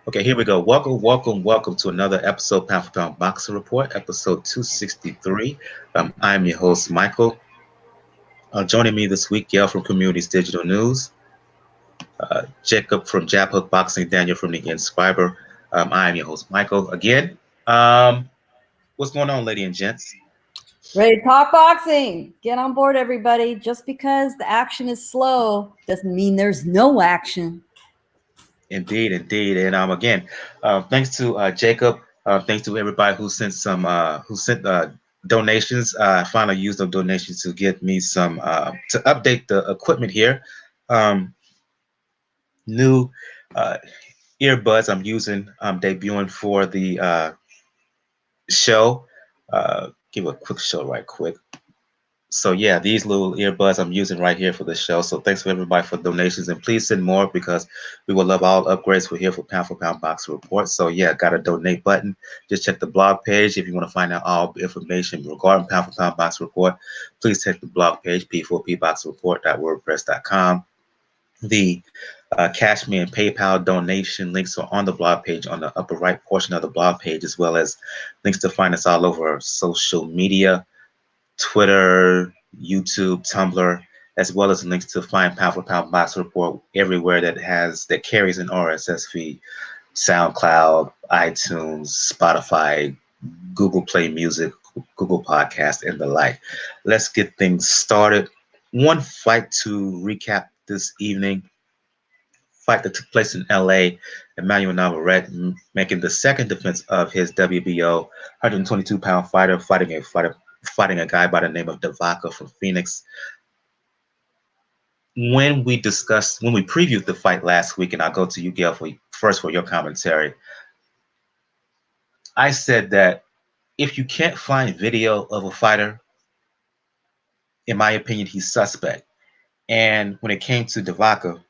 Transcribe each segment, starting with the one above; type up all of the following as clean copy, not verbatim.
Okay, here we go. Welcome to another episode, Pound for Pound Boxing Report, episode 263. I'm your host, Michael. Joining me this week, Gail from Communities Digital News, Jacob from Jab Hook Boxing, Daniel from the Inscriber. I am your host, Michael. Again, what's going on, ladies and gents? Ready to talk boxing. Get on board, everybody. Just because the action is slow doesn't mean there's no action. Indeed, and again, thanks to Jacob. Thanks to everybody who sent donations. I finally used those donations to get me some to update the equipment here. Um, New uh, earbuds I'm using. I'm debuting for the show. Give a quick show right quick. So yeah, these little earbuds I'm using right here for the show. So thanks for everybody for donations, and please send more because we will love all upgrades. We're here for pound box report. So yeah, got a donate button. Just check the blog page if you want to find out all information regarding pound for pound box report. Please check the blog page p4pboxreport.wordpress.com. The Cash Me and PayPal donation links are on the blog page on the upper right portion of the blog page, as well as links to find us all over social media. Twitter, YouTube, Tumblr, as well as links to find Pound for Pound Box Report everywhere that carries an RSS feed. SoundCloud, iTunes, Spotify, Google Play Music, Google Podcast, and the like. Let's get things started. One fight to recap this evening. Fight that took place in LA. Emanuel Navarrete making the second defense of his WBO 122-pound fighting a guy by the name of Vaca from Phoenix. When we previewed the fight last week, and I'll go to you, Gail, for your commentary. I said that if you can't find video of a fighter, in my opinion, he's suspect. And when it came to Vaca,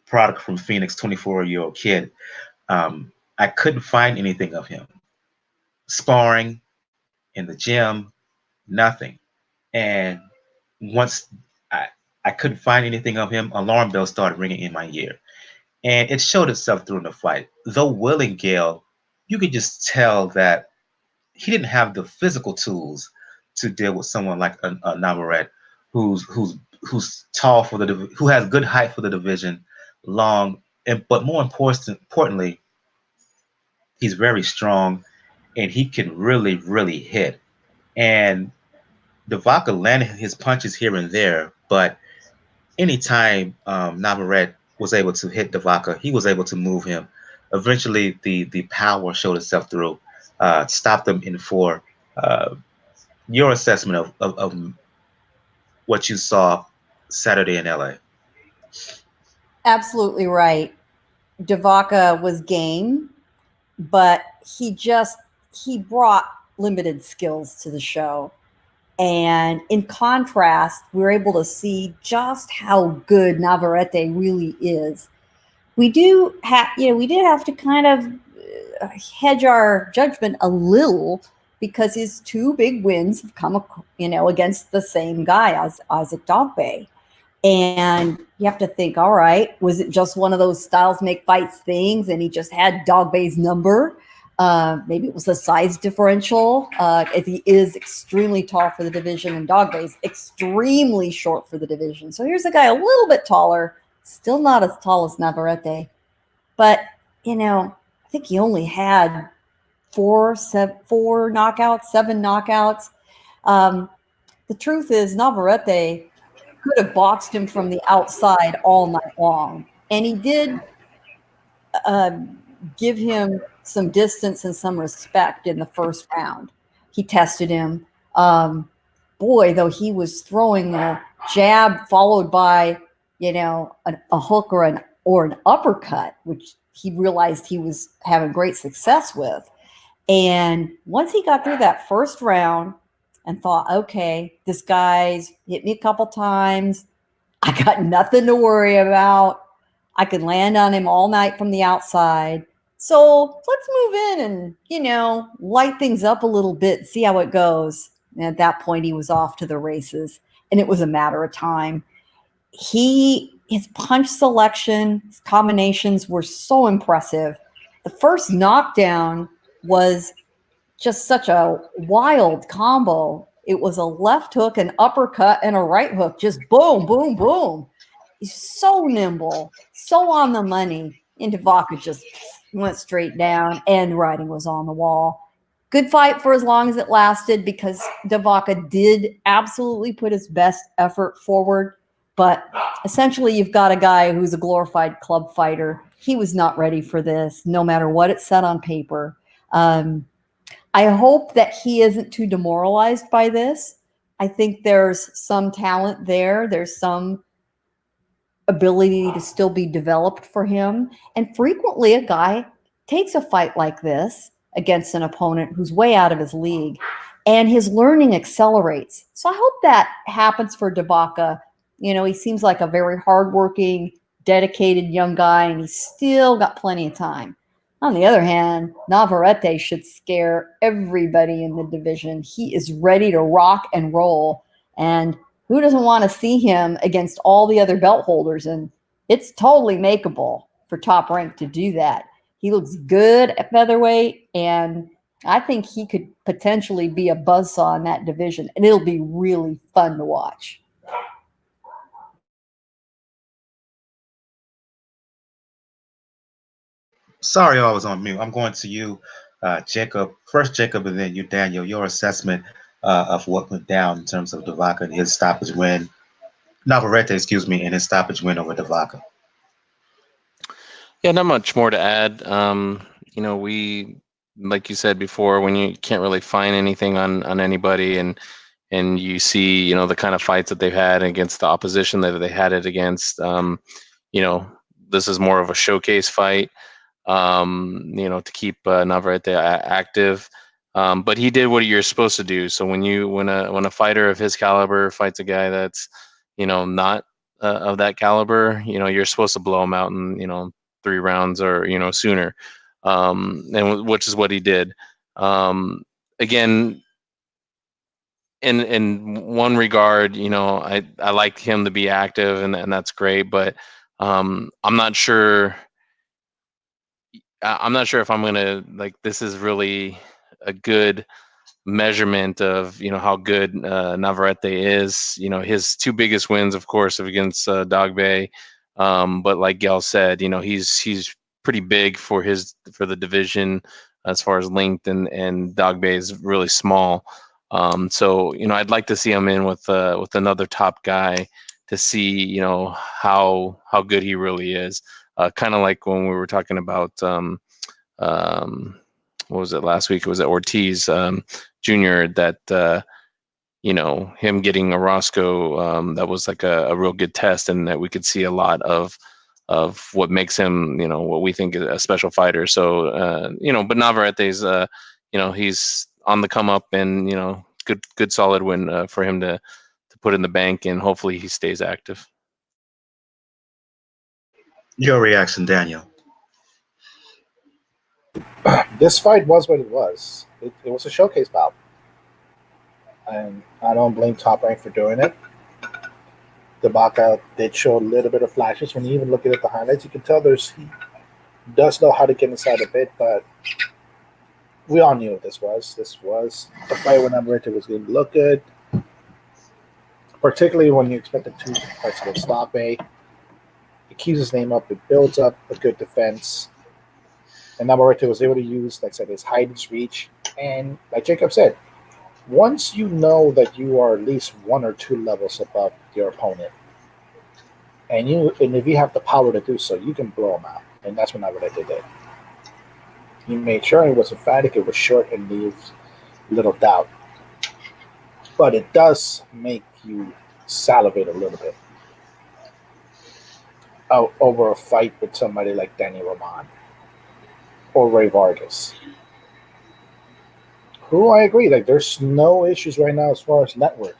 product from Phoenix, 24-year-old kid, I couldn't find anything of him. Sparring in the gym, nothing. And once I, I couldn't find anything of him, alarm bells started ringing in my ear. And it showed itself through the fight. Though willing Gale, you could just tell that he didn't have the physical tools to deal with someone like a Navarrete, who's tall who has good height for the division, long, but more importantly, he's very strong, and he can really hit. And Vaca landed his punches here and there, but anytime Navarrete was able to hit Vaca, he was able to move him. Eventually, the power showed itself through, stopped them in four. Uh, your assessment of what you saw Saturday in LA. Absolutely right. Vaca was game, but he brought limited skills to the show. And in contrast, we were able to see just how good Navarrete really is. We did have to kind of hedge our judgment a little because his two big wins have come, against the same guy as Isaac Dogbe. And you have to think, all right, was it just one of those styles make fights things and he just had Dogbe's number? Maybe it was a size differential. If he is extremely tall for the division and Dogbe's extremely short for the division. So here's a guy a little bit taller, still not as tall as Navarrete. But, I think he only had four knockouts, 7 knockouts. The truth is Navarrete could have boxed him from the outside all night long. And he did give him some distance and some respect in the first round. He tested him. Though he was throwing a jab followed by, a hook or an uppercut, which he realized he was having great success with. And once he got through that first round and thought, okay, this guy's hit me a couple times. I got nothing to worry about. I could land on him all night from the outside. So let's move in and, light things up a little bit, see how it goes. And at that point, he was off to the races, and it was a matter of time. He his punch selection, his combinations were so impressive. The first knockdown was just such a wild combo. It was a left hook, an uppercut, and a right hook. Just boom, boom, boom. He's so nimble, so on the money. And Vaca just went straight down, and writing was on the wall. Good fight for as long as it lasted because Vaca did absolutely put his best effort forward. But essentially, you've got a guy who's a glorified club fighter. He was not ready for this, no matter what it said on paper. I hope that he isn't too demoralized by this. I think there's some talent there. There's some ability to still be developed for him. And frequently, a guy takes a fight like this against an opponent who's way out of his league, and his learning accelerates. So I hope that happens for Vaca. You know, he seems like a very hardworking, dedicated young guy, and he's still got plenty of time. On the other hand, Navarrete should scare everybody in the division. He is ready to rock and roll, and who doesn't want to see him against all the other belt holders? And it's totally makeable for Top Rank to do that. He looks good at featherweight, and I think he could potentially be a buzzsaw in that division, and it'll be really fun to watch. Sorry, I was on mute. I'm going to you, Jacob. First, Jacob, and then you, Daniel. Your assessment of what went down in terms of Vaca and his stoppage win, Navarrete, excuse me, and his stoppage win over Vaca. Yeah, not much more to add. We, like you said before, when you can't really find anything on anybody, and you see, the kind of fights that they've had against the opposition that they had it against, this is more of a showcase fight. To keep Navarrete active. But he did what you're supposed to do. So when a fighter of his caliber fights a guy that's, not of that caliber, you're supposed to blow him out in, 3 rounds or, sooner. And which is what he did. Again, in one regard, I like him to be active and that's great, but I'm not sure if I'm gonna this is really a good measurement of how good Navarrete is. His 2 biggest wins, of course, are against Dog Bay, but like Gail said, he's pretty big for the division as far as length, and Dog Bay is really small. So I'd like to see him in with another top guy to see how good he really is. Kind of like when we were talking about what was it last week? It was at Ortiz Jr. that him getting a Roscoe, that was like a real good test, and that we could see a lot of what makes him what we think is a special fighter. So but Navarrete's he's on the come up, and good solid win for him to put in the bank, and hopefully he stays active. Your reaction, Daniel. This fight was what it was. It was a showcase bout. And I don't blame Top Rank for doing it. The Vaca did show a little bit of flashes. When you even look at the highlights, you can tell he does know how to get inside a bit, but we all knew what this was. This was a fight when Navarrete was going to look good, particularly when you expect the 2 fights to stop a. It keeps his name up. It builds up a good defense. And Navarrete was able to use, like I said, his height, his reach. And like Jacob said, once you know that you are at least 1 or 2 levels above your opponent, and if you have the power to do so, you can blow him out. And that's what Navarrete did. He made sure it was emphatic, it was short, and leaves little doubt. But it does make you salivate a little bit over a fight with somebody like Danny Roman or Ray Vargas, who I agree, there's no issues right now as far as network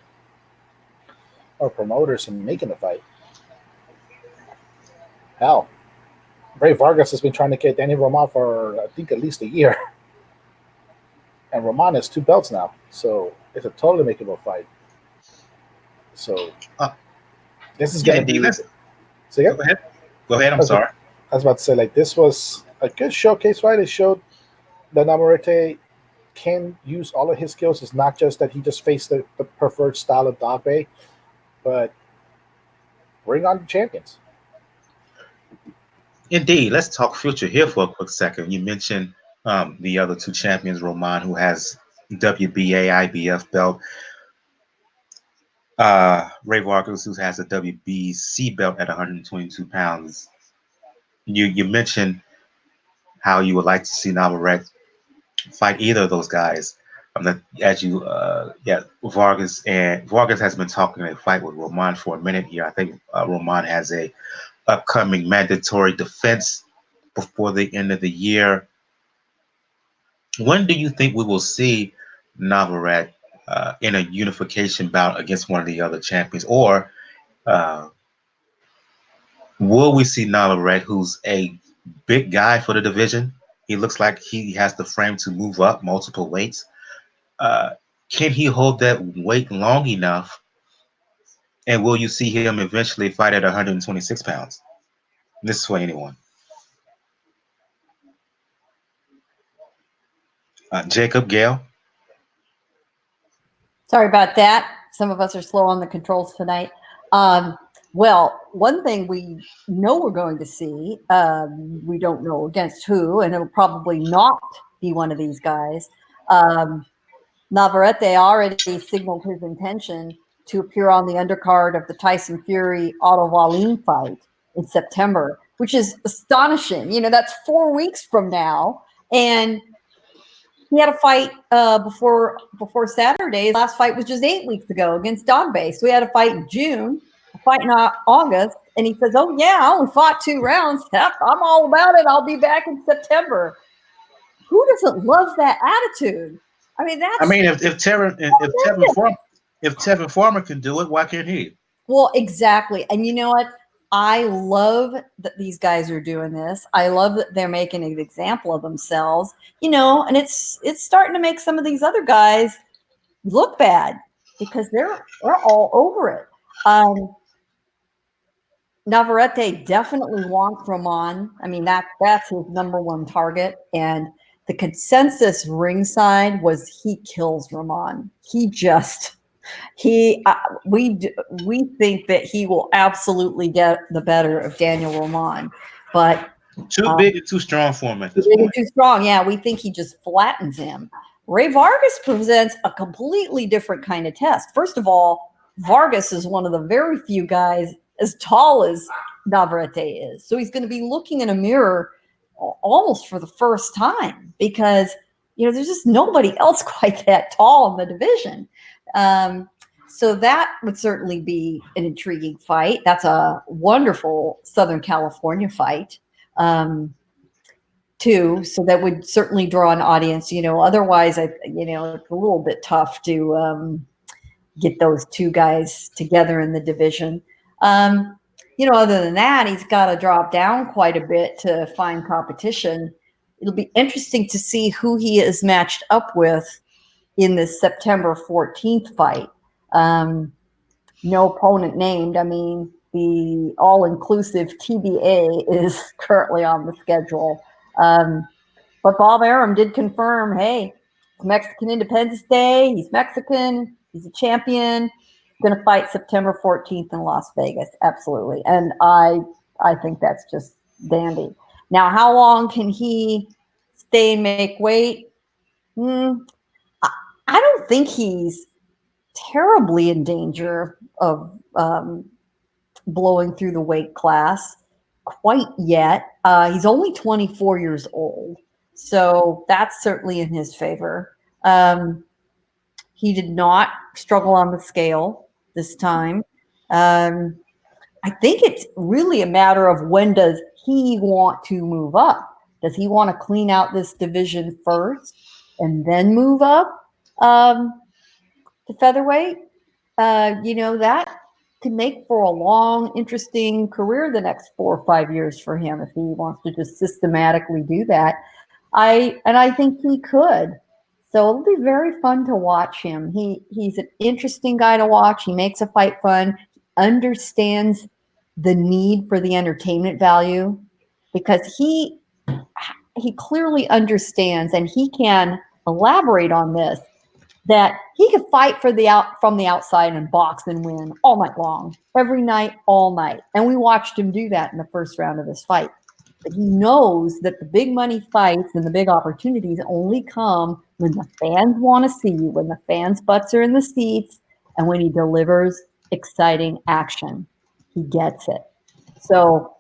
or promoters in making the fight. Hell, Ray Vargas has been trying to get Danny Roman for, I think, at least a year. And Roman has 2 belts now, so it's a totally makeable fight. So this is going to be So yeah, Go ahead. Go ahead. I I'm was, sorry. I was about to say, like, this was a good showcase, right? It showed that Navarrete can use all of his skills. It's not just that he just faced the preferred style of Dog Bay, but bring on the champions. Indeed. Let's talk future here for a quick second. You mentioned the other two champions, Roman, who has WBA IBF belt, Ray Vargas, who has a WBC belt at 122 pounds. You mentioned how you would like to see Navarrete fight either of those guys. As you, yeah, Vargas has been talking a fight with Roman for a minute here. I think Roman has a upcoming mandatory defense before the end of the year. When do you think we will see Navarrete in a unification bout against one of the other champions, or uh, will we see Navarrete, who's a big guy for the division? He looks like he has the frame to move up multiple weights. Uh, can he hold that weight long enough? And will you see him eventually fight at 126 pounds? This is for anyone. Jacob Gale. Sorry about that. Some of us are slow on the controls tonight. Well, one thing we know we're going to see, we don't know against who, and it'll probably not be one of these guys. Navarrete already signaled his intention to appear on the undercard of the Tyson Fury Otto Wallin fight in September, which is astonishing. You know, that's 4 weeks from now. And he had a fight before Saturday. His last fight was just 8 weeks ago against Dogbe. So we had a fight in June, a fight in August, and he says, "Oh yeah, I only fought 2 rounds. I'm all about it. I'll be back in September." Who doesn't love that attitude? I mean, I that's mean, if Tevin Farmer can do it, why can't he? well, exactly. And you know what? I love that these guys are doing this. I love that they're making an example of themselves, you know, and it's starting to make some of these other guys look bad because they're all over it. Navarrete definitely wants Roman. I mean, that's his number one target. And the consensus ringside was he kills Roman. We think that he will absolutely get the better of Daniel Roman, but Too big and too strong for him at this big and point. too strong. Yeah, we think he just flattens him. Ray Vargas presents a completely different kind of test. First of all, Vargas is one of the very few guys as tall as Navarrete is. So he's going to be looking in a mirror almost for the first time because, you know, there's just nobody else quite that tall in the division. So that would certainly be an intriguing fight. That's a wonderful Southern California fight. Too, so that would certainly draw an audience. You know, otherwise, it's a little bit tough to get those two guys together in the division. Other than that, he's got to drop down quite a bit to find competition. It'll be interesting to see who he is matched up with in this September 14th fight. No opponent named. I mean, the all-inclusive TBA is currently on the schedule. But Bob Arum did confirm, hey, it's Mexican Independence Day. He's Mexican. He's a champion. Going to fight September 14th in Las Vegas. Absolutely. And I think that's just dandy. Now, how long can he stay and make weight? I don't think he's terribly in danger of blowing through the weight class quite yet. He's only 24 years old, so that's certainly in his favor. He did not struggle on the scale this time. I think it's really a matter of when does he want to move up? Does he want to clean out this division first and then move up to featherweight? That could make for a long, interesting career the next 4 or 5 years for him if he wants to just systematically do that. I think he could. So it'll be very fun to watch him. He's an interesting guy to watch. He makes a fight fun. He understands the need for the entertainment value, because he clearly understands, and he can elaborate on this, that he could fight from the outside and box and win all night long, every night, all night. And we watched him do that in the first round of this fight. But he knows that the big money fights and the big opportunities only come when the fans want to see you, when the fans' butts are in the seats, and when he delivers exciting action. He gets it. So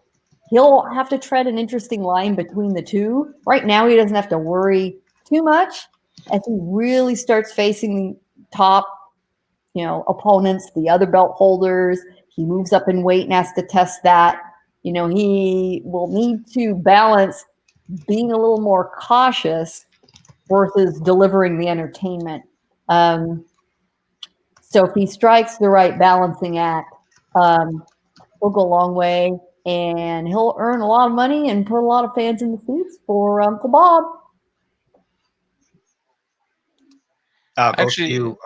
he'll have to tread an interesting line between the two. Right now, he doesn't have to worry too much. As he really starts facing the top, opponents, the other belt holders, he moves up in weight and has to test that. He will need to balance being a little more cautious versus delivering the entertainment. So if he strikes the right balancing act, he'll go a long way, and he'll earn a lot of money and put a lot of fans in the seats for Uncle Bob. I'll go to Actually, you.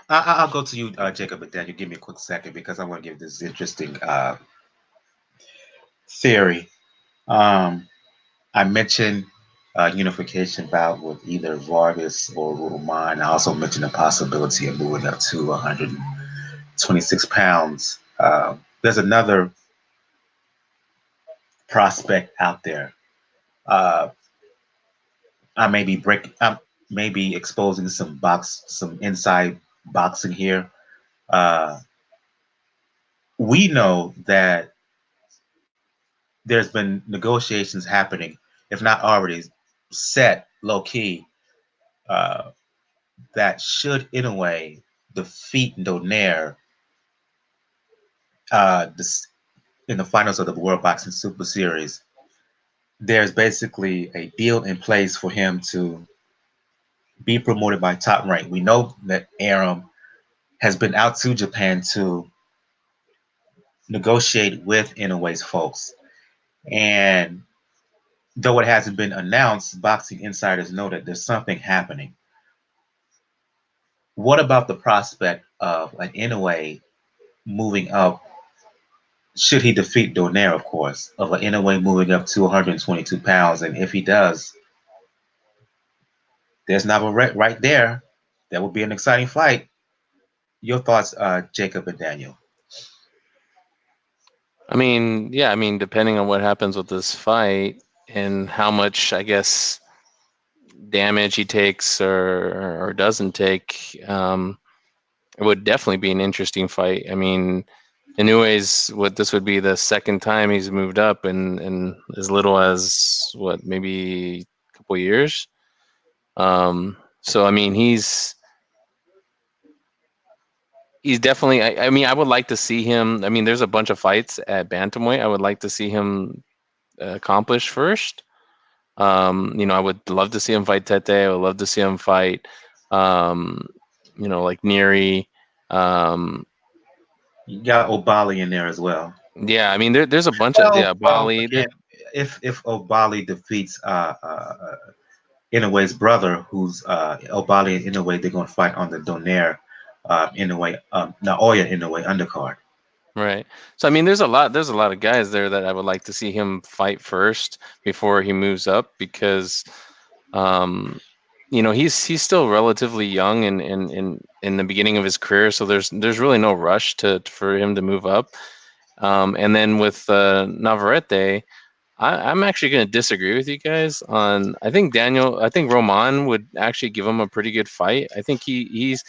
I'll go to you, Jacob, but then you give me a quick second because I want to give this interesting theory. I mentioned unification bout with either Vargas or Roman. I also mentioned the possibility of moving up to 126 pounds. There's another prospect out there. Uh, I'm maybe exposing some inside boxing here. Uh, we know that there's been negotiations happening, if not already set low key, uh, that should in a way defeat Donaire this, in the finals of the World Boxing Super Series. There's basically a deal in place for him to be promoted by Top Rank. We know that Aram has been out to Japan to negotiate with Inoue's folks. And though it hasn't been announced, boxing insiders know that there's something happening. What about the prospect of an Inoue moving up, should he defeat Donaire, of course, of an Inoue moving up to 122 pounds? And if he does, there's Navarrete right there. That would be an exciting fight. Your thoughts, Jacob and Daniel? depending on what happens with this fight and how much, I guess, damage he takes or doesn't take, it would definitely be an interesting fight. Anyways, this would be the second time he's moved up in as little as maybe a couple years. So he's definitely. I would like to see him. There's a bunch of fights at bantamweight I would like to see him accomplish first. I would love to see him fight Tete. I would love to see him fight, like Neri. You got Obali in there as well. Yeah, there's a bunch of Bali. Again, if Obali defeats Inoue's brother, who's Obali and Inoue, they're going to fight on the Donaire Inoue, Naoya Inoue undercard. Right. So there's a lot of guys there that I would like to see him fight first before he moves up, because he's still relatively young and in the beginning of his career, so there's really no rush for him to move up. And then with Navarrete, I'm actually going to disagree with you guys on. I think Roman would actually give him a pretty good fight. I think he's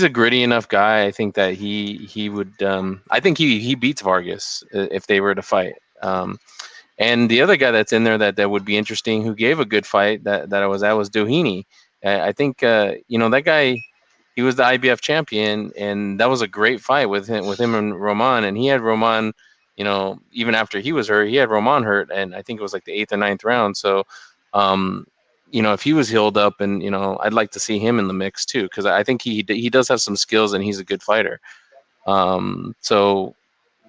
a gritty enough guy. I think that he would. I think he beats Vargas if they were to fight. And the other guy that's in there that would be interesting, who gave a good fight that I was at, was Doheny. I think that guy. He was the IBF champion, and that was a great fight with him and Roman. And he had Roman, even after he was hurt, he had Roman hurt, and I think it was like the 8th or 9th round. So, if he was healed up, and I'd like to see him in the mix too, because I think he does have some skills and he's a good fighter. So,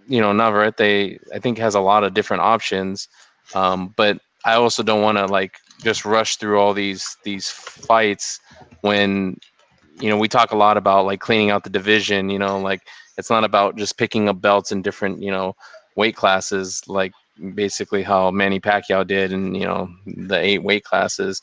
Navarrete, I think, has a lot of different options, but I also don't want to just rush through all these fights when we talk a lot about like cleaning out the division. Like it's not about just picking up belts in different weight classes, like basically how Manny Pacquiao did, and the 8 weight classes.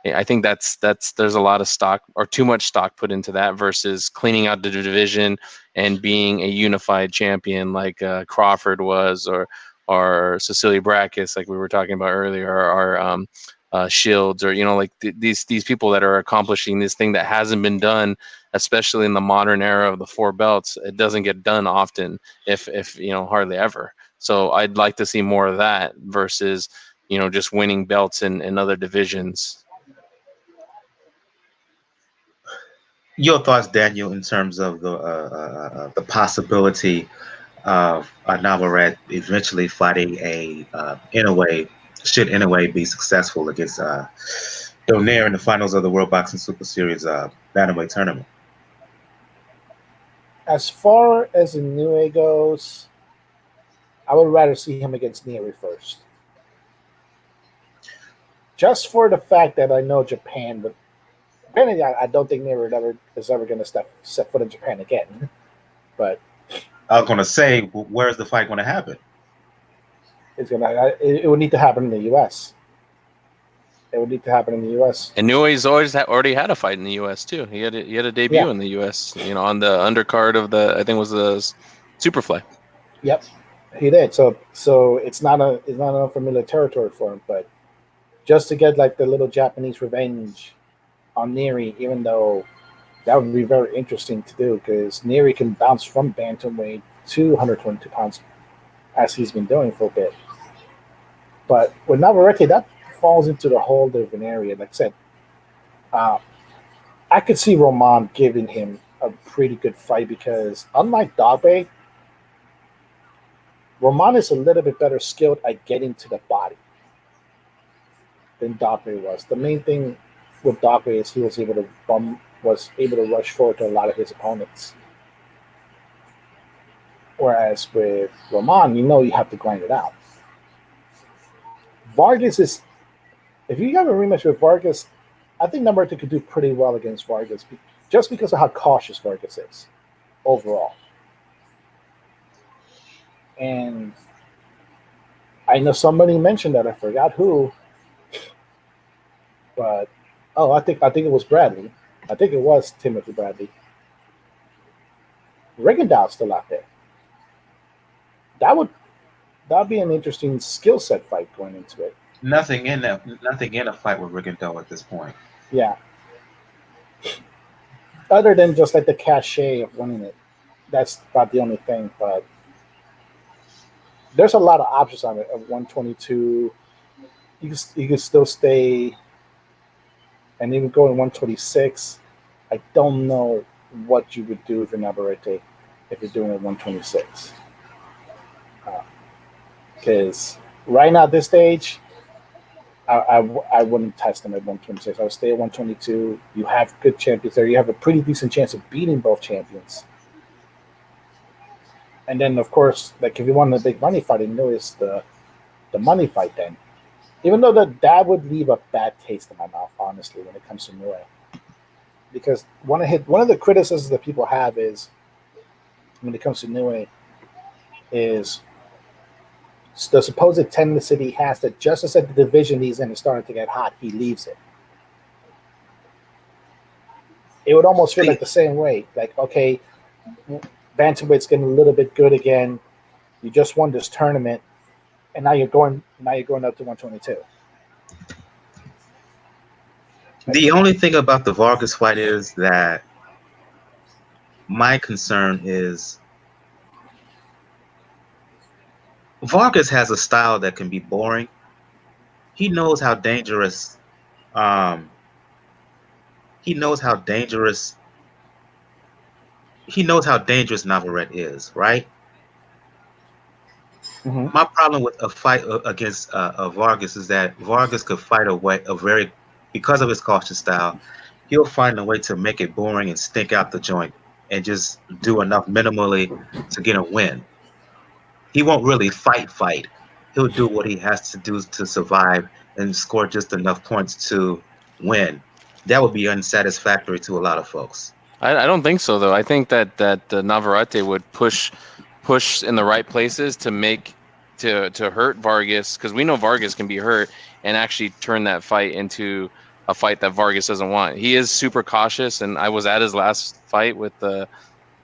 I think that's there's a lot of stock, or too much stock, put into that versus cleaning out the division and being a unified champion like Crawford was, or Cecilia Brækhus, like we were talking about earlier, or Shields, or like these people that are accomplishing this thing that hasn't been done, especially in the modern era of the 4 belts. It doesn't get done often, if hardly ever. So I'd like to see more of that versus just winning belts in other divisions. Your thoughts, Daniel, in terms of the possibility of Navarrete eventually fighting should Inoue be successful against Donaire in the finals of the World Boxing Super Series bantamweight tournament? As far as Inoue goes, I would rather see him against Neri first. Just for the fact that I know Japan, but apparently I don't think Neri is ever going to set foot in Japan again. But I was going to say, where's the fight going to happen? It would need to happen in the U.S. It would need to happen in the U.S. And Inoue's already had a fight in the U.S. too. He had a debut in the U.S. On the undercard of I think it was the Superfly. Yep, he did. So it's not an unfamiliar territory for him, but just to get like the little Japanese revenge on Neri, even though that would be very interesting to do, because Neri can bounce from bantamweight to 122 pounds, as he's been doing for a bit. But with Navarrete, that falls into the whole different area. Like I said, I could see Roman giving him a pretty good fight, because unlike Dogbe, Roman is a little bit better skilled at getting to the body than Dogbe was. The main thing with Dogbe is he was able to rush forward to a lot of his opponents. Whereas with Roman, you have to grind it out. Vargas is, if you have a rematch with Vargas, I think Navarrete could do pretty well against Vargas, just because of how cautious Vargas is overall. And I know somebody mentioned that, I forgot who, but I think it was Bradley. I think it was Timothy Bradley. Rigondeaux's still out there. That would be an interesting skill set fight going into it. Nothing in a fight with Rigondeaux at this point. Yeah. Other than just like the cachet of winning it, that's about the only thing. But there's a lot of options on it. Of 122, you can still stay, and even go in 126. I don't know what you would do for Navarrete if you're doing it 126. Because right now at this stage, I wouldn't test them at 126. I would stay at 122. You have good champions there. You have a pretty decent chance of beating both champions. And then, of course, like if you want a big money fight, it's the money fight then. Even though that would leave a bad taste in my mouth, honestly, when it comes to Inoue. Because one of the criticisms that people have is, when it comes to Inoue, is the supposed tendency he has that just as at the division he's in is starting to get hot, he leaves it. It would almost feel like the same way. Like, okay, bantamweight's getting a little bit good again. You just won this tournament, and now you're going up to 122. The only thing about the Vargas fight is that my concern is Vargas has a style that can be boring. He knows how dangerous. He knows how dangerous Navarrete is, right? Mm-hmm. My problem with a fight against Vargas is that Vargas could fight because of his cautious style, he'll find a way to make it boring and stink out the joint and just do enough minimally to get a win. He won't really fight. He'll do what he has to do to survive and score just enough points to win. That would be unsatisfactory to a lot of folks. I don't think so though. I think that Navarrete would push in the right places to make to hurt Vargas, because we know Vargas can be hurt and actually turn that fight into a fight that Vargas doesn't want. He is super cautious, and I was at his last fight with the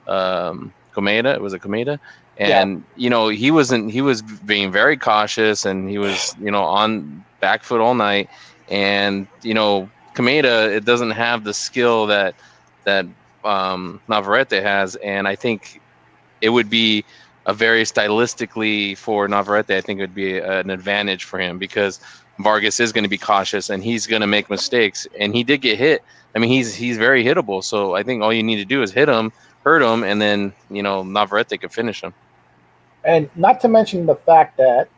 Komeda. Was it Komeda? Yeah, And he was being very cautious, and he was on back foot all night. And Komeda, it doesn't have the skill that Navarrete has, and I think it would be a very stylistically for Navarrete. I think it would be an advantage for him, because Vargas is going to be cautious and he's going to make mistakes. And he did get hit. I mean, he's very hittable. So I think all you need to do is hit him, hurt him, and then Navarrete could finish him. and not to mention the fact that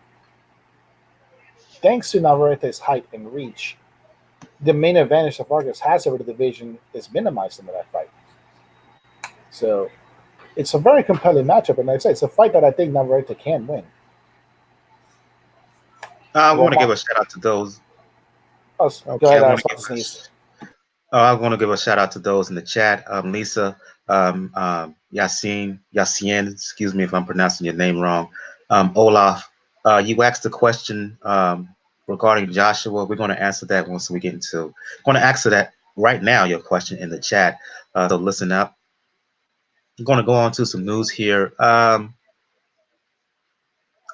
thanks to Navarrete's height and reach, the main advantage that Vargas has over the division is minimized in that fight. So it's a very compelling matchup, and like I said, it's a fight that I think Navarrete can win. I Well, want to give a shout out to those. go Okay, ahead, I I want was to about to sneeze. I want to give a shout out to those in the chat. Lisa, Yassine, excuse me if I'm pronouncing your name wrong. Olaf, you asked a question regarding Joshua. We're going to answer that once we get into. Going to answer that right now. Your question in the chat. So listen up. I'm going to go on to some news here.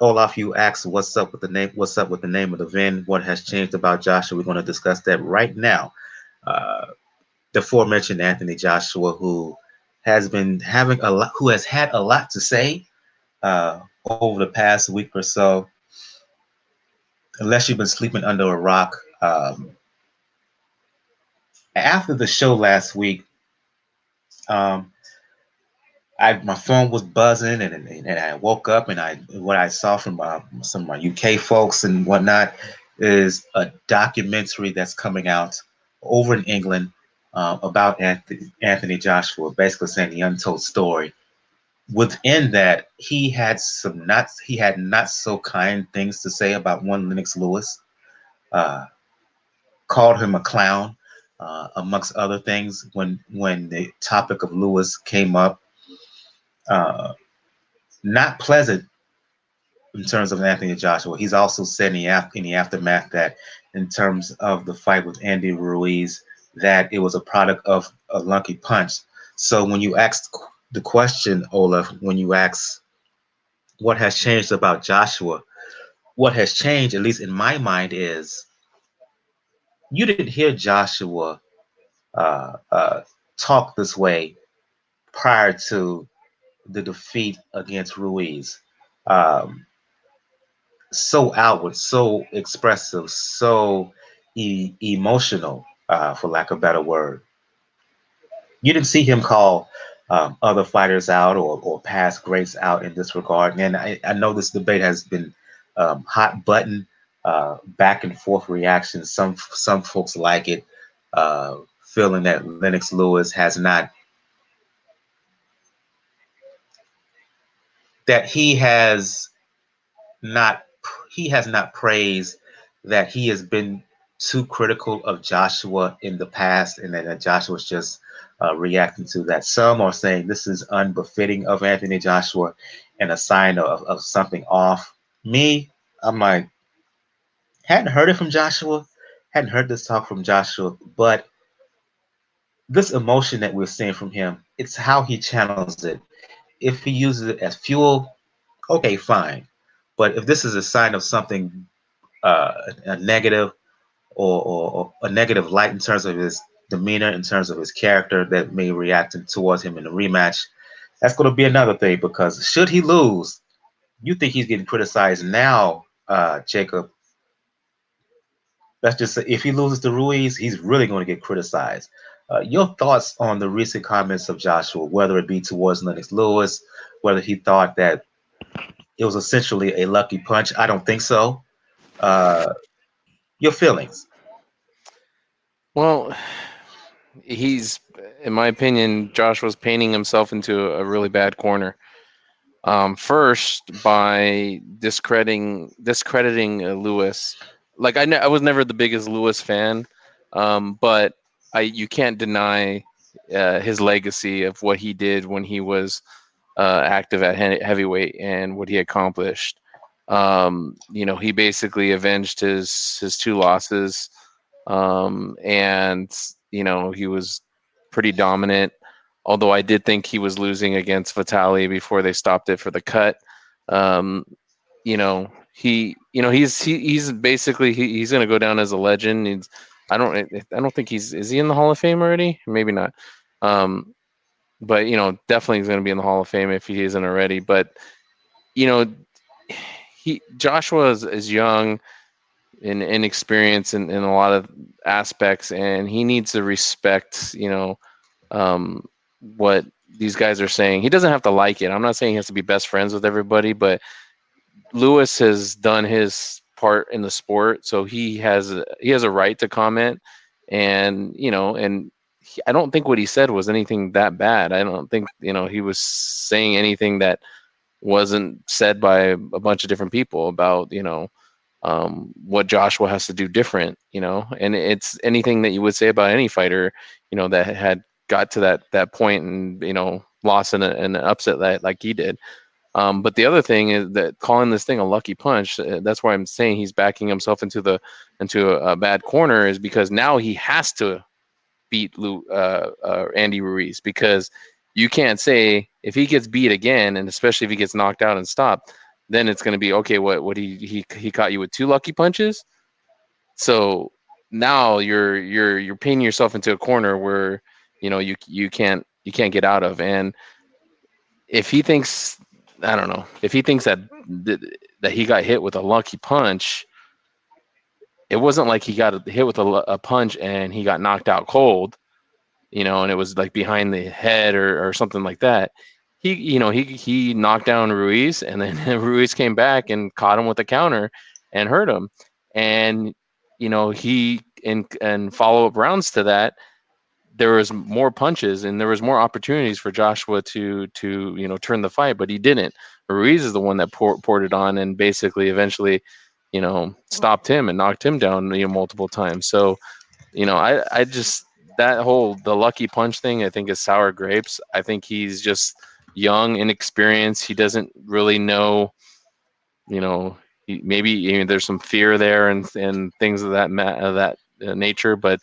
Olaf, you asked what's up with the name. What's up with the name of the VIN? What has changed about Joshua? We're going to discuss that right now. The aforementioned Anthony Joshua, who has been having a lot, who has had a lot to say over the past week or so. Unless you've been sleeping under a rock, after the show last week, um, my phone was buzzing, and I woke up, and what I saw from some of my UK folks and whatnot is a documentary that's coming out over in England about Anthony Joshua, basically saying the untold story. Within that, he had not so kind things to say about one Lennox Lewis, uh, called him a clown, amongst other things. When the topic of Lewis came up, uh, not pleasant in terms of Anthony Joshua. He's also said in the aftermath that in terms of the fight with Andy Ruiz, that it was a product of a lucky punch. So when you ask the question, Olaf, when you ask what has changed about Joshua, what has changed, at least in my mind, is you didn't hear Joshua talk this way prior to the defeat against Ruiz. Um, so outward, so expressive, so emotional, for lack of a better word. You didn't see him call other fighters out or past greats out in this regard. And I know this debate has been hot button, back and forth reactions. Some folks like it, feeling that Lennox Lewis has not that not he has not praised, that he has been too critical of Joshua in the past, and that Joshua's just reacting to that. Some are saying this is unbefitting of Anthony Joshua and a sign of something off. Me, I'm like, hadn't heard it from Joshua, hadn't heard this talk from Joshua, but this emotion that we're seeing from him, it's how he channels it. If he uses it as fuel, okay, fine. But if this is a sign of something, a negative, or a negative light in terms of his demeanor, in terms of his character that may react towards him in a rematch, that's going to be another thing. Because should he lose, you think he's getting criticized now, Jacob? Let's just say if he loses to Ruiz, he's really going to get criticized. Your thoughts on the recent comments of Joshua, whether it be towards Lennox Lewis, whether he thought that it was essentially a lucky punch? I don't think so. Uh, your feelings? Well, he's, in my opinion, Josh was painting himself into a really bad corner. First, by discrediting Lewis. Like I was never the biggest Lewis fan, but you can't deny his legacy of what he did when he was active at heavyweight and what he accomplished. He basically avenged his 2 losses, and he was pretty dominant. Although I did think he was losing against Vitali before they stopped it for the cut. He's basically he's going to go down as a legend. I don't think is he in the Hall of Fame already? Maybe not. But definitely he's going to be in the Hall of Fame if he isn't already. But Joshua is young and inexperienced in a lot of aspects, and he needs to respect what these guys are saying. He doesn't have to like it. I'm not saying he has to be best friends with everybody, but Lewis has done his part in the sport, so he has a right to comment, and I don't think what he said was anything that bad. I don't think he was saying anything that wasn't said by a bunch of different people about what Joshua has to do different, and it's anything that you would say about any fighter, that had got to that point and lost in an upset like he did. But the other thing is that calling this thing a lucky punch, that's why I'm saying he's backing himself into a bad corner, is because now he has to beat Andy Ruiz, because you can't say if he gets beat again, and especially if he gets knocked out and stopped, then it's going to be okay. What he caught you with 2 lucky punches, so now you're painting yourself into a corner where you can't get out of. And if he thinks, I don't know, if he thinks that he got hit with a lucky punch, it wasn't like he got hit with a punch and he got knocked out cold, and it was like behind the head or something like that. He knocked down Ruiz, and then Ruiz came back and caught him with a counter and hurt him. And he in follow-up rounds to that, there was more punches and there was more opportunities for Joshua to turn the fight, but he didn't. Ruiz is the one that poured it on and basically eventually stopped him and knocked him down multiple times. So I just, the lucky punch thing, I think is sour grapes. I think he's just young, inexperienced. He doesn't really know, maybe there's some fear there and things of that nature. But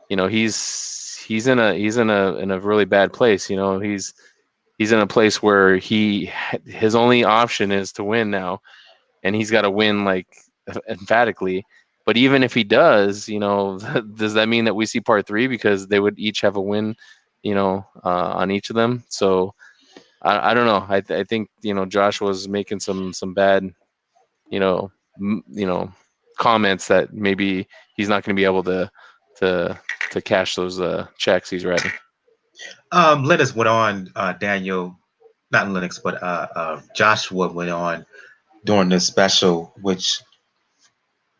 he's in a really bad place. He's in a place where his only option is to win now, and he's got to win like emphatically. But even if he does, does that mean that we see part 3, because they would each have a win, on each of them? So I don't know. I think Josh was making some bad, comments that maybe he's not going to be able to cash those checks he's writing. Lennox went on, Daniel, not Lennox, but Joshua went on during this special, which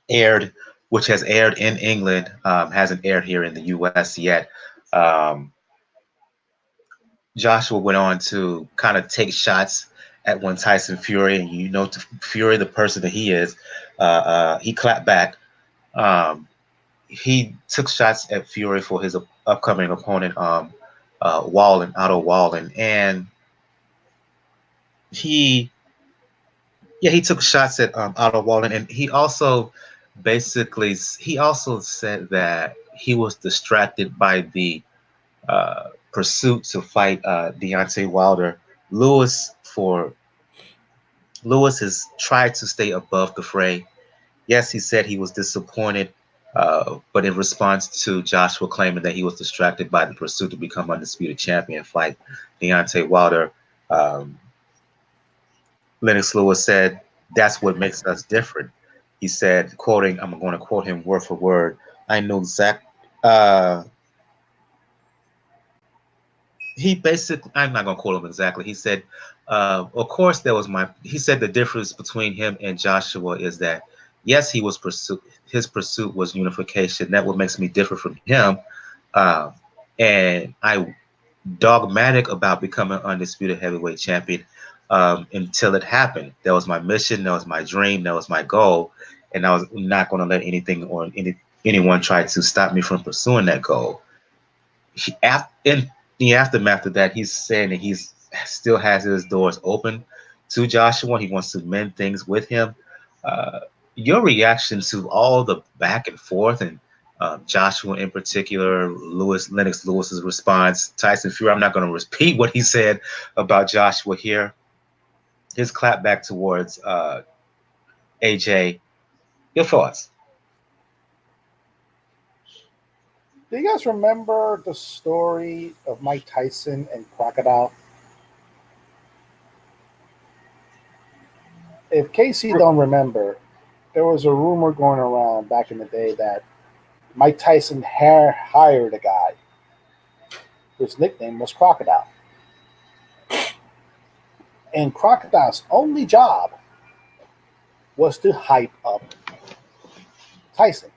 has aired in England, hasn't aired here in the U.S. yet. Joshua went on to kind of take shots at one Tyson Fury, and Fury, the person that he is, he clapped back. He took shots at Fury for his upcoming opponent, Otto Wallen, and he took shots at Otto Wallen, and he also said that he was distracted by the pursuit to fight Deontay Wilder. Lewis has tried to stay above the fray. Yes, he said he was disappointed, but in response to Joshua claiming that he was distracted by the pursuit to become undisputed champion, fight Deontay Wilder, Lennox Lewis said, "That's what makes us different." He said, quoting, I'm going to quote him word for word, I know exact. He basically, I'm not going to quote him exactly. He said, of course, he said the difference between him and Joshua is that, yes, his pursuit was unification. That what makes me different from him. And I dogmatic about becoming undisputed heavyweight champion until it happened. That was my mission. That was my dream. That was my goal. And I was not going to let anything or anyone try to stop me from pursuing that goal. in the aftermath of that, he's saying that he's still has his doors open to Joshua. He wants to mend things with him. Uh, your reaction to all the back and forth and Joshua in particular, Lennox Lewis's response, Tyson Fury. I'm not going to repeat what he said about Joshua here. His clap back towards AJ. Your thoughts? Do you guys remember the story of Mike Tyson and Crocodile? If Casey don't remember, there was a rumor going around back in the day that Mike Tyson hired a guy whose nickname was Crocodile. And Crocodile's only job was to hype up Tyson.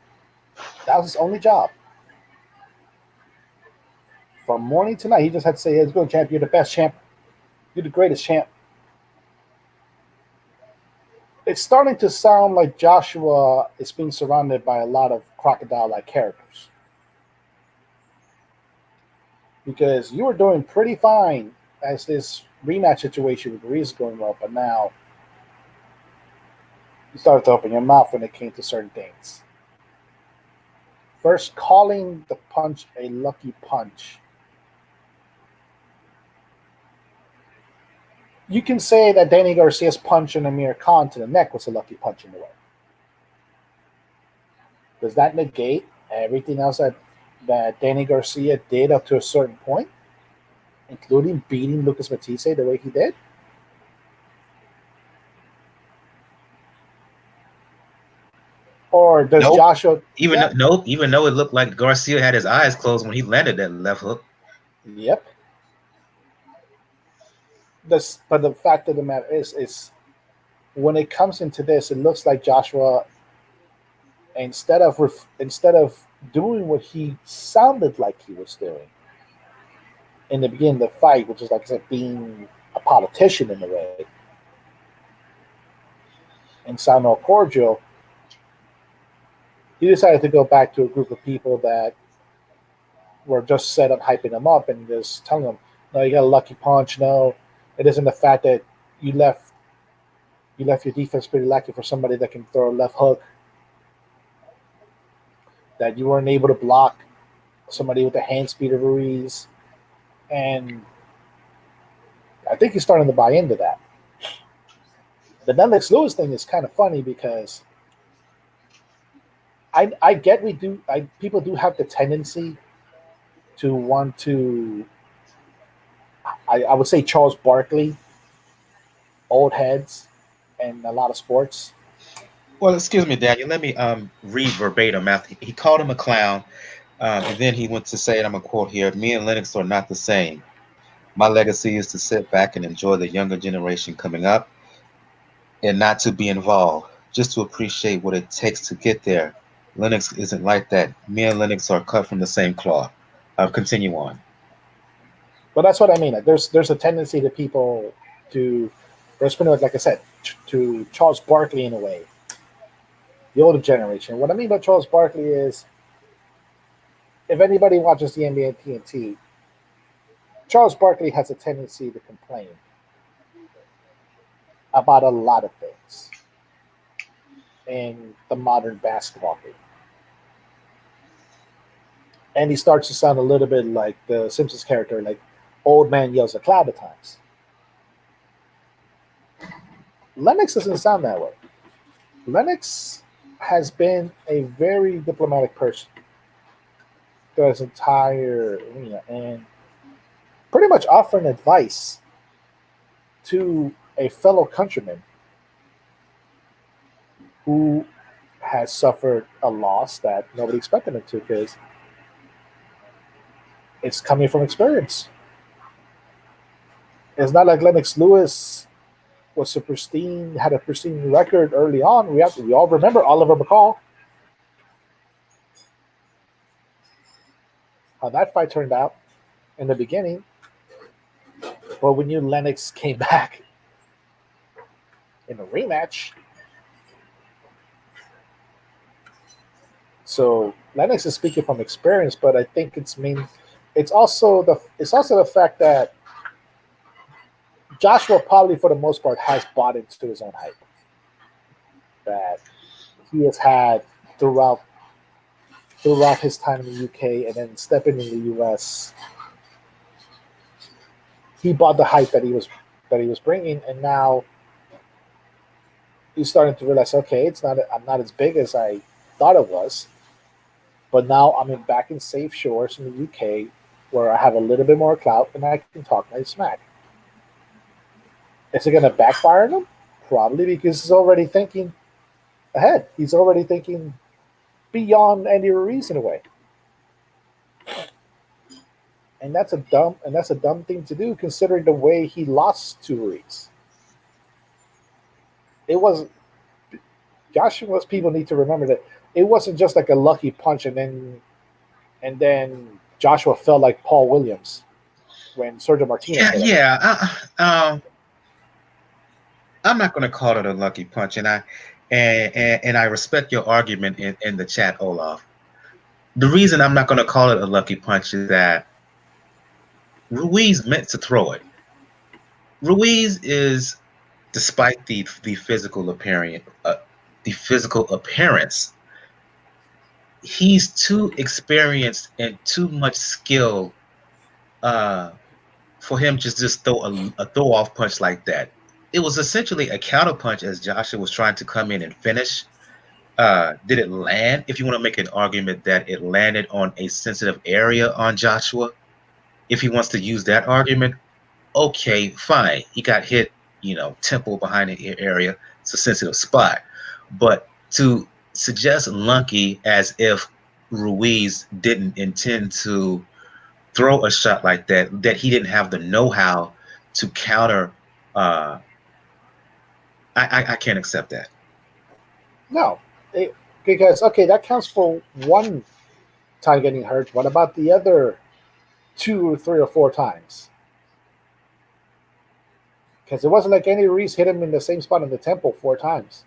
That was his only job. From morning to night, he just had to say, "Hey, let's go, champ. You're the best champ. You're the greatest champ." It's starting to sound like Joshua is being surrounded by a lot of crocodile-like characters. Because you were doing pretty fine as this rematch situation with Ruiz is going well, but now you started to open your mouth when it came to certain things. First, calling the punch a lucky punch. You can say that Danny Garcia's punch in Amir Khan to the neck was a lucky punch in the way. Does that negate everything else that Danny Garcia did up to a certain point, including beating Lucas Matisse the way he did? Or does Joshua... Even though it looked like Garcia had his eyes closed when he landed that left hook. Yep. But the fact of the matter is when it comes into this, it looks like Joshua, instead of doing what he sounded like he was doing in the beginning of the fight, which is, like I said, being a politician in a way and sound all cordial, he decided to go back to a group of people that were just set on hyping him up and just telling him, "No, you got a lucky punch. No, it isn't the fact that you left your defense pretty lucky for somebody that can throw a left hook, that you weren't able to block somebody with the hand speed of Ruiz." And I think he's starting to buy into that. The Lennox Lewis thing is kind of funny because I get people do have the tendency to want to, I would say, Charles Barkley, old heads, and a lot of sports. Well, excuse me, Daniel. Let me read verbatim. After he called him a clown, and then he went to say, and I'm gonna quote here: "Me and Lennox are not the same. My legacy is to sit back and enjoy the younger generation coming up, and not to be involved, just to appreciate what it takes to get there. Lennox isn't like that. Me and Lennox are cut from the same cloth." Continue on. But that's what I mean. Like, there's a tendency to people to, there's been, like I said, to Charles Barkley in a way, the older generation. What I mean by Charles Barkley is, if anybody watches the NBA and TNT, Charles Barkley has a tendency to complain about a lot of things in the modern basketball game. And he starts to sound a little bit like the Simpsons character, like old man yells at cloud at times. Lennox doesn't sound that way. Lennox has been a very diplomatic person throughout his entire arena and pretty much offering advice to a fellow countryman who has suffered a loss that nobody expected him to, because it's coming from experience. It's not like Lennox Lewis was had a pristine record early on. We all remember Oliver McCall, how that fight turned out in the beginning. But when Lennox came back in a rematch, so Lennox is speaking from experience, but I think it's it's also the fact that Joshua probably for the most part has bought into his own hype that he has had throughout his time in the UK and then stepping in the US. He bought the hype that he was bringing, and now he's starting to realize, okay, I'm not as big as I thought it was, but now back in safe shores in the UK where I have a little bit more clout and I can talk my smack. Is it going to backfire on him? Probably, because he's already thinking ahead. He's already thinking beyond Andy Ruiz in a way. And that's a dumb thing to do considering the way he lost to Ruiz. It was Joshua's people need to remember that it wasn't just like a lucky punch and then Joshua felt like Paul Williams when Sergio Martinez. Yeah. I'm not going to call it a lucky punch, and I respect your argument in the chat, Olaf. The reason I'm not going to call it a lucky punch is that Ruiz meant to throw it. Ruiz is, despite the physical appearance, he's too experienced and too much skill for him to just throw a throw off punch like that. It was essentially a counter punch as Joshua was trying to come in and finish. Did it land? If you want to make an argument that it landed on a sensitive area on Joshua, if he wants to use that argument, okay, fine. He got hit, temple behind the area. It's a sensitive spot. But to suggest Lunky as if Ruiz didn't intend to throw a shot like that he didn't have the know-how to counter, I can't accept that. No, because okay, that counts for one time getting hurt. What about the other 2 or 3 or 4 times? Because it wasn't like Andy Ruiz hit him in the same spot in the temple 4 times.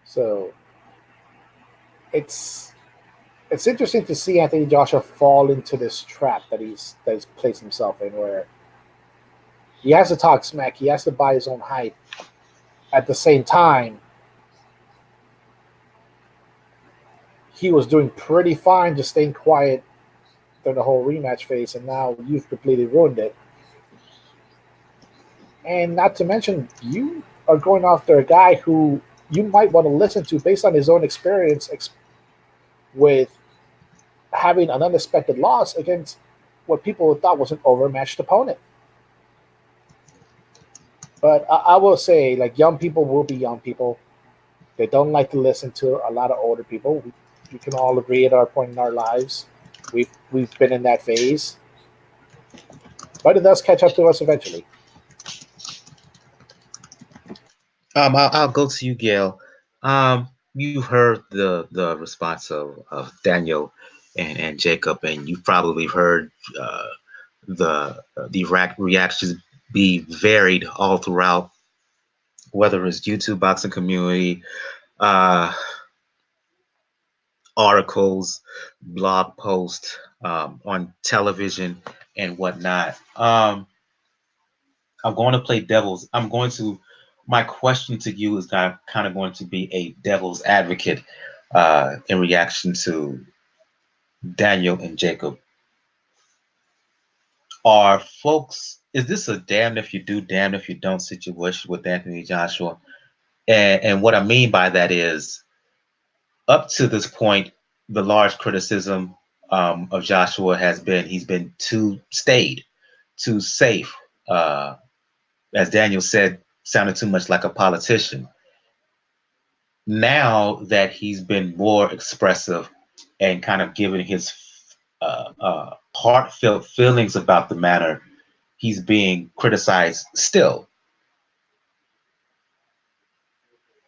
So it's interesting to see Anthony Joshua fall into this trap that he's placed himself in, where he has to talk smack, he has to buy his own hype. At the same time, he was doing pretty fine just staying quiet during the whole rematch phase, and now you've completely ruined it. And not to mention, you are going after a guy who you might want to listen to based on his own experience with having an unexpected loss against what people thought was an overmatched opponent. But I will say, like, young people will be young people. They don't like to listen to a lot of older people. We can all agree at our point in our lives. We've been in that phase. But it does catch up to us eventually. I'll go to you, Gail. You heard the response of Daniel and Jacob, and you probably heard the reactions be varied all throughout, whether it's YouTube boxing community, articles, blog posts, on television, and whatnot. I'm going to play devil's. My question to you is kind of going to be a devil's advocate in reaction to Daniel and Jacob. Is this a damned if you do, damned if you don't situation with Anthony Joshua? And what I mean by that is, up to this point, the large criticism of Joshua has been he's been too staid, too safe. As Daniel said, sounded too much like a politician. Now that he's been more expressive and kind of giving his heartfelt feelings about the matter, he's being criticized still.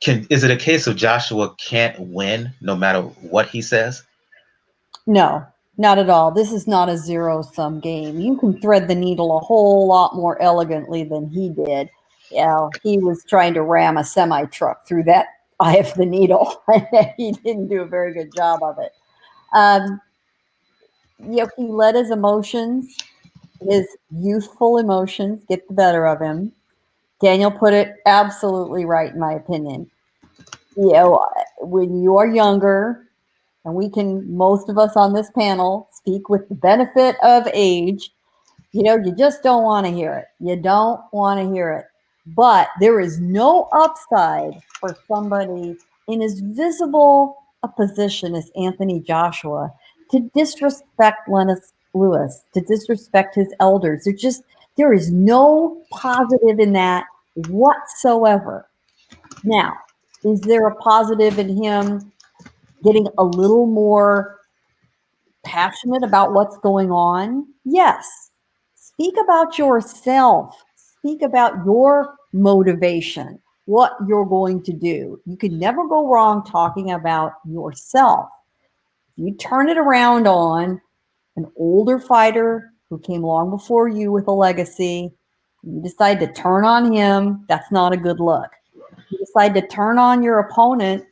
Is it a case of Joshua can't win no matter what he says? No, not at all. This is not a zero-sum game. You can thread the needle a whole lot more elegantly than he did. He was trying to ram a semi-truck through that eye of the needle. He didn't do a very good job of it. he let his emotions, his youthful emotions, get the better of him. Daniel put it absolutely right, in my opinion. When you are younger, and most of us on this panel speak with the benefit of age, you just don't want to hear it. You don't want to hear it. But there is no upside for somebody in as visible a position as Anthony Joshua to disrespect Lennox Lewis, to disrespect his elders. There is no positive in that whatsoever. Now, is there a positive in him getting a little more passionate about what's going on? Yes. Speak about yourself. Speak about your motivation, what you're going to do. You can never go wrong talking about yourself. You turn it around on an older fighter who came long before you with a legacy. You decide to turn on him. That's not a good look. You decide to turn on your opponent,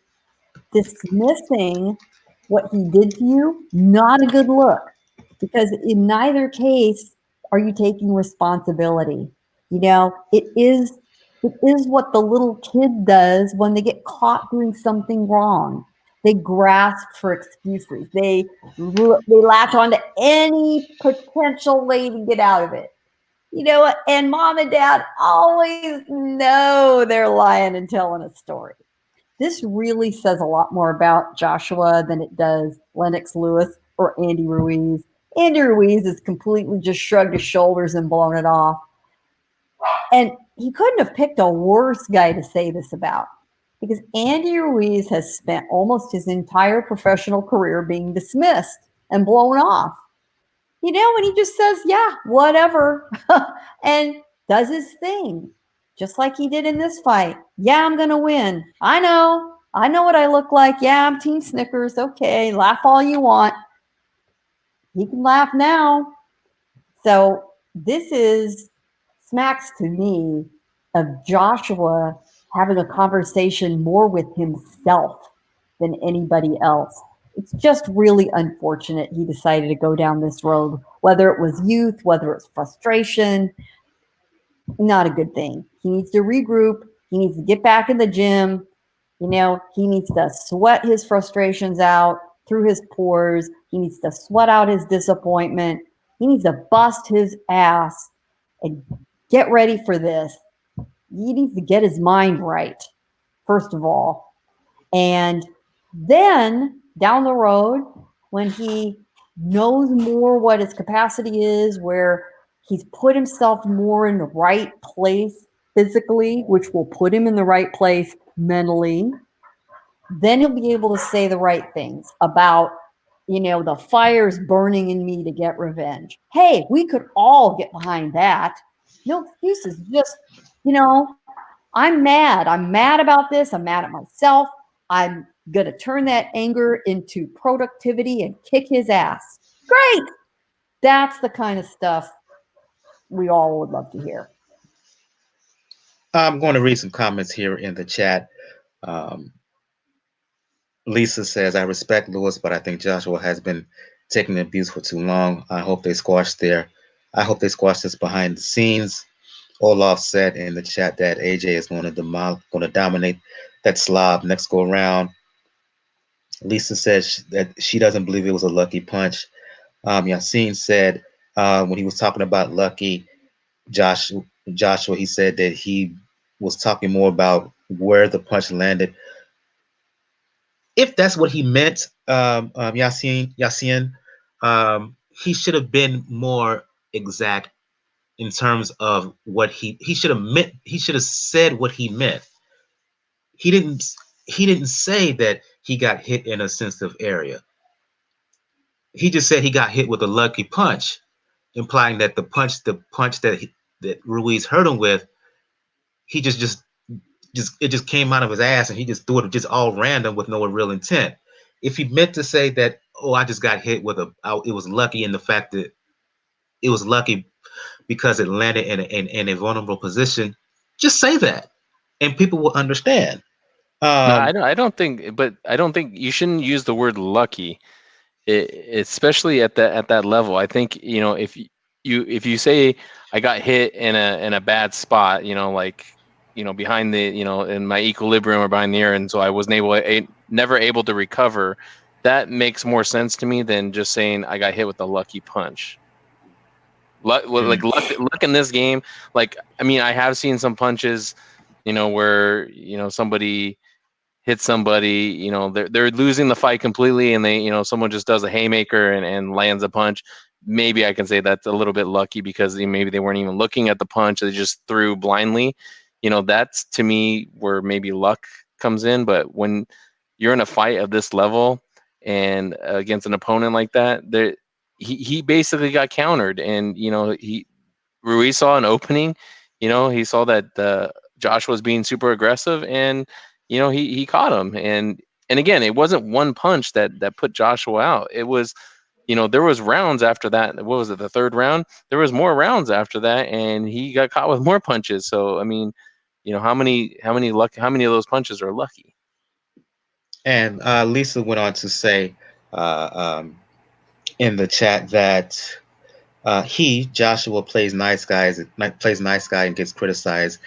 dismissing what he did to you, not a good look. Because in neither case are you taking responsibility. It is what the little kid does when they get caught doing something wrong. They grasp for excuses. They latch onto any potential way to get out of it. And mom and dad always know they're lying and telling a story. This really says a lot more about Joshua than it does Lennox Lewis or Andy Ruiz. Andy Ruiz has completely just shrugged his shoulders and blown it off. And he couldn't have picked a worse guy to say this about, because Andy Ruiz has spent almost his entire professional career being dismissed and blown off. And he just says, yeah, whatever, and does his thing, just like he did in this fight. Yeah, I'm going to win. I know what I look like. Yeah, I'm Team Snickers. Okay, laugh all you want. He can laugh now. So this smacks to me of Joshua having a conversation more with himself than anybody else. It's just really unfortunate he decided to go down this road, whether it was youth, whether it's frustration. Not a good thing. He needs to regroup. He needs to get back in the gym. He needs to sweat his frustrations out through his pores. He needs to sweat out his disappointment. He needs to bust his ass and get ready for this. He needs to get his mind right, first of all. And then down the road, when he knows more what his capacity is, where he's put himself more in the right place physically, which will put him in the right place mentally, then he'll be able to say the right things about, the fire's burning in me to get revenge. Hey, we could all get behind that. No excuses. Just, I'm mad. I'm mad about this. I'm mad at myself. I'm going to turn that anger into productivity and kick his ass. Great. That's the kind of stuff we all would love to hear. I'm going to read some comments here in the chat. Lisa says, I respect Lewis, but I think Joshua has been taking abuse for too long. I hope they squash this behind the scenes. Olaf said in the chat that AJ is going to dominate that slob next go around. Lisa says that she doesn't believe it was a lucky punch. Yassine said when he was talking about lucky, Joshua, he said that he was talking more about where the punch landed. If that's what he meant, Yassine, he should have been more exact in terms of what he should have meant. He should have said what he meant. He didn't say that he got hit in a sensitive area. He just said he got hit with a lucky punch, implying that the punch that Ruiz hurt him with, he just it just came out of his ass and he just threw it just all random with no real intent. If he meant to say that, oh, I just got hit with it was lucky in the fact that it was lucky because it landed in a vulnerable position, just say that, and people will understand. No, I don't think, but I don't think you shouldn't use the word lucky. especially at that level. I think, if you say I got hit in a bad spot, like, behind the, in my equilibrium or behind the ear, and so I wasn't never able to recover. That makes more sense to me than just saying I got hit with a lucky punch. Like luck in this game. Like, I mean, I have seen some punches, where somebody hit somebody, they're losing the fight completely, and they, someone just does a haymaker and lands a punch. Maybe I can say that's a little bit lucky because maybe they weren't even looking at the punch, they just threw blindly. That's to me where maybe luck comes in. But when you're in a fight of this level and against an opponent like that, he basically got countered, and Ruiz saw an opening. He saw that Josh was being super aggressive, and he caught him. And again, it wasn't one punch that put Joshua out. It was, there was rounds after that. What was it, the third round? There was more rounds after that, and he got caught with more punches. So I mean, how many of those punches are lucky? And Lisa went on to say uh, um, in the chat that Joshua, plays nice guy and gets criticized.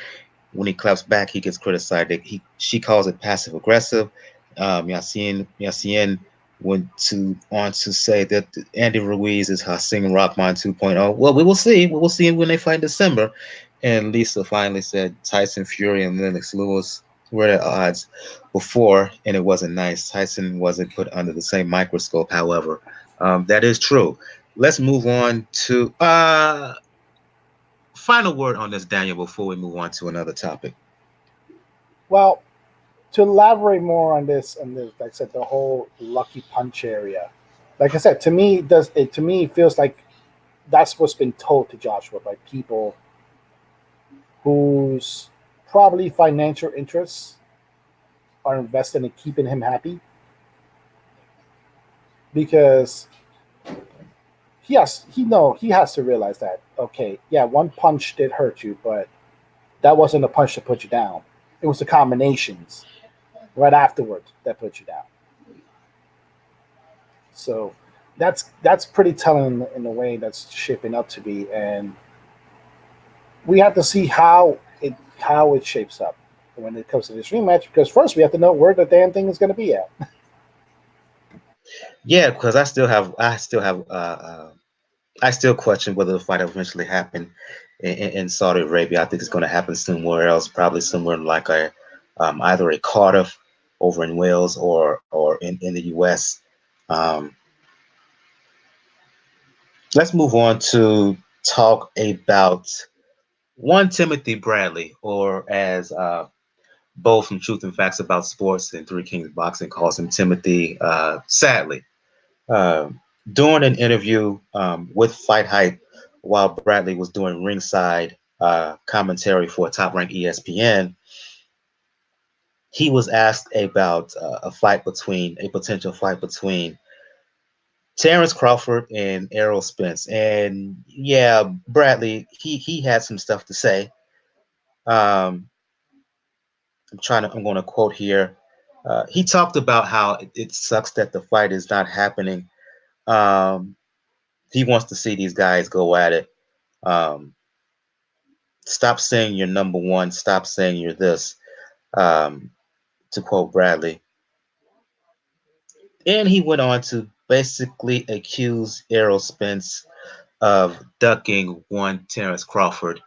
When he claps back, he gets criticized. She calls it passive aggressive. Yassine went on to say that Andy Ruiz is Hassan Rockman 2.0. Well, we will see. We will see when they fight in December. And Lisa finally said Tyson Fury and Lennox Lewis were at odds before, and it wasn't nice. Tyson wasn't put under the same microscope, however. That is true. Let's move on to final word on this, Daniel, before we move on to another topic. Well, to elaborate more on this, and like I said, the whole lucky punch area. Like I said, to me, it feels like that's what's been told to Joshua by people whose probably financial interests are invested in keeping him happy, because he has to realize that, okay, yeah, one punch did hurt you, but that wasn't a punch to put you down. It was the combinations right afterwards that put you down. So that's pretty telling in the way that's shaping up to be, and we have to see how it shapes up when it comes to this rematch. Because first we have to know where the damn thing is going to be at. Yeah, because I still question whether the fight eventually happened in Saudi Arabia. I think it's going to happen somewhere else, probably somewhere like either a Cardiff over in Wales or in the U.S. Um, let's move on to talk about one Timothy Bradley, or as both from Truth and Facts About Sports and Three Kings Boxing calls him, Timothy. Sadly, uh, during an interview with Fight Hype, while Bradley was doing ringside commentary for Top Rank ESPN, he was asked about a potential fight between Terence Crawford and Errol Spence. And yeah, Bradley, he had some stuff to say. Um, I'm going to quote here. He talked about how it sucks that the fight is not happening. Um, he wants to see these guys go at it. Um, Stop saying you're number one. Stop saying you're this. Um, to quote Bradley. And he went on to basically accuse Errol Spence of ducking one Terence Crawford.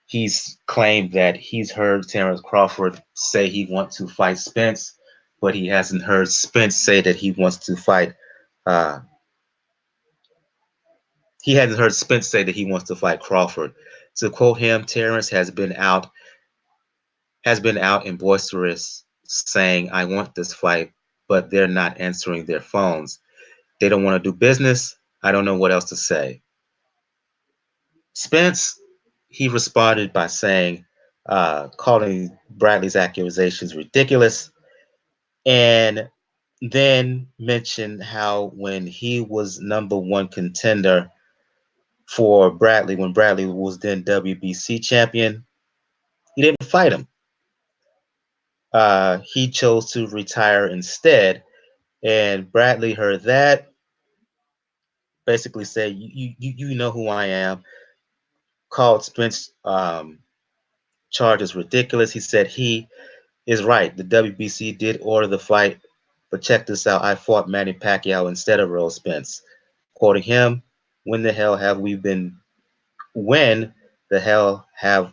He's claimed that he's heard Terence Crawford say he wants to fight Spence, but he hasn't heard Spence say that he wants to fight. Uh, he hasn't heard Spence say that he wants to fight Crawford. To quote him, Terence has been out and boisterous, saying, "I want this fight," but they're not answering their phones. They don't want to do business. I don't know what else to say. Spence, he responded by saying, calling Bradley's accusations ridiculous, and then mentioned how when he was number one contender for Bradley, when Bradley was then WBC champion, he didn't fight him. He chose to retire instead, and Bradley heard that, basically said, you know who I am. Called Spence charges ridiculous. He said he is right. The WBC did order the fight, but check this out. I fought Manny Pacquiao instead of Errol Spence. Quoting him, when the hell have we been when the hell have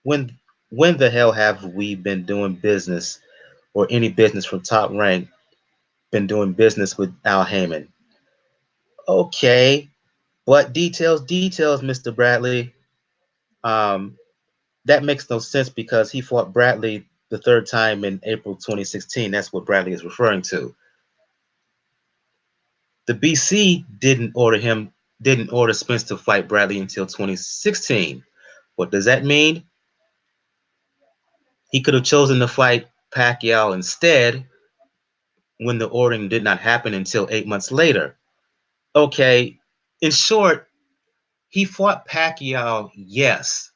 when when the hell have we been doing business or any business from top rank been doing business with Al Heyman? Okay, but details, Mr. Bradley. Um, that makes no sense because he fought Bradley the third time in April 2016. That's what Bradley is referring to. The BC didn't order Spence to fight Bradley until 2016. What does that mean? He could have chosen to fight Pacquiao instead when the ordering did not happen until 8 months later. Okay, in short, he fought Pacquiao, yes,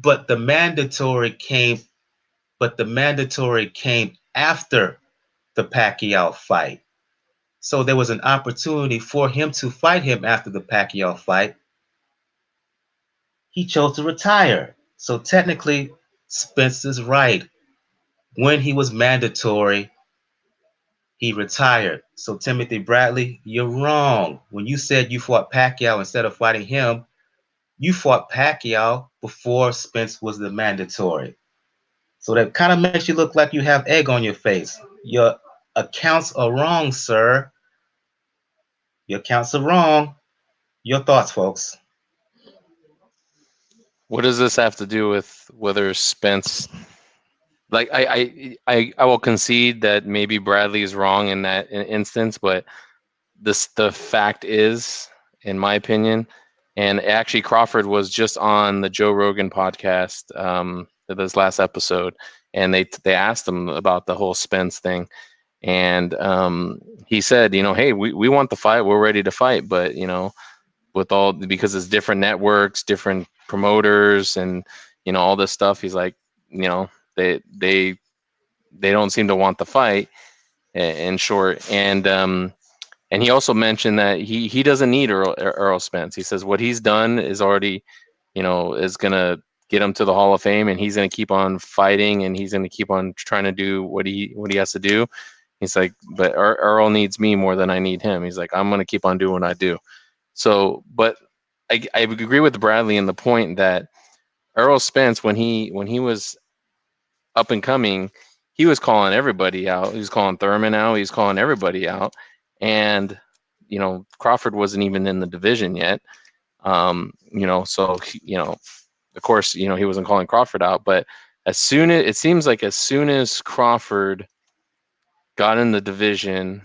but the mandatory came after the Pacquiao fight. So there was an opportunity for him to fight him after the Pacquiao fight. He chose to retire. So technically, Spence is right. When he was mandatory, he retired. So Timothy Bradley, you're wrong. When you said you fought Pacquiao instead of fighting him, you fought Pacquiao before Spence was the mandatory. So that kind of makes you look like you have egg on your face. Your accounts are wrong, sir. Your accounts are wrong. Your thoughts, folks. What does this have to do with whether Spence? Like I will concede that maybe Bradley is wrong in that instance, but the fact is, in my opinion, and actually Crawford was just on the Joe Rogan podcast, this last episode, and they asked him about the whole Spence thing, and he said, hey, we want the fight, we're ready to fight, but with all, because it's different networks, different promoters, and all this stuff, he's like, they don't seem to want the fight, in short. And he also mentioned that he doesn't need Errol Spence. He says what he's done is already, is gonna get him to the Hall of Fame, and he's gonna keep on fighting, and he's gonna keep on trying to do what he has to do. He's like, but Earl needs me more than I need him. He's like, I'm gonna keep on doing what I do. So, but I agree with Bradley in the point that Errol Spence, when he was up and coming, he was calling everybody out. He was calling Thurman out. He was calling everybody out. And, Crawford wasn't even in the division yet. So, of course, he wasn't calling Crawford out. But it seems like as soon as Crawford got in the division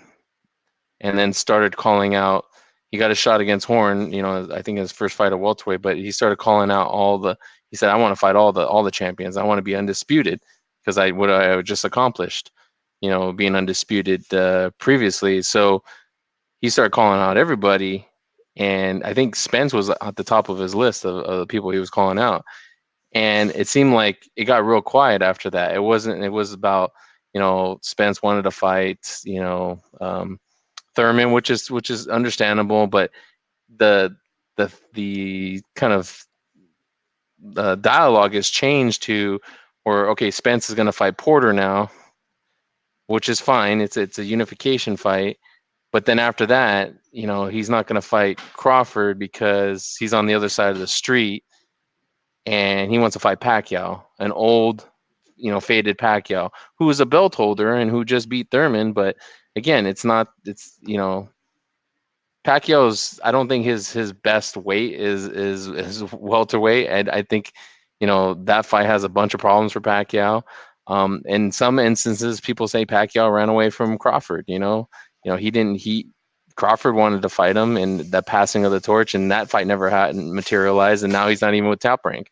and then started calling out, he got a shot against Horn, I think his first fight at welterweight, but he started calling out he said, I want to fight all the champions. I want to be undisputed, because what I just accomplished, being undisputed previously. So he started calling out everybody, and I think Spence was at the top of his list of the people he was calling out. And it seemed like it got real quiet after that. It was about, Spence wanted to fight, Thurman, which is understandable, but the kind of the dialogue has changed to, or okay, Spence is going to fight Porter now, which is fine. It's a unification fight, but then after that, he's not going to fight Crawford because he's on the other side of the street, and he wants to fight Pacquiao, an old, faded Pacquiao, who is a belt holder and who just beat Thurman. But again, it's Pacquiao's, I don't think his best weight is welterweight, and I think that fight has a bunch of problems for Pacquiao. In some instances, people say Pacquiao ran away from Crawford. He didn't. Crawford wanted to fight him, and that passing of the torch, and that fight never had materialized, and now he's not even with Top Rank.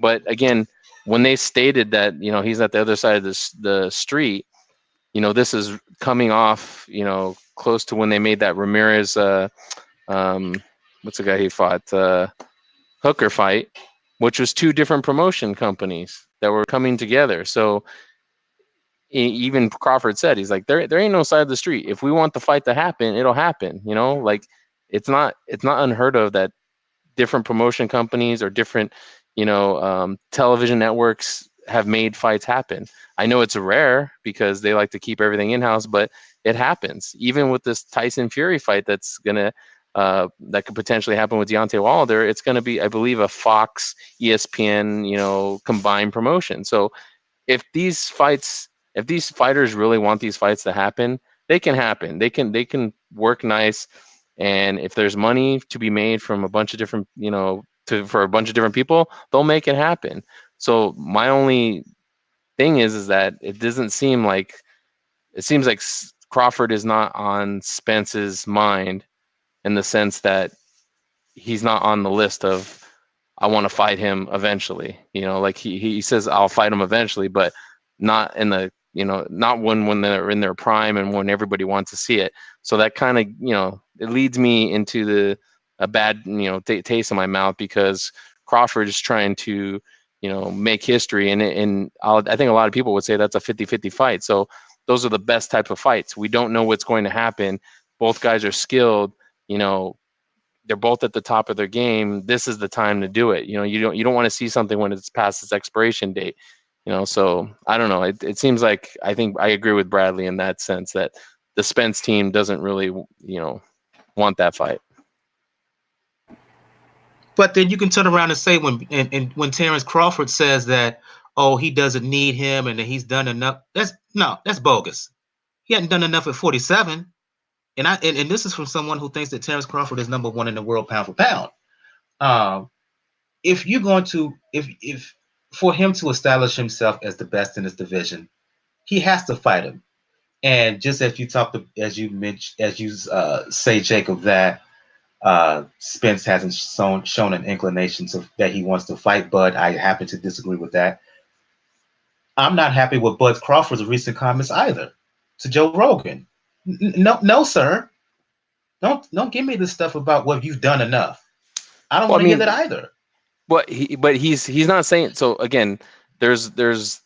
But again, when they stated that he's at the other side of the street, this is coming off, close to when they made that Ramirez, what's the guy he fought, Hooker fight, which was two different promotion companies that were coming together. So even Crawford said, he's like, there ain't no side of the street. If we want the fight to happen, it'll happen. Like it's not unheard of that different promotion companies or different, television networks have made fights happen. I know it's rare because they like to keep everything in-house, but it happens. Even with this Tyson Fury fight that's gonna that could potentially happen with Deontay Wilder, it's gonna be, I believe, a Fox ESPN, combined promotion. So if these fighters really want these fights to happen, they can happen. They can work nice, and if there's money to be made from a bunch of different, for a bunch of different people, they'll make it happen. So my only thing is that it seems like Crawford is not on Spence's mind, in the sense that he's not on the list of, I want to fight him eventually. Like he says, I'll fight him eventually, but not in the, not when they're in their prime and when everybody wants to see it. So that kind of, it leads me into a bad, taste in my mouth, because Crawford is trying to, make history. And I think a lot of people would say that's a 50-50 fight. So those are the best type of fights. We don't know what's going to happen. Both guys are skilled, they're both at the top of their game. This is the time to do it. You don't want to see something when it's past its expiration date. So I don't know. It seems like, I think I agree with Bradley in that sense, that the Spence team doesn't really, want that fight. But then you can turn around and say when Terence Crawford says that, oh, he doesn't need him and that he's done enough. That's bogus. He hadn't done enough at 47. And this is from someone who thinks that Terence Crawford is number one in the world pound for pound. If you're going to, if for him to establish himself as the best in his division, he has to fight him. And just as you say, Jacob, that Spence hasn't shown an inclination that he wants to fight Bud. I happen to disagree with that. I'm not happy with Bud Crawford's recent comments either to Joe Rogan. No, sir. Don't give me this stuff about, well, you've done enough. I don't want to hear that either. But he's not saying. So again, there's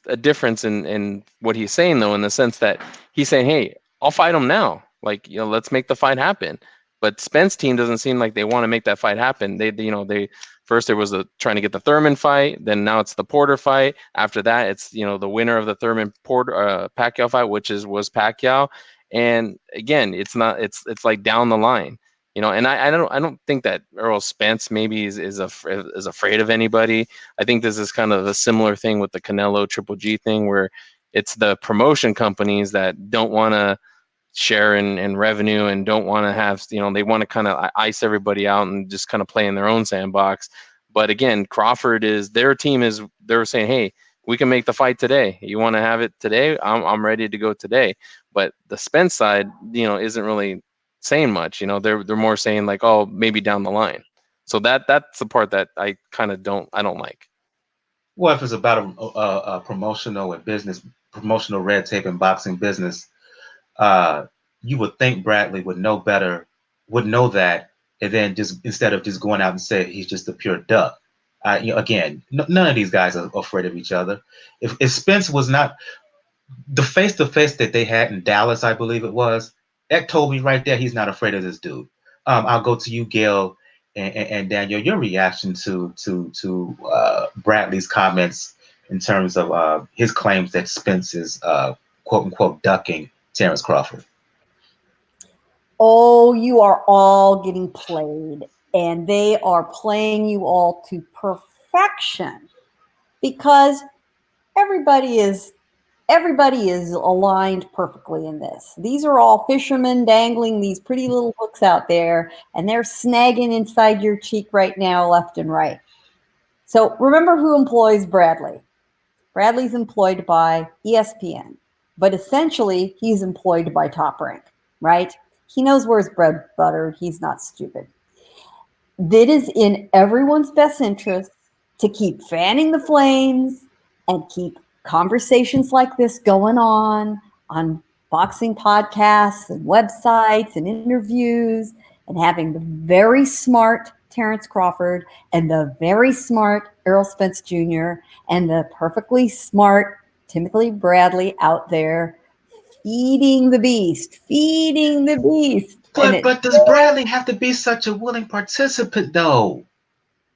a difference in what he's saying, though, in the sense that he's saying, hey, I'll fight him now. Like, let's make the fight happen. But Spence team doesn't seem like they want to make that fight happen. They first there was trying to get the Thurman fight, then now it's the Porter fight. After that, it's the winner of the Thurman Porter Pacquiao fight, which was Pacquiao. And again, it's like down the line. And I don't think that Errol Spence maybe is afraid of anybody. I think this is kind of a similar thing with the Canelo Triple G thing, where it's the promotion companies that don't want to share in revenue and don't want to have, they want to kind of ice everybody out and just kind of play in their own sandbox. But again, Crawford they're saying, hey, we can make the fight today. You want to have it today? I'm ready to go today. But the Spence side, isn't really saying much. They're more saying like, oh, maybe down the line. So that's the part that I kind of don't like. Well, if it's about a promotional red tape and boxing business, you would think Bradley would know better, would know that, and then just instead of just going out and say he's just a pure duck. Again, none of these guys are afraid of each other. If Spence was not the face-to-face that they had in Dallas, I believe it was, that told me right there he's not afraid of this dude. I'll go to you, Gail and Daniel. Your reaction to Bradley's comments in terms of his claims that Spence is quote unquote ducking Terence Crawford. Oh, you are all getting played, and they are playing you all to perfection, because everybody is aligned perfectly in this. These are all fishermen dangling these pretty little hooks out there, and they're snagging inside your cheek right now, left and right. So remember who employs Bradley. Bradley's employed by ESPN, but essentially he's employed by Top Rank, right? He knows where his bread buttered. He's not stupid. It is in everyone's best interest to keep fanning the flames and keep conversations like this going on boxing podcasts and websites and interviews, and having the very smart Terence Crawford and the very smart Errol Spence Jr. and the perfectly smart Timothy Bradley out there, feeding the beast, and But does Bradley have to be such a willing participant though?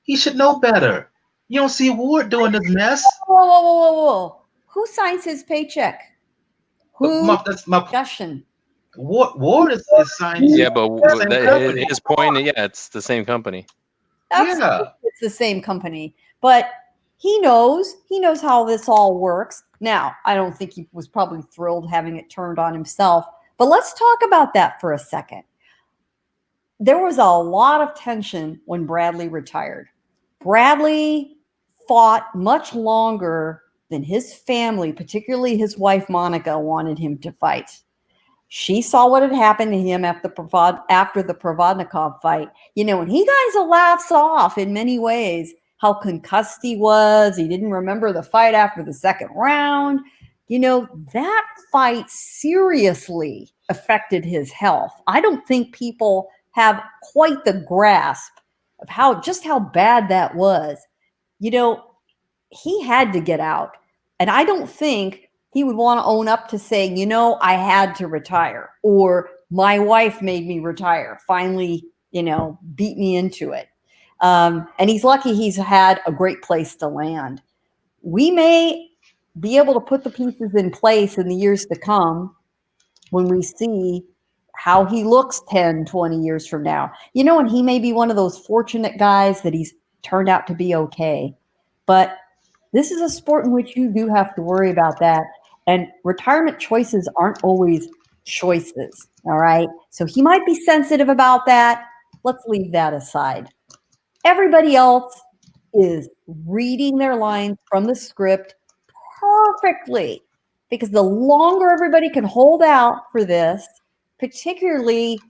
He should know better. You don't see Ward doing this mess. whoa. Who signs his paycheck? Who? That's my Discussion. Ward is signed to Yeah, but the same company. his point, yeah, it's the same company. Yeah. It's the same company, but he knows how this all works. Now, I don't think he was probably thrilled having it turned on himself, but let's talk about that for a second. There was a lot of tension when Bradley retired. Bradley fought much longer than his family, particularly his wife Monica, wanted him to fight. She saw what had happened to him after the Provodnikov fight. And he kind of laughs off in many ways how concussed he was. He didn't remember the fight after the second round. That fight seriously affected his health. I don't think people have quite the grasp of how bad that was. He had to get out. And I don't think he would want to own up to saying, I had to retire, or my wife made me retire, finally, beat me into it. And he's lucky he's had a great place to land. We may be able to put the pieces in place in the years to come when we see how he looks 10, 20 years from now. And he may be one of those fortunate guys that he's turned out to be okay. But this is a sport in which you do have to worry about that. And retirement choices aren't always choices. All right. So he might be sensitive about that. Let's leave that aside. Everybody else is reading their lines from the script perfectly, because the longer everybody can hold out for this, particularly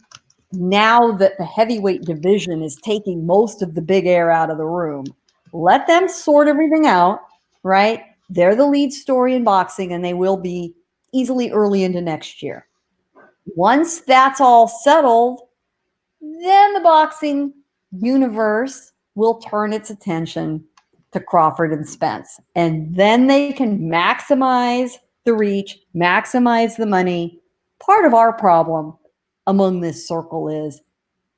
now that the heavyweight division is taking most of the big air out of the room, let them sort everything out, right? They're the lead story in boxing, and they will be easily early into next year. Once that's all settled, then the boxing universe will turn its attention to Crawford and Spence. And then they can maximize the reach, maximize the money. Part of our problem among this circle is,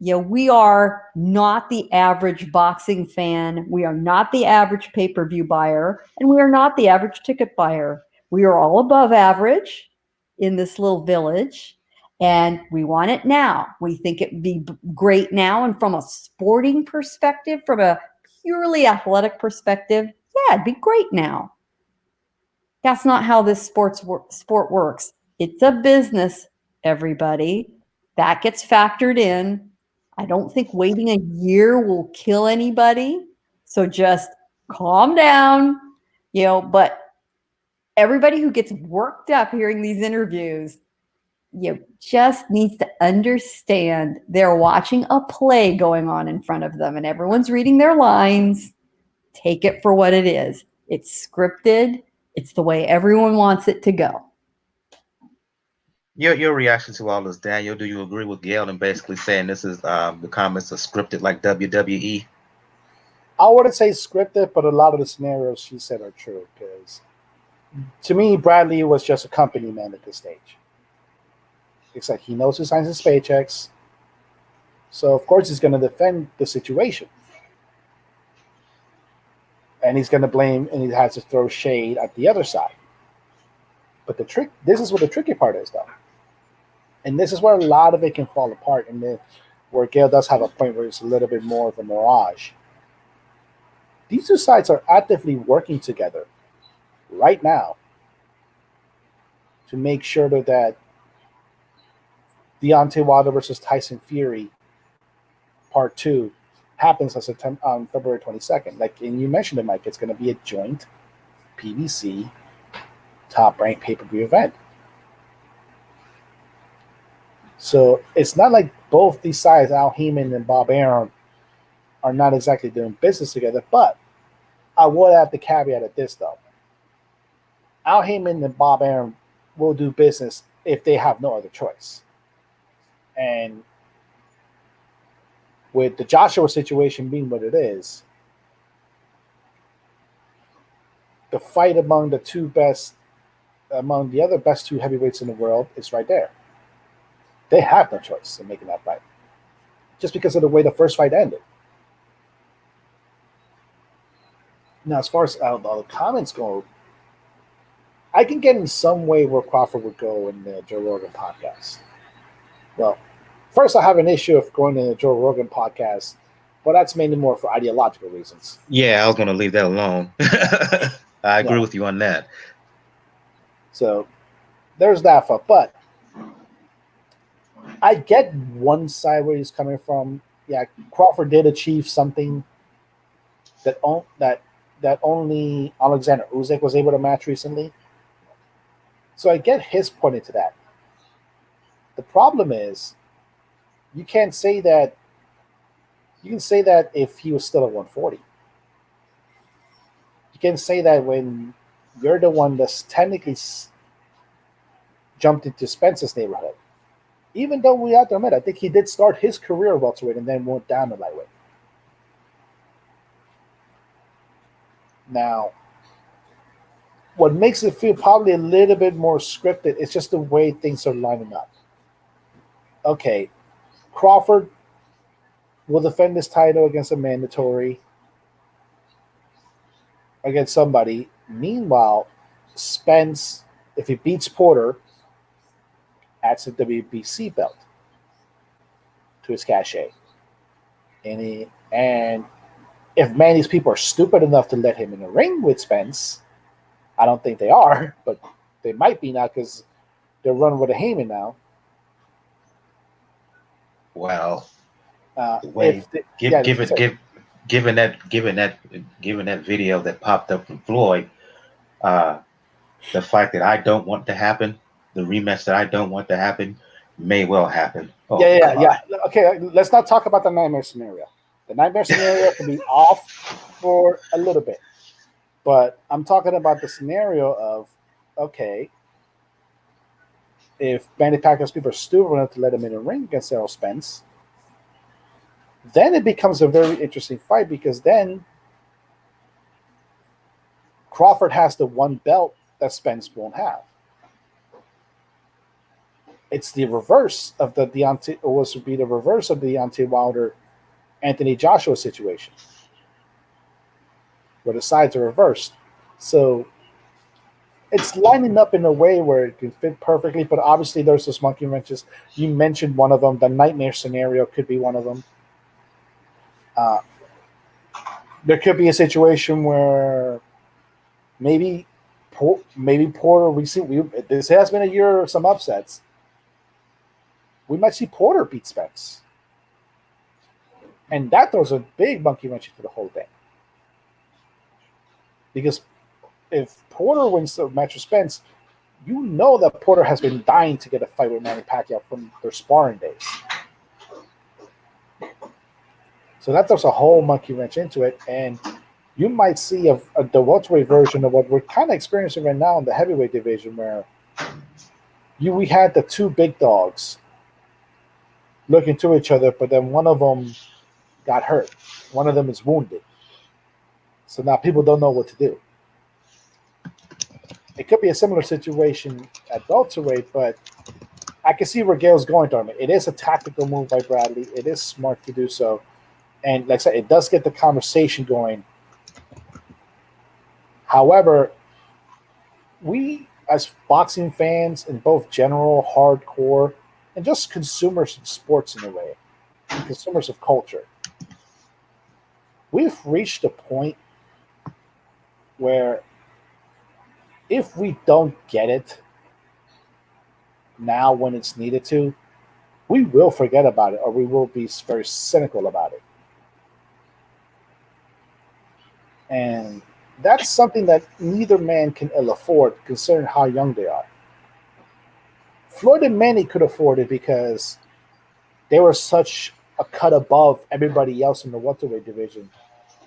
we are not the average boxing fan. We are not the average pay-per-view buyer, and we are not the average ticket buyer. We are all above average in this little village, and we want it now. We think it would be great now. And from a sporting perspective, from a purely athletic perspective, yeah, it'd be great now. That's not how this sport works. It's a business, everybody. That gets factored in. I don't think waiting a year will kill anybody. So just calm down, but everybody who gets worked up hearing these interviews, just needs to understand they're watching a play going on in front of them, and everyone's reading their lines. Take it for what it is. It's scripted. It's the way everyone wants it to go. Your reaction to all this, Daniel? Do you agree with Gail and basically saying this is the comments are scripted like WWE? I wouldn't say scripted, but a lot of the scenarios she said are true. Because to me, Bradley was just a company man at this stage. It's like he knows who signs his paychecks, so of course he's going to defend the situation, and he's going to blame, and he has to throw shade at the other side. But this is what the tricky part is, though. And this is where a lot of it can fall apart, and then where Gail does have a point where it's a little bit more of a mirage. These two sides are actively working together right now to make sure that Deontay Wilder versus Tyson Fury Part 2 happens on February 22nd. And you mentioned it, Mike, it's going to be a joint PBC top-ranked pay-per-view event. So it's not like both these sides, Al Heyman and Bob Arum, are not exactly doing business together. But I would have to caveat at this, though. Al Heyman and Bob Arum will do business if they have no other choice. And with the Joshua situation being what it is, the fight among the two best among the other best 2 heavyweights in the world, is right there. They have no choice in making that fight, just because of the way the first fight ended. Now, as far as all the comments go, I can get in some way where Crawford would go in the Joe Rogan podcast. Well, first, I have an issue of going to the Joe Rogan podcast, but that's mainly more for ideological reasons. Yeah, I was going to leave that alone. I agree with you on that. So there's that for. But I get one side where he's coming from. Yeah, Crawford did achieve something that only Alexander Usyk was able to match recently. So I get his point into that. The problem is, you can't say that. You can say that if he was still at 140. You can say that when you're the one that's technically jumped into Spence's neighborhood. Even though we have to admit, I think he did start his career welterweight and then went down to lightweight. Now, what makes it feel probably a little bit more scripted is just the way things are lining up. Okay, Crawford will defend his title against a mandatory, against somebody. Meanwhile, Spence, if he beats Porter, adds a WBC belt to his cachet. And if Manny's people are stupid enough to let him in the ring with Spence, I don't think they are, but they might be now because they're running with a Heyman now. Wow. Given that video that popped up from Floyd, the fight that I don't want to happen, the rematch that I don't want to happen, may well happen. Oh, yeah. Okay, let's not talk about the nightmare scenario. The nightmare scenario can be off for a little bit, but I'm talking about the scenario of, okay, if Manny Pacquiao's people are stupid enough to let him in the ring against Errol Spence, then it becomes a very interesting fight, because then Crawford has the one belt that Spence won't have. It's the reverse of the Deontay, or was to be the reverse of the Deontay Wilder Anthony Joshua situation, where the sides are reversed. So it's lining up in a way where it can fit perfectly, but obviously there's those monkey wrenches. You mentioned one of them. The nightmare scenario could be one of them. There could be a situation where maybe Porter. This has been a year of some upsets. We might see Porter beat Spence, and that throws a big monkey wrench into the whole thing. Because if Porter wins the match with Spence, you know that Porter has been dying to get a fight with Manny Pacquiao from their sparring days. So that throws a whole monkey wrench into it, and you might see the welterweight version of what we're kind of experiencing right now in the heavyweight division, where we had the two big dogs looking to each other, but then one of them got hurt. One of them is wounded. So now people don't know what to do. It could be a similar situation at welterweight, but I can see where Gail's going, Darman. It is a tactical move by Bradley. It is smart to do so. And like I said, it does get the conversation going. However, we as boxing fans, in both general, hardcore, and just consumers of sports in a way, and consumers of culture, we've reached a point where if we don't get it now when it's needed to, we will forget about it, or we will be very cynical about it. And that's something that neither man can ill afford, considering how young they are. Floyd and Manny could afford it because they were such a cut above everybody else in the welterweight division,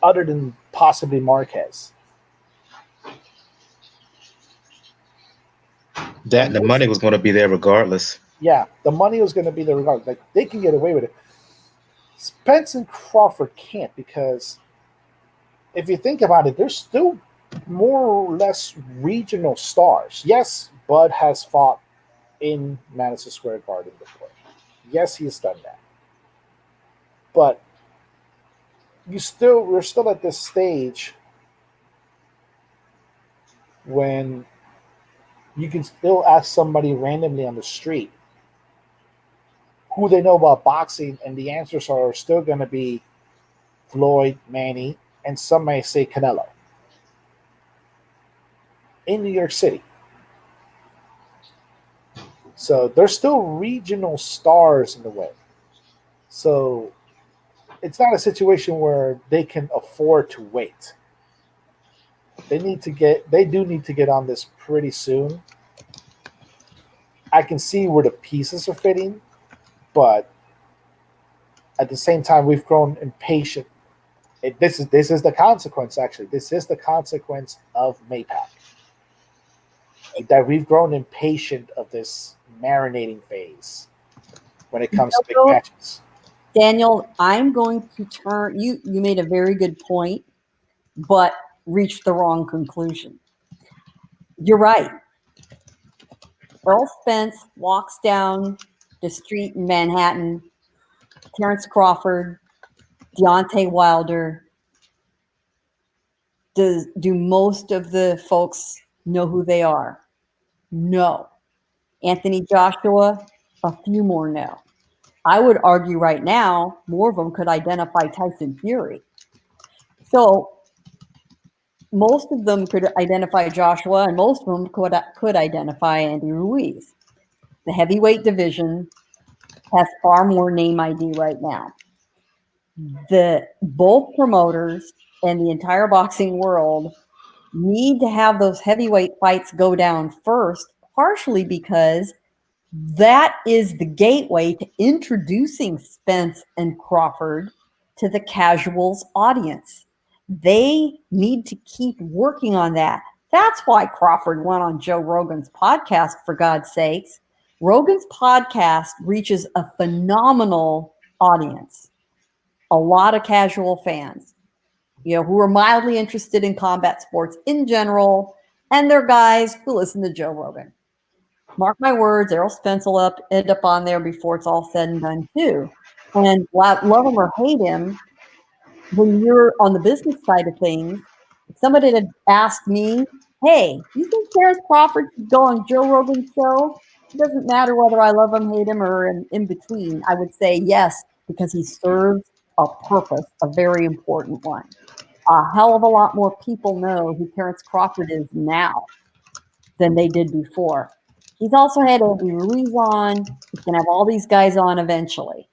other than possibly Marquez. That the money was going to be there regardless. Yeah, the money was going to be there regardless. Like, they can get away with it. Spence and Crawford can't, because if you think about it, they're still more or less regional stars. Yes, Bud has fought in Madison Square Garden before. Yes, he's done that. But we're still at this stage when you can still ask somebody randomly on the street who they know about boxing, and the answers are still going to be Floyd, Manny, and some may say Canelo in New York City. So there's still regional stars in the way. So it's not a situation where they can afford to wait. They do need to get on this pretty soon. I can see where the pieces are fitting, but at the same time, we've grown impatient. This is the consequence. Actually, this is the consequence of Maypac. That we've grown impatient of this marinating phase when it comes to big matches. Daniel, I'm going to turn you. You made a very good point, but reached the wrong conclusion. You're right. Errol Spence walks down the street in Manhattan. Terence Crawford, Deontay Wilder. Do most of the folks know who they are? No. Anthony Joshua, a few more know. I would argue right now, more of them could identify Tyson Fury. So most of them could identify Joshua, and most of them could identify Andy Ruiz. The heavyweight division has far more name ID right now. Both promoters and the entire boxing world need to have those heavyweight fights go down first, partially because that is the gateway to introducing Spence and Crawford to the casuals audience. They need to keep working on that. That's why Crawford went on Joe Rogan's podcast, for God's sakes. Rogan's podcast reaches a phenomenal audience, a lot of casual fans, who are mildly interested in combat sports in general, and they're guys who listen to Joe Rogan. Mark my words, Errol Spence will end up on there before it's all said and done too. And love him or hate him, when you're on the business side of things, if somebody had asked me, hey, you think Terence Crawford should go on Joe Rogan's show? It doesn't matter whether I love him, hate him, or in between. I would say yes, because he serves a purpose, a very important one. A hell of a lot more people know who Terence Crawford is now than they did before. He's also had Andy Ruiz on. He's going to have all these guys on eventually.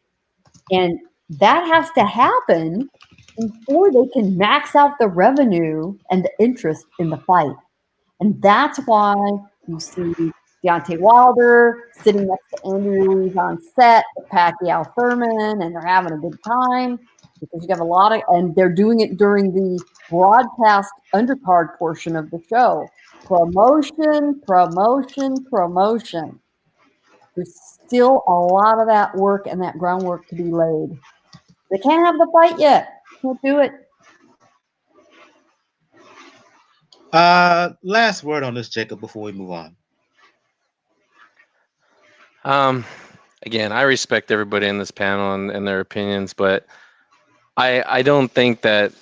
And that has to happen before they can max out the revenue and the interest in the fight. And that's why you see Deontay Wilder sitting next to Andy Ruiz on set with Pacquiao Thurman, and they're having a good time because you have a lot of, and they're doing it during the broadcast undercard portion of the show. Promotion, promotion, promotion. There's still a lot of that work and that groundwork to be laid. They can't have the fight yet. Can't do it. Last word on this, Jacob, before we move on. Again, I respect everybody in this panel and their opinions, but I don't think that.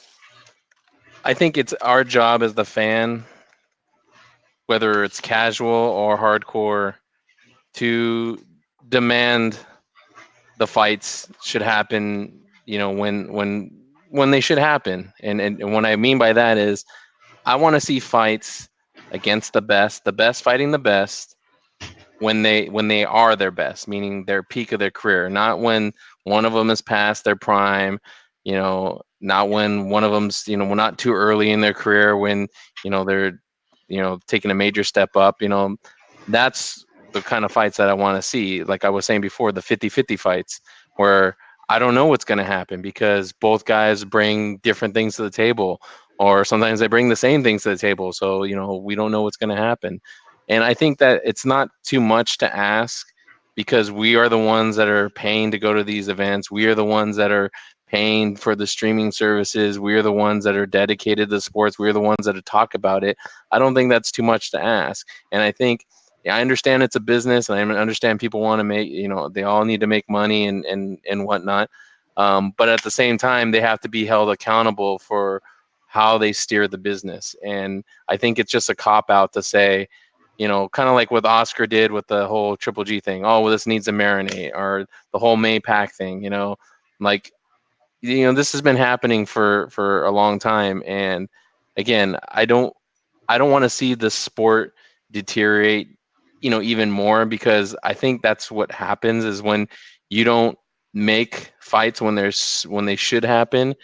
I think it's our job as the fan, whether it's casual or hardcore, to demand the fights should happen. When they should happen, and what I mean by that is, I want to see fights against the best fighting the best when they are their best, meaning their peak of their career, not when one of them is past their prime, not when one of them's, not too early in their career when, they're, taking a major step up, that's the kind of fights that I want to see. Like I was saying before, the 50-50 fights where I don't know what's going to happen because both guys bring different things to the table, or sometimes they bring the same things to the table. So, we don't know what's going to happen. And I think that it's not too much to ask because we are the ones that are paying to go to these events. We are the ones that are paying for the streaming services. We're the ones that are dedicated to sports. We're the ones that talk about it. I don't think that's too much to ask. And I think, I understand it's a business, and I understand people want to make, they all need to make money and whatnot. But at the same time, they have to be held accountable for how they steer the business. And I think it's just a cop out to say, kind of like what Oscar did with the whole Triple G thing. Oh, well, this needs a marinate, or the whole May Pack thing. Like, this has been happening for a long time. And again, I don't want to see the sport deteriorate, even more, because I think that's what happens is when you don't make fights when they should happen,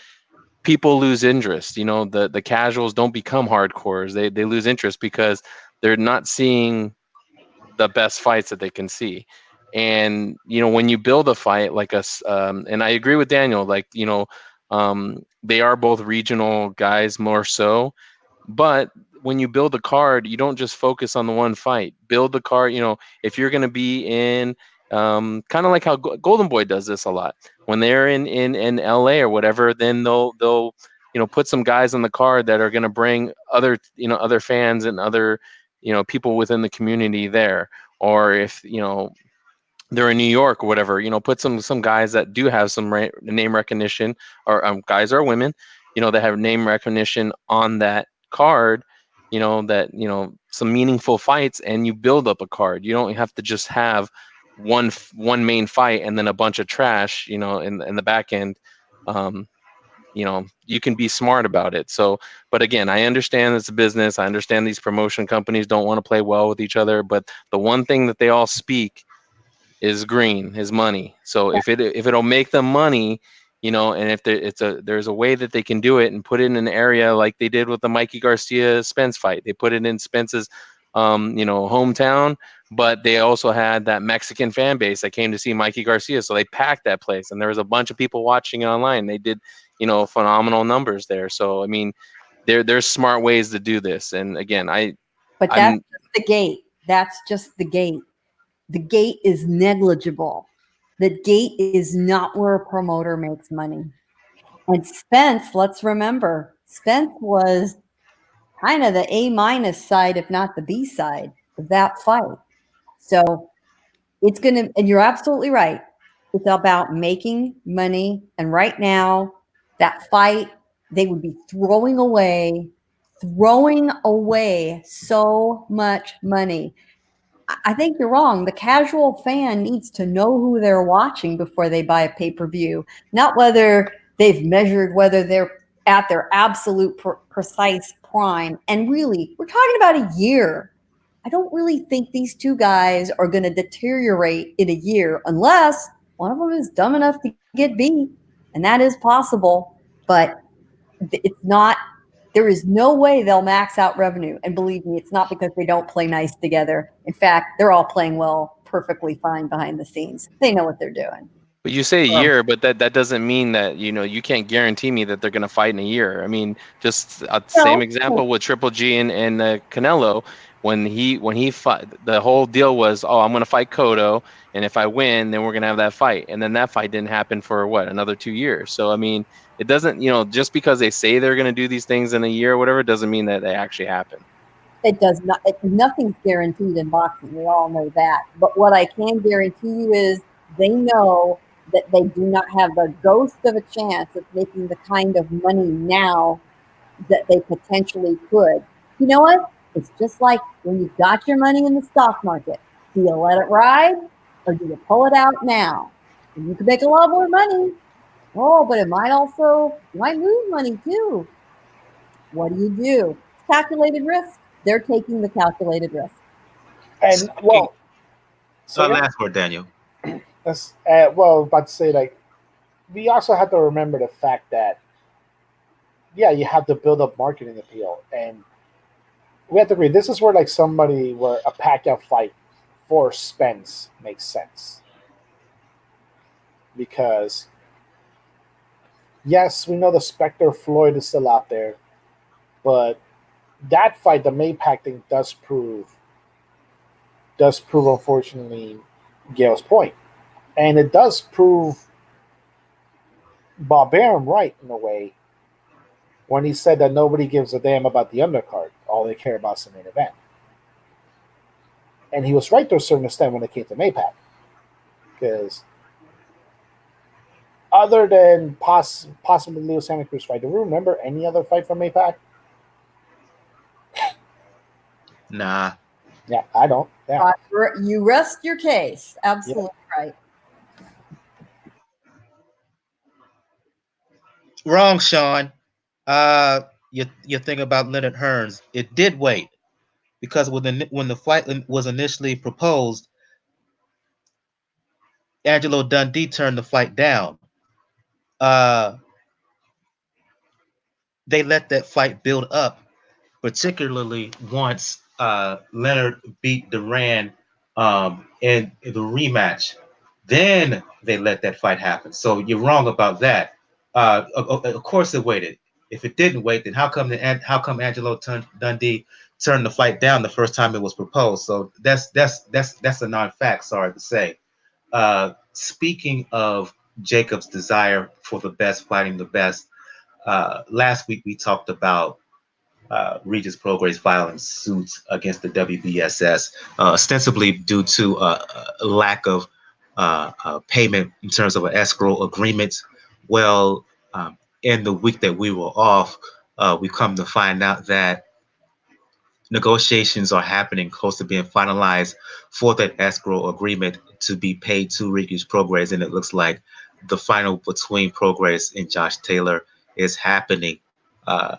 people lose interest. The casuals don't become hardcores. They lose interest because they're not seeing the best fights that they can see. And when you build a fight like us, and I agree with Daniel, like, they are both regional guys more so, but when you build a card, you don't just focus on the one fight. Build the card. If you're going to be in, kind of like how Golden Boy does this a lot. When they're in LA or whatever, then they'll put some guys on the card that are going to bring other fans and other people within the community there. Or if they're in New York or whatever, put some guys that do have some name recognition, or guys or women, that have name recognition on that card, that some meaningful fights, and you build up a card. You don't have to just have one main fight and then a bunch of trash, in the back end. You can be smart about it. So, but again, I understand it's a business. I understand these promotion companies don't want to play well with each other, but the one thing that they all speak is green, is money. So if it'll make them money, and if there's a way that they can do it and put it in an area like they did with the Mikey Garcia Spence fight. They put it in Spence's hometown, but they also had that Mexican fan base that came to see Mikey Garcia. So they packed that place, and there was a bunch of people watching it online. They did, phenomenal numbers there. So I mean, there's smart ways to do this. And again, But that's I'm just the gate. That's just the gate. The gate is negligible. The gate is not where a promoter makes money. And Spence, let's remember, Spence was kind of the A- side, if not the B side of that fight. So it's going to, and you're absolutely right. It's about making money. And right now, that fight, they would be throwing away so much money. I think you're wrong. The casual fan needs to know who they're watching before they buy a pay-per-view, not whether they've measured whether they're at their absolute precise prime. And really, we're talking about a year. I don't really think these two guys are going to deteriorate in a year unless one of them is dumb enough to get beat, and that is possible. But it's not. There is no way they'll max out revenue. And believe me, it's not because they don't play nice together. In fact, they're all playing well, perfectly fine behind the scenes. They know what they're doing. But you say a year, but that doesn't mean that you can't guarantee me that they're going to fight in a year. I mean, just same example with Triple G and Canelo. When he fought, the whole deal was, oh, I'm going to fight Cotto, and if I win, then we're going to have that fight. And then that fight didn't happen for another 2 years. So I mean, it doesn't, just because they say they're going to do these things in a year or whatever, doesn't mean that they actually happen. It does not. Nothing's guaranteed in boxing. We all know that. But what I can guarantee you is they know that they do not have the ghost of a chance of making the kind of money now that they potentially could. You know what? It's just like when you've got your money in the stock market. Do you let it ride or do you pull it out now? And you could make a lot more money. Oh, but it might also, you might lose money too. What do? It's calculated risk. They're taking the calculated risk. And well, So last word, Daniel. That's about to say, like, we also have to remember the fact that you have to build up marketing appeal, and we have to agree. This is where where a Pacquiao fight for Spence makes sense, because yes, we know the Spectre Floyd is still out there, but that fight, the Maypac thing, does prove unfortunately Gail's point, and it does prove Barbarian right in a way when he said that nobody gives a damn about the undercard. All they care about is the main event. And he was right to a certain extent when it came to Maypac. Because other than possibly Leo Santa Cruz fight, do you remember any other fight from Maypac? Nah. Yeah, I don't. Yeah. You rest your case. Absolutely right. Wrong, Sean. Your thing about Leonard Hearns, it did wait because when the fight was initially proposed, Angelo Dundee turned the fight down. They let that fight build up, particularly once Leonard beat Duran in the rematch. Then they let that fight happen. So you're wrong about that. Of course it waited. If it didn't wait, then how come Angelo Dundee turned the fight down the first time it was proposed? So that's a non-fact. Sorry to say. Speaking of Jacob's desire for the best, fighting the best, last week we talked about Regis Prograis filing suits against the WBSS, ostensibly due to a lack of payment in terms of an escrow agreement. Well, in the week that we were off, we come to find out that negotiations are happening close to being finalized for that escrow agreement to be paid to Regis Prograis, and it looks like the final between Prograis and Josh Taylor is happening. Uh,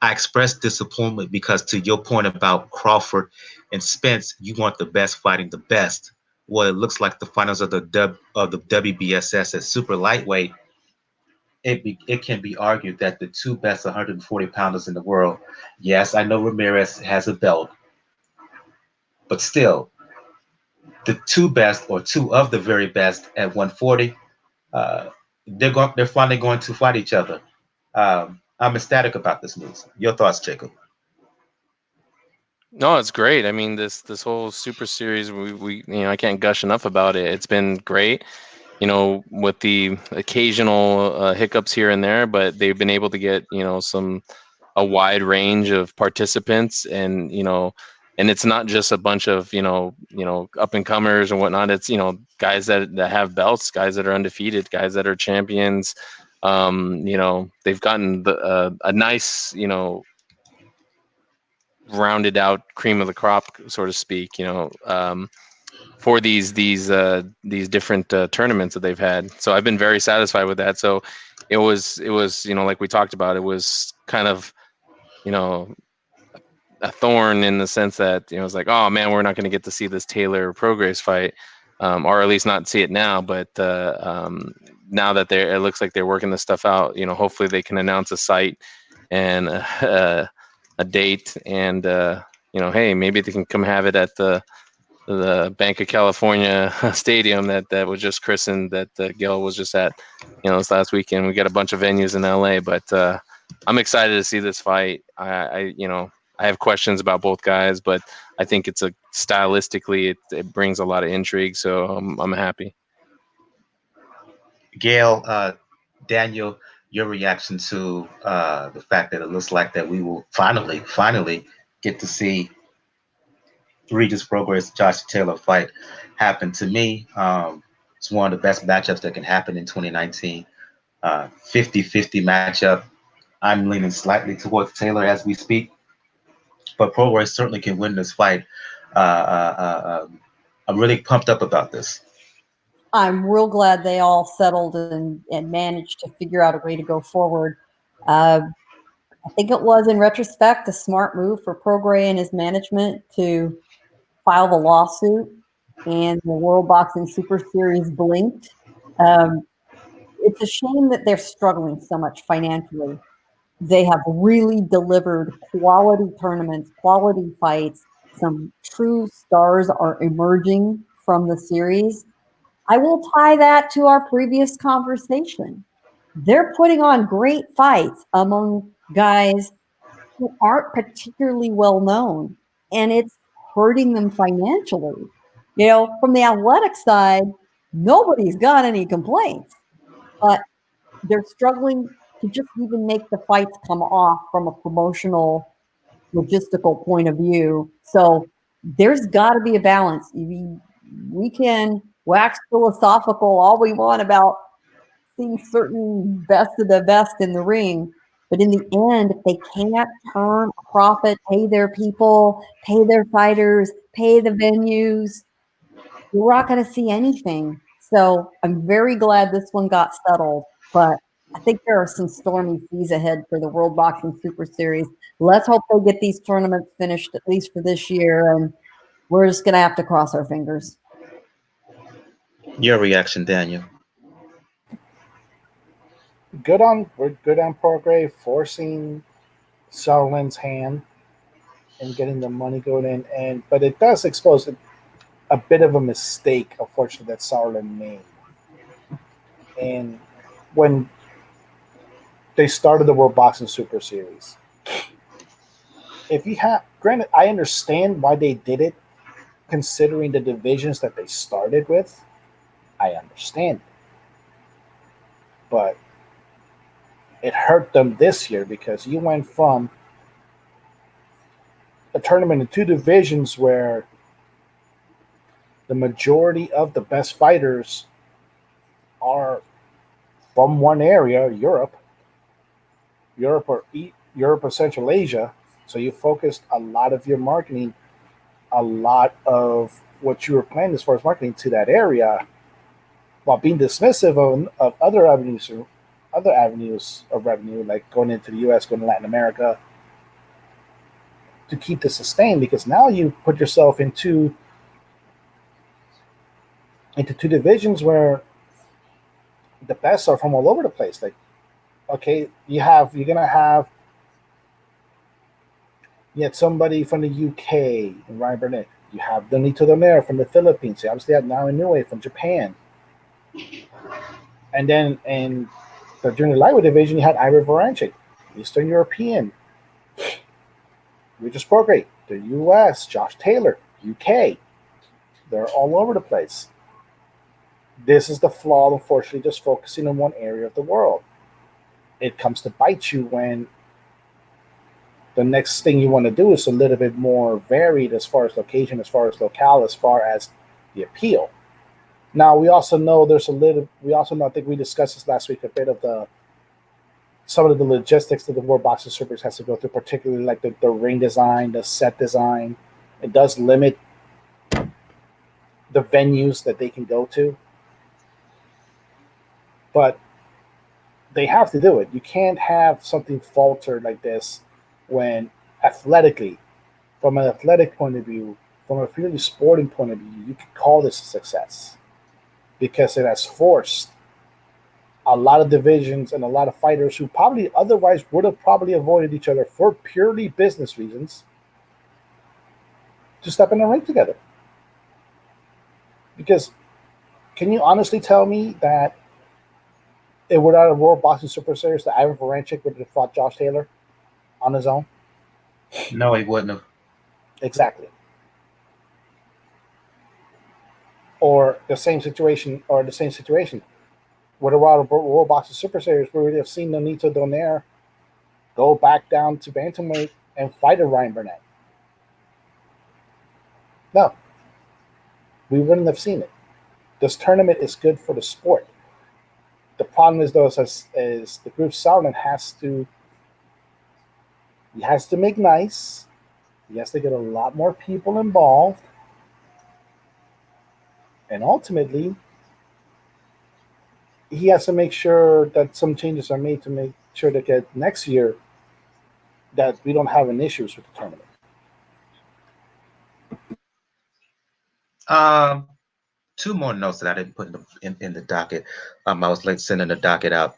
I expressed disappointment because, to your point about Crawford and Spence, you want the best fighting the best. Well, it looks like the finals of the WBSS at super lightweight. It can be argued that the two best 140 pounders in the world. Yes, I know Ramirez has a belt, but still, the two best or two of the very best at 140, uh, they're finally going to fight each other. I'm ecstatic about this news. Your thoughts, Jacob? No, it's great. I mean, this whole Super Series, we I can't gush enough about it. It's been great, with the occasional hiccups here and there, but they've been able to get a wide range of participants, and it's not just a bunch of up and comers and whatnot. It's guys that have belts, guys that are undefeated, guys that are champions. They've gotten a nice rounded out cream of the crop, so to speak. For these different tournaments that they've had. So I've been very satisfied with that. So it was like we talked about, it was kind of a thorn in the sense that it's like, oh man, we're not going to get to see this Taylor Prograis fight, or at least not see it now. But now that it looks like they're working this stuff out, hopefully they can announce a site and a date, and hey, maybe they can come have it at the Bank of California stadium that was just christened, that Gil was just at this last weekend. We got a bunch of venues in LA, but I'm excited to see this fight. I have questions about both guys, but I think it's stylistically it brings a lot of intrigue, so I'm happy. Gail, Daniel, your reaction to the fact that it looks like that we will finally get to see Regis Prograis Josh Taylor fight happen. To me, it's one of the best matchups that can happen in 2019. 50-50 matchup. I'm leaning slightly towards Taylor as we speak, but Prograis certainly can win this fight. I'm really pumped up about this. I'm real glad they all settled and managed to figure out a way to go forward. I think it was, in retrospect, a smart move for Prograis and his management to file the lawsuit, and the World Boxing Super Series blinked. It's a shame that they're struggling so much financially. They have really delivered quality tournaments, quality fights. Some true stars are emerging from the series. I will tie that to our previous conversation. They're putting on great fights among guys who aren't particularly well known, and it's hurting them financially. From the athletic side, nobody's got any complaints. But they're struggling to just even make the fights come off from a promotional logistical point of view. So there's got to be a balance. We can wax philosophical all we want about seeing certain best of the best in the ring, but in the end, if they can't turn a profit, pay their people, pay their fighters, pay the venues, we're not going to see anything. So I'm very glad this one got settled, but I think there are some stormy seas ahead for the World Boxing Super Series. Let's hope they get these tournaments finished, at least for this year, and we're just going to have to cross our fingers. Your reaction, Daniel? We're good on Prograis forcing Sutherland's hand and getting the money going in, but it does expose a bit of a mistake, unfortunately, that Sutherland made. And when they started the World Boxing Super Series, if you have, granted, I understand why they did it, considering the divisions that they started with. I understand it. But it hurt them this year because you went from a tournament in two divisions where the majority of the best fighters are from one area, Europe or Central Asia. So you focused a lot of your marketing, a lot of what you were planning as far as marketing to that area, while being dismissive of other avenues of revenue, like going into the U.S., going to Latin America, to keep this sustained. Because now you put yourself into two divisions where the best are from all over the place. Like, okay, you had somebody from the UK, Ryan Burnett. You have Donito Donaire from the Philippines. You obviously have now Inoue from Japan. And then in the junior lightweight division, you had Ivor Voranchik, Eastern European. Regis Prograis, the US, Josh Taylor, UK. They're all over the place. This is the flaw, unfortunately, just focusing on one area of the world. It comes to bite you when the next thing you want to do is a little bit more varied as far as location, as far as locale, as far as the appeal. Now, we also know, I think we discussed this last week, a bit of some of the logistics that the World Boxing Supers has to go through, particularly like the ring design, the set design. It does limit the venues that they can go to. But they have to do it. You can't have something falter like this when athletically, from an athletic point of view, from a purely sporting point of view, you could call this a success because it has forced a lot of divisions and a lot of fighters who probably otherwise would have probably avoided each other for purely business reasons to step in the ring together. Because can you honestly tell me that it would out of World Boxing Super Series that Ivor Voranchik would have fought Josh Taylor on his own? No, he wouldn't have. Exactly. Or the same situation. Would have out of World Boxing Super Series, we would have seen Nonito Donaire go back down to bantamweight and fight a Ryan Burnett. No, we wouldn't have seen it. This tournament is good for the sport. The problem is, though, is the group Sauerland has to make nice. He has to get a lot more people involved. And ultimately, he has to make sure that some changes are made to make sure that next year that we don't have any issues with the tournament. Two more notes that I didn't put in the docket. I was late sending the docket out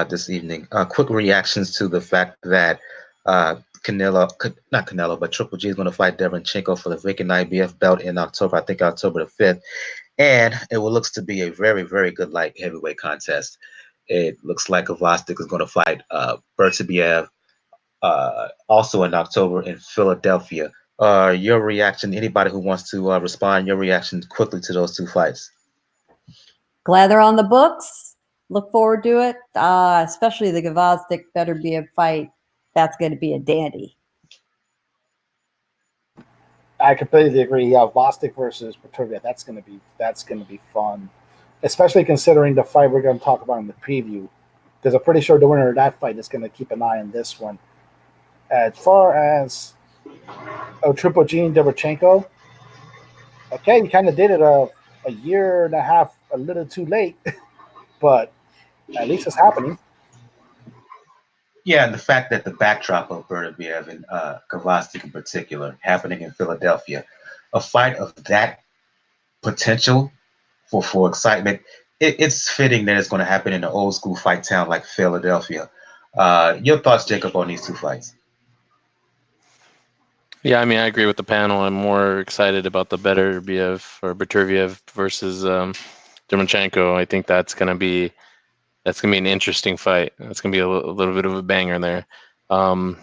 this evening. Quick reactions to the fact that not Canelo, but Triple G is going to fight Derenchenko for the vacant IBF belt in October. I think October the 5th. And it looks to be a very, very good light heavyweight contest. It looks like Kovalev is going to fight Bertabiev also in October in Philadelphia. Your reaction, anybody who wants to respond, your reaction quickly to those two fights. Glad they're on the books. Look forward to it. Especially the Gvozdyk better be a fight. That's going to be a dandy. I completely agree. Yeah, Vostok versus Petrova. That's gonna be fun, especially considering the fight we're gonna talk about in the preview. Because I'm pretty sure the winner of that fight is gonna keep an eye on this one. As far as Triple G and Derevchenko, okay, you kind of did it a year and a half, a little too late, but at least it's happening. Yeah, and the fact that the backdrop of Beterbiev and Kovalev in particular happening in Philadelphia, a fight of that potential for excitement, it's fitting that it's going to happen in an old school fight town like Philadelphia. Your thoughts, Jacob, on these two fights? Yeah, I mean, I agree with the panel. I'm more excited about the Beterbiev versus Derevchenko. I think that's gonna be an interesting fight. That's gonna be a little bit of a banger there. I'm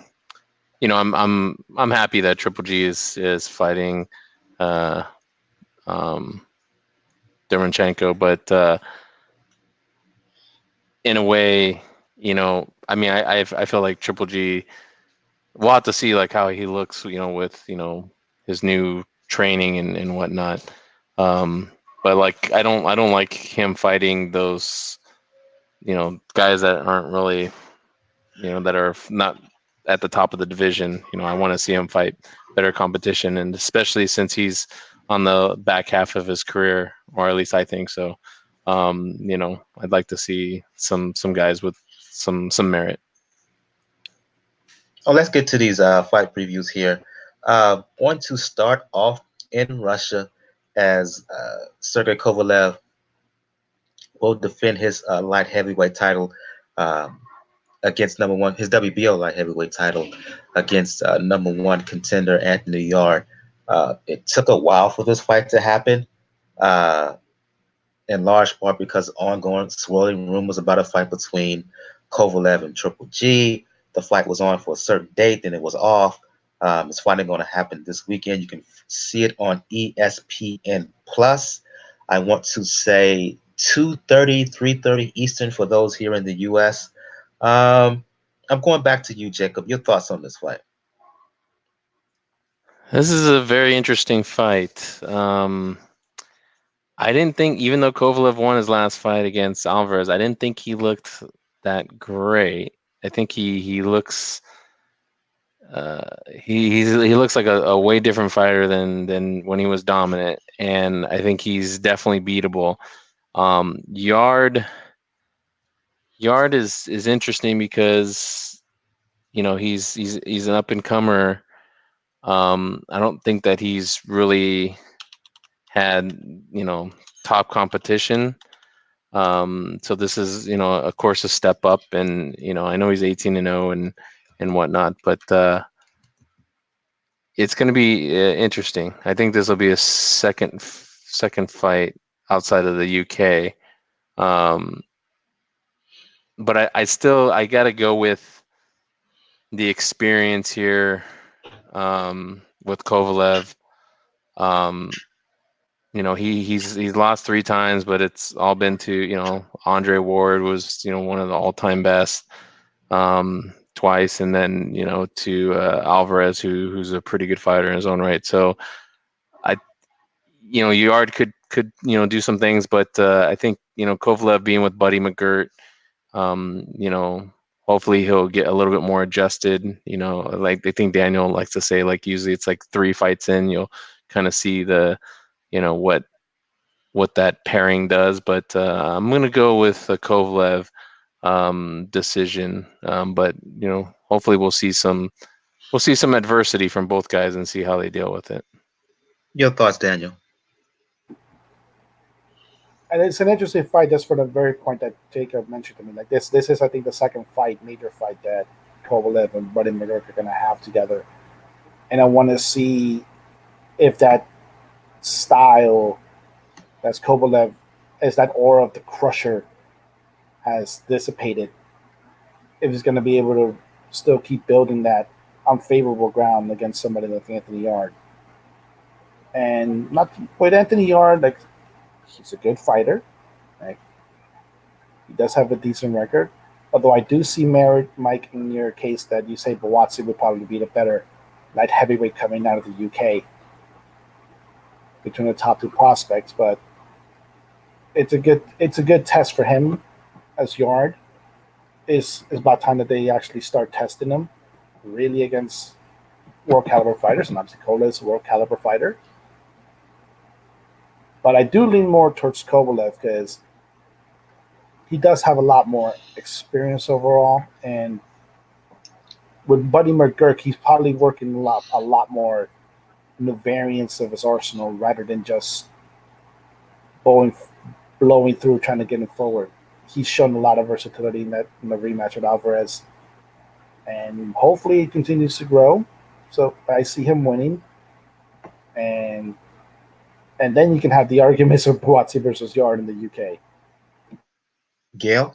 happy that Triple G is fighting Derevchenko, but in a way, I mean, I feel like Triple G. We'll have to see like how he looks, with his new training and whatnot. But like I don't like him fighting those guys that aren't really that are not at the top of the division. I want to see him fight better competition, and especially since he's on the back half of his career, or at least I think so. I'd like to see some guys with some merit. Oh, let's get to these fight previews here. Going to start off in Russia as Sergey Kovalev will defend his light heavyweight title um, against number one, his WBO light heavyweight title against number one contender Anthony Yarde. It took a while for this fight to happen, uh, in large part because ongoing swirling rumors about a fight between Kovalev and Triple G. The fight was on for a certain date, then it was off. It's finally going to happen this weekend. You can see it on ESPN Plus. I want to say 2:30, 3:30 Eastern for those here in the US. I'm going back to you, Jacob. Your thoughts on this fight? This is a very interesting fight. I didn't think, even though Kovalev won his last fight against Alvarez, I didn't think he looked that great. I think he looks he looks like a way different fighter than when he was dominant, and I think he's definitely beatable. Yarde is interesting because he's an up and comer. I don't think that he's really had top competition. So this is of course a step up, and I know he's 18-0 and whatnot, but it's going to be interesting. I think this will be a second fight outside of the UK. But I got to go with the experience here with Kovalev. He's lost 3 times, but it's all been to Andre Ward was one of the all-time best twice, and then to Alvarez, who's a pretty good fighter in his own right. So I Yard could do some things, but I think Kovalev being with Buddy McGirt, hopefully he'll get a little bit more adjusted. Like I think Daniel likes to say, like usually it's like 3 fights in, you'll kind of see the what that pairing does. But I'm gonna go with a Kovalev decision. But hopefully we'll see some adversity from both guys and see how they deal with it. Your thoughts, Daniel? And it's an interesting fight just for the very point that Jacob mentioned to me. Like this is I think the second major fight that Kovalev and Buddy McGirt are going to have together, and I want to see if that style, that's Kovalev, as that aura of the crusher has dissipated, if he's going to be able to still keep building that unfavorable ground against somebody like Anthony Yarde. And not with Anthony Yarde, like he's a good fighter, right? He does have a decent record. Although I do see Mike, in your case that you say Buatsi would probably be the better light heavyweight coming out of the UK between the top two prospects. But it's a good test for him as Yarde. It's about time that they actually start testing him really against world caliber fighters, and obviously Kovalev is a world caliber fighter. But I do lean more towards Kovalev because he does have a lot more experience overall, and with Buddy McGurk, he's probably working a lot more in the variance of his arsenal rather than just blowing through trying to get him forward. He's shown a lot of versatility in the rematch with Alvarez, and hopefully he continues to grow. So I see him winning, and then you can have the arguments of Buatsi versus Yarde in the UK. Gail?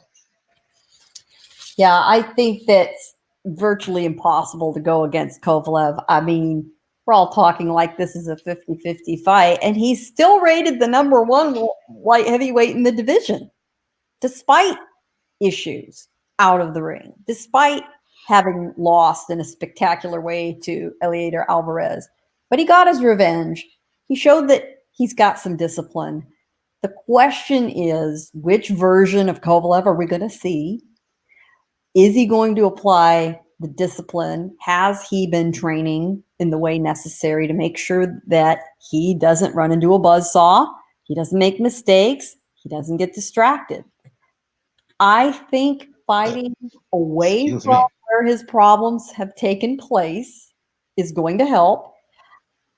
Yeah, I think that's virtually impossible to go against Kovalev. I mean, we're all talking like this is a 50-50 fight, and he's still rated the number one light heavyweight in the division, despite issues out of the ring, despite having lost in a spectacular way to Eliader Alvarez. But he got his revenge. He showed that he's got some discipline. The question is, which version of Kovalev are we going to see? Is he going to apply the discipline? Has he been training in the way necessary to make sure that he doesn't run into a buzzsaw? He doesn't make mistakes. He doesn't get distracted. I think fighting away from where his problems have taken place is going to help.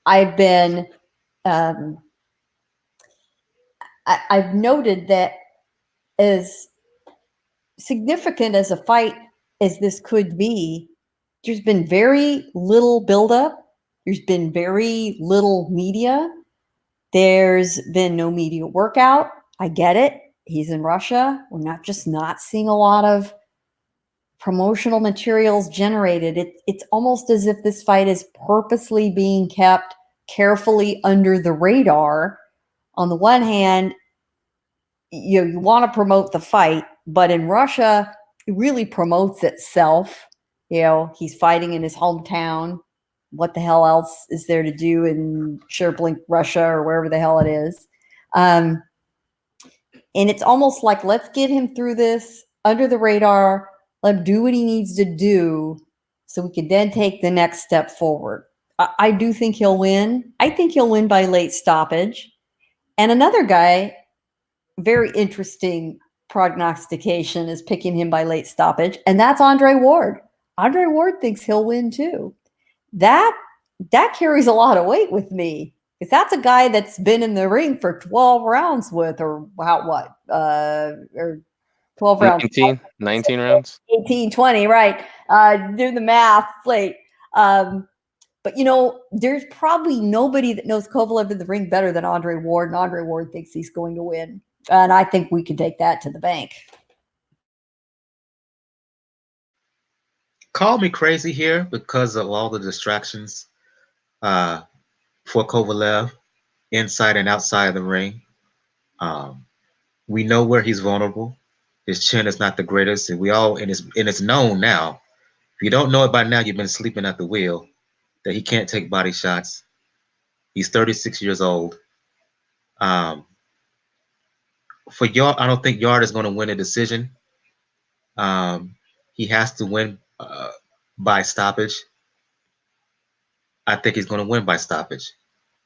I've been, I've noted that as significant as a fight as this could be, there's been very little buildup. There's been very little media. There's been no media workout. I get it. He's in Russia. We're not seeing a lot of promotional materials generated. It's almost as if this fight is purposely being kept carefully under the radar. On the one hand, you want to promote the fight, but in Russia, it really promotes itself. He's fighting in his hometown. What the hell else is there to do in Sherblink, Russia, or wherever the hell it is? And it's almost like, let's get him through this under the radar. Let him do what he needs to do so we can then take the next step forward. I do think he'll win. I think he'll win by late stoppage. And another guy, very interesting prognostication, is picking him by late stoppage, and that's Andre Ward. Andre Ward thinks he'll win too. That carries a lot of weight with me, because that's a guy that's been in the ring for 12 rounds with, or or 12 rounds. 19 rounds? 18, 20, right. Do the math, late. But, there's probably nobody that knows Kovalev in the ring better than Andre Ward, and Andre Ward thinks he's going to win. And I think we can take that to the bank. Call me crazy here because of all the distractions for Kovalev inside and outside of the ring. We know where he's vulnerable. His chin is not the greatest, and it's known now. If you don't know it by now, you've been sleeping at the wheel, that he can't take body shots. He's 36 years old. For Yarde, I don't think Yarde is going to win a decision. He has to win by stoppage. I think he's going to win by stoppage.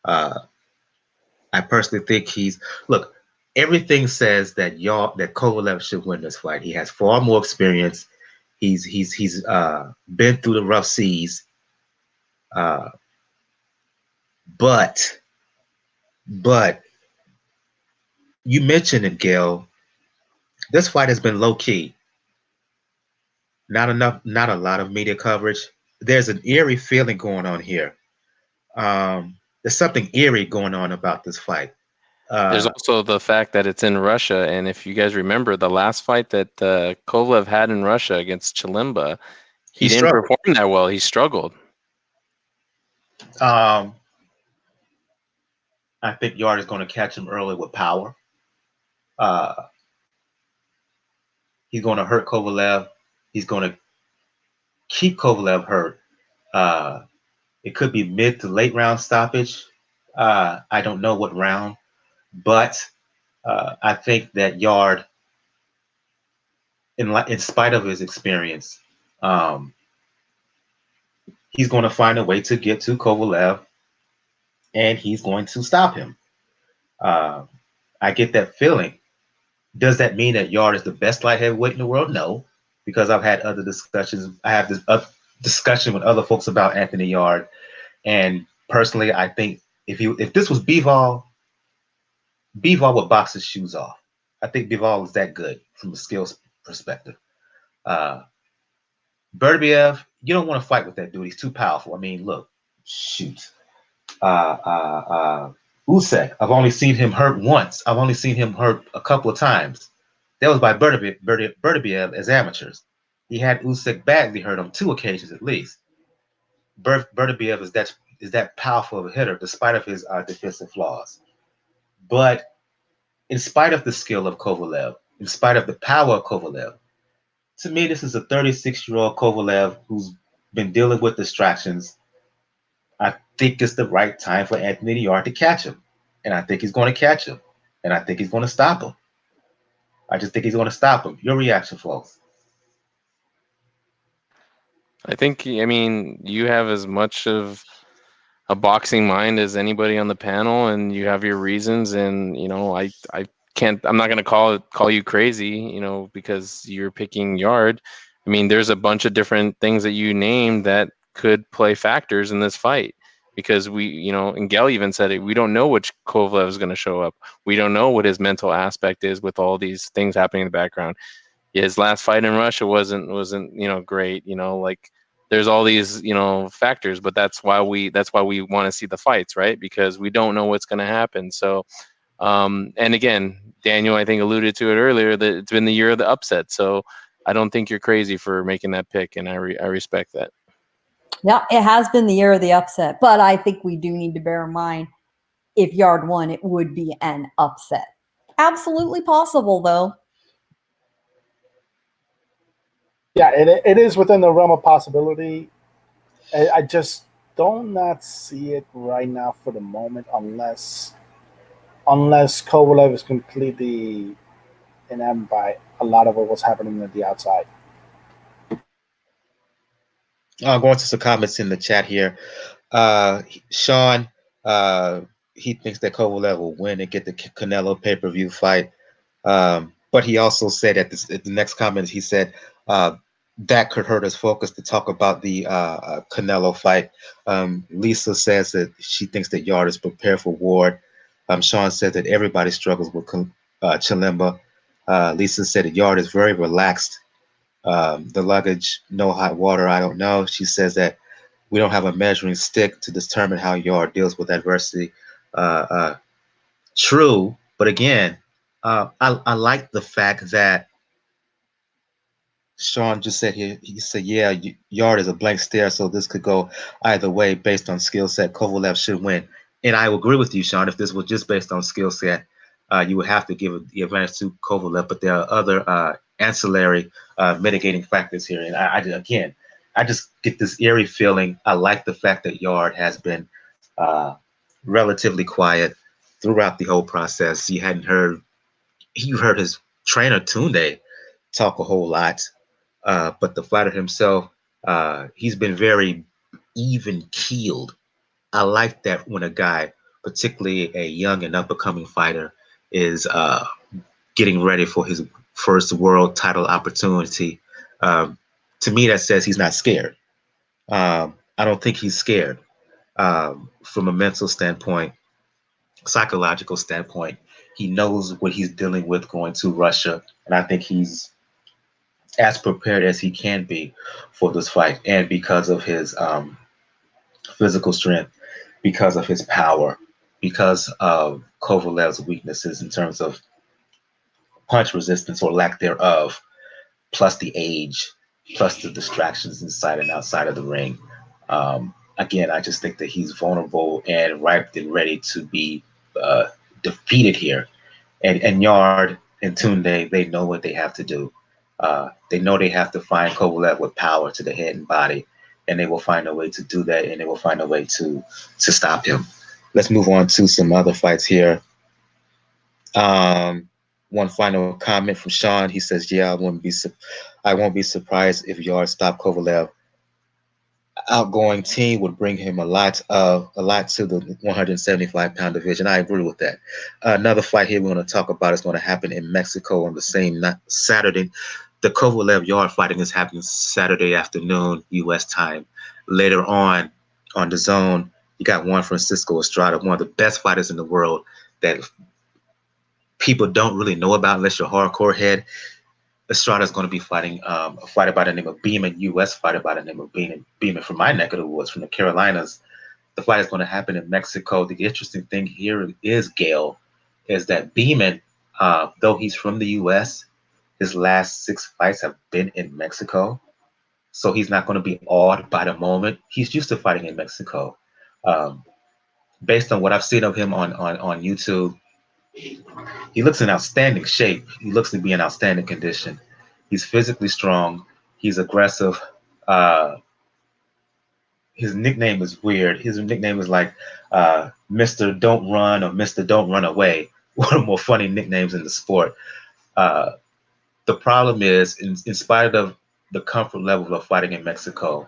I personally think look. Everything says that Kovalev should win this fight. He has far more experience. He's been through the rough seas. But you mentioned it, Gail. This fight has been low key. Not a lot of media coverage. There's an eerie feeling going on here. There's something eerie going on about this fight. There's also the fact that it's in Russia, and if you guys remember the last fight that Kovalev had in Russia against Chilimba, he didn't perform that well. He struggled. I think Yarde is going to catch him early with power. He's going to hurt Kovalev. He's going to keep Kovalev hurt. It could be mid to late round stoppage. I don't know what round, but I think that Yarde, in spite of his experience, um, he's going to find a way to get to Kovalev, and he's going to stop him. Uh, I get that feeling. Does that mean that Yarde is the best light heavyweight in the world? No, because I've had other discussions. I have this discussion with other folks about Anthony Yarde, and personally, I think if this was Bivol would box his shoes off. I think Bivol is that good from a skills perspective. Uh, Berbiev, you don't want to fight with that dude. He's too powerful. I mean, look, shoot. Usyk, I've only seen him hurt once. I've only seen him hurt a couple of times. That was by Berbiev as amateurs. He had Usyk badly hurt on 2 occasions at least. Berbiev is that powerful of a hitter despite of his defensive flaws. But in spite of the skill of Kovalev, in spite of the power of Kovalev, to me, this is a 36-year-old Kovalev who's been dealing with distractions. I think it's the right time for Anthony Yarde to catch him. And I think he's going to catch him. And I think he's going to stop him. I just think he's going to stop him. Your reaction, folks? I think, I mean, you have as much of a boxing mind as anybody on the panel, and you have your reasons. And I can't. I'm not going to call you crazy, because you're picking Yarde. I mean, there's a bunch of different things that you named that could play factors in this fight. Because and Gel even said it, we don't know which Kovalev is going to show up. We don't know what his mental aspect is with all these things happening in the background. His last fight in Russia wasn't great. Like there's all these factors, but that's why we want to see the fights, right? Because we don't know what's going to happen. So and again, Daniel, I think alluded to it earlier that it's been the year of the upset. So I don't think you're crazy for making that pick, and I respect that. Yeah, it has been the year of the upset, but I think we do need to bear in mind if Yarde won, it would be an upset. Absolutely possible, though. Yeah, it is within the realm of possibility. I just don't not see it right now for the moment, unless Kovalev is completely enamored by a lot of what's happening at the outside. Going to some comments in the chat here. Sean, he thinks that Kovalev will win and get the Canelo pay-per-view fight. But he also said at the next comment, he said that could hurt his focus to talk about the Canelo fight. Lisa says that she thinks that Yarde is prepared for Ward. Sean said that everybody struggles with Chilemba. Lisa said that Yarde is very relaxed. The luggage, no hot water, I don't know. She says that we don't have a measuring stick to determine how Yarde deals with adversity. True, but again, I like the fact that Sean just said here, he said, yeah, Yarde is a blank stare, so this could go either way based on skill set. Kovalev should win. And I agree with you, Sean. If this was just based on skill set, you would have to give the advantage to Kovalev, but there are other ancillary mitigating factors here. And I just get this eerie feeling. I like the fact that Yarde has been relatively quiet throughout the whole process. You heard his trainer Tunde talk a whole lot, but the fighter himself, he's been very even keeled. I like that when a guy, particularly a young and up and coming fighter, is getting ready for his first world title opportunity. To me, that says he's not scared. I don't think he's scared from a mental standpoint, psychological standpoint. He knows what he's dealing with going to Russia, and I think he's as prepared as he can be for this fight. And because of his physical strength, because of his power, because of Kovalev's weaknesses in terms of punch resistance or lack thereof, plus the age, plus the distractions inside and outside of the ring. Again, I just think that he's vulnerable and ripe and ready to be defeated here. And Yarde and Tunde, they know what they have to do. They know they have to find Kovalev with power to the head and body, and they will find a way to do that, and they will find a way to stop him. Let's move on to some other fights here. One final comment from Sean. He says, "Yeah, I won't be surprised if Yarde stop Kovalev. Outgoing team would bring him a lot to the 175-pound division." I agree with that. Another fight here we're going to talk about is going to happen in Mexico on the same Saturday. The Kovalev Yarde fighting is happening Saturday afternoon U.S. time. Later on the zone, you got Juan Francisco Estrada, one of the best fighters in the world that people don't really know about unless you're a hardcore head. Estrada is going to be fighting a fighter by the name of Beamon, U.S. fighter by the name of Beamon from my neck of the woods, from the Carolinas. The fight is going to happen in Mexico. The interesting thing here is, Gail, is that Beamon, though he's from the U.S., his last 6 fights have been in Mexico. So he's not going to be awed by the moment. He's used to fighting in Mexico. Based on what I've seen of him on YouTube, he looks in outstanding shape. He looks to be in outstanding condition. He's physically strong. He's aggressive. His nickname is weird. His nickname is like Mr. Don't Run or Mr. Don't Run Away. One of the more funny nicknames in the sport. The problem is, in spite of the comfort level of fighting in Mexico,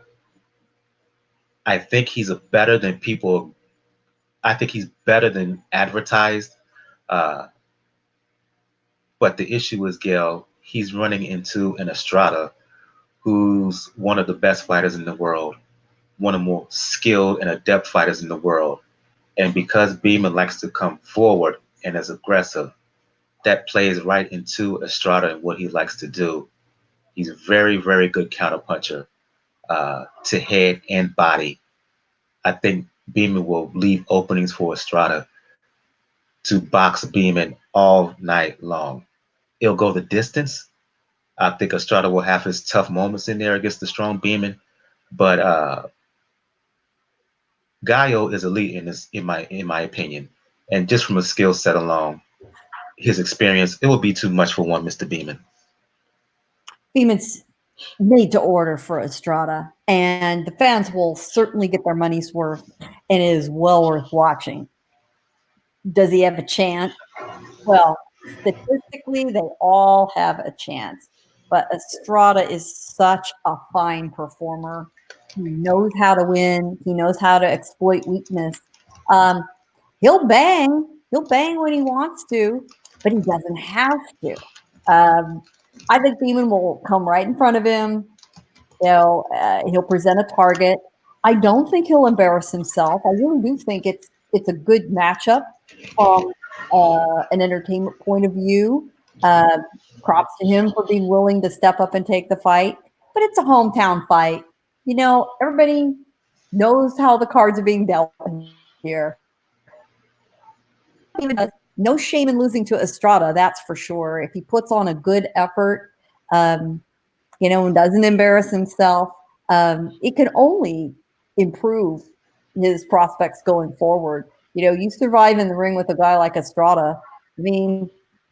I think he's better than people. I think he's better than advertised. But the issue is, Gail, he's running into an Estrada who's one of the best fighters in the world, one of the more skilled and adept fighters in the world. And because Beamon likes to come forward and is aggressive, that plays right into Estrada and what he likes to do. He's a very, very good counterpuncher to head and body. I think Beamon will leave openings for Estrada to box Beamon all night long. It'll go the distance. I think Estrada will have his tough moments in there against the strong Beamon, but Gallo is elite in my opinion, and just from a skill set alone, his experience, it will be too much for one Mr. Beamon. Beamon's made to order for Estrada, and the fans will certainly get their money's worth, and it is well worth watching. Does he have a chance? Well, statistically, they all have a chance. But Estrada is such a fine performer. He knows how to win. He knows how to exploit weakness. He'll bang. He'll bang when he wants to, but he doesn't have to. I think Beamon will come right in front of him. He'll present a target. I don't think he'll embarrass himself. I really do think it's a good matchup from an entertainment point of view. Props to him for being willing to step up and take the fight. But it's a hometown fight. You know, everybody knows how the cards are being dealt here. No shame in losing to Estrada, that's for sure. If he puts on a good effort, and doesn't embarrass himself, it can only improve his prospects going forward. You survive in the ring with a guy like Estrada. I mean,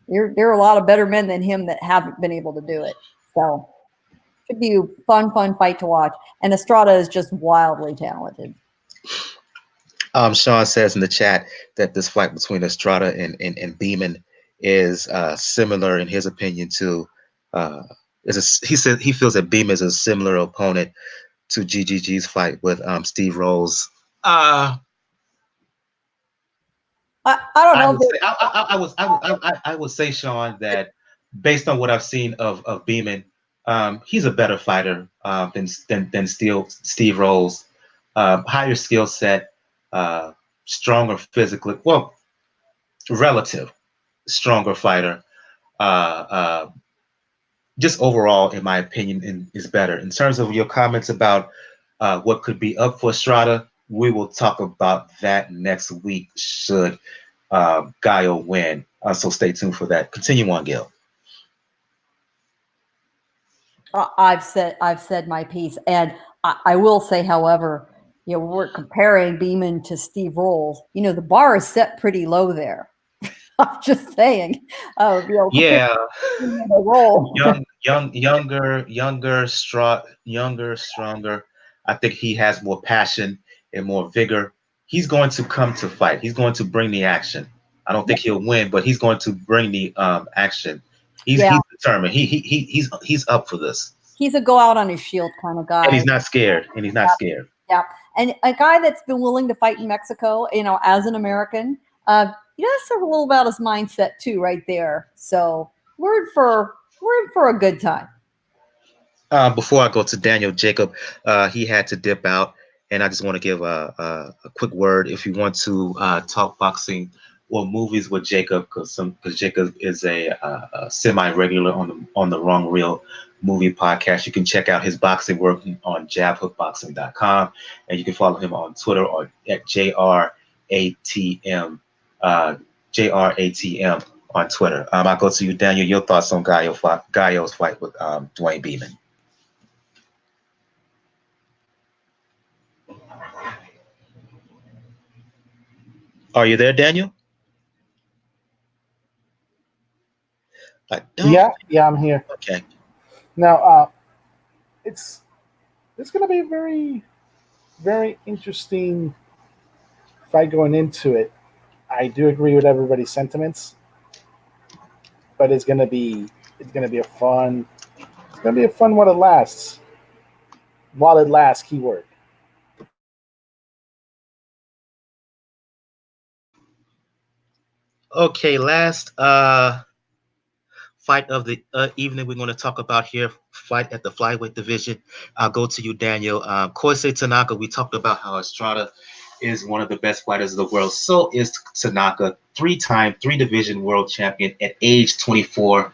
there are a lot of better men than him that haven't been able to do it. So it should be a fun fight to watch. And Estrada is just wildly talented. Sean says in the chat that this fight between Estrada and Beamon is similar in his opinion to he said he feels that Beamon is a similar opponent to GGG's fight with Steve Rolls. I don't know. I would say, Sean, that based on what I've seen of Beamon, he's a better fighter than Steve Rolls. Higher skill set, stronger physically. Well, relative stronger fighter. Just overall, in my opinion, is better. In terms of your comments about what could be up for Estrada, we will talk about that next week should Gallo win. So stay tuned for that. Continue on, Gil. I've said my piece, and I will say, however, we're comparing Beamon to Steve Rolls. The bar is set pretty low there. I'm just saying. Oh, be able to Yeah, the role. younger, stronger. I think he has more passion and more vigor. He's going to come to fight. He's going to bring the action. I don't think he'll win, but he's going to bring the action. Yeah, He's determined. He's up for this, he's a go out on his shield kind of and guy. he's not scared. And he's not scared. Yeah, and a guy that's been willing to fight in Mexico, as an American, that's a little about his mindset too, right there. So we're in for a good time. Before I go to Daniel Jacob, he had to dip out, and I just want to give a quick word. If you want to talk boxing or movies with Jacob, because Jacob is a semi-regular on the Wrong Reel movie podcast, you can check out his boxing work on jabhookboxing.com, and you can follow him on Twitter or at JRATM, JRATM on Twitter. I'll go to you, Daniel. Your thoughts on Gallo's fight with Dwayne Beamon? Are you there, Daniel? I don't. Yeah, I'm here. Okay. Now, it's going to be a very, very interesting fight going into it. I do agree with everybody's sentiments, but it's going to be a fun while it lasts. While it lasts, keyword. Okay. Last fight of the evening we're going to talk about here. Fight at the flyweight division. I'll go to you, Daniel. Kosei Tanaka. We talked about how Estrada is one of the best fighters of the world. So is Tanaka, three-time, three-division world champion at age 24.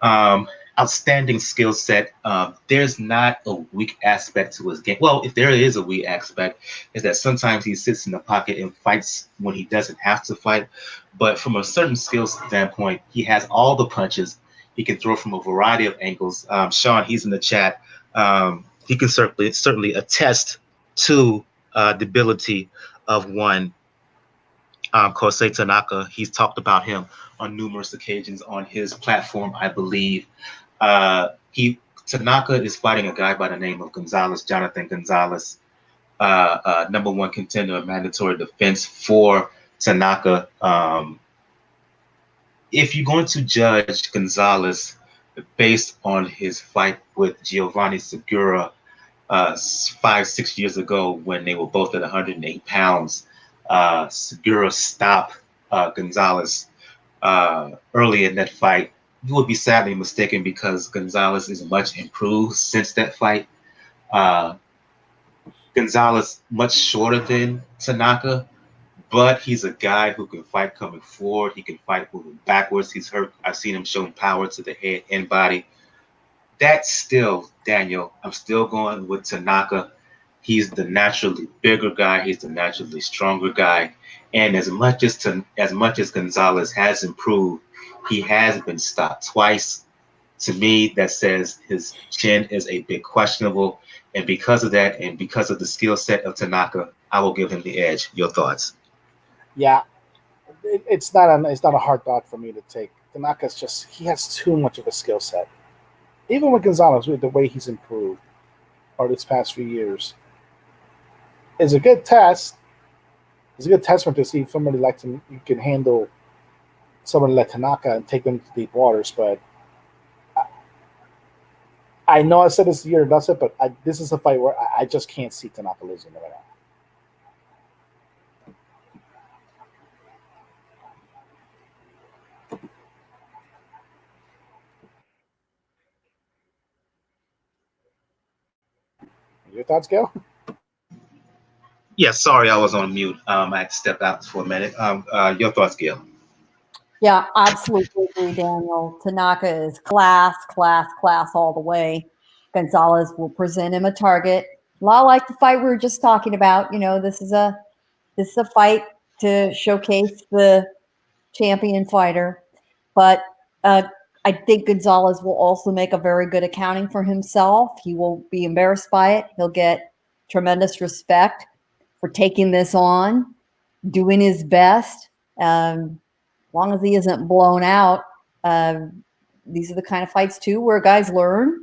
Um, Outstanding skill set. There's not a weak aspect to his game. Well, if there is a weak aspect, is that sometimes he sits in the pocket and fights when he doesn't have to fight. But from a certain skill standpoint, he has all the punches. He can throw from a variety of angles. Sean, he's in the chat. He can certainly attest to the ability of one Kosei Tanaka. He's talked about him on numerous occasions on his platform, I believe. He Tanaka is fighting a guy by the name of Jonathan Gonzalez, number one contender, mandatory defense for Tanaka. If you're going to judge Gonzalez based on his fight with Giovanni Segura 5-6 years ago when they were both at 108 pounds, Segura stopped Gonzalez early in that fight. You would be sadly mistaken because Gonzalez is much improved since that fight. Gonzalez much shorter than Tanaka, but he's a guy who can fight coming forward. He can fight moving backwards. He's hurt. I've seen him showing power to the head and body. That's still, Daniel, I'm still going with Tanaka. He's the naturally bigger guy. He's the naturally stronger guy. And as much as Gonzalez has improved, he has been stopped twice. To me, that says his chin is a bit questionable. And because of that, and because of the skill set of Tanaka, I will give him the edge. Your thoughts? Yeah, it's not a hard thought for me to take. Tanaka's he has too much of a skill set. Even with Gonzalez, with the way he's improved over this past few years, is a good test. It's a good testament to see if somebody like him you can handle somebody like Tanaka and take them to deep waters. But I know I said this the year does it, but this is a fight where I just can't see Tanaka losing right now. Your thoughts, Gail? Yeah, sorry, I was on mute. I had to step out for a minute. Your thoughts, Gail? Yeah, absolutely agree, Daniel. Tanaka is class all the way. Gonzalez will present him a target. A lot like the fight we were just talking about. This is a fight to showcase the champion fighter. But I think Gonzalez will also make a very good accounting for himself. He won't be embarrassed by it. He'll get tremendous respect for taking this on, doing his best. long as he isn't blown out, these are the kind of fights too where guys learn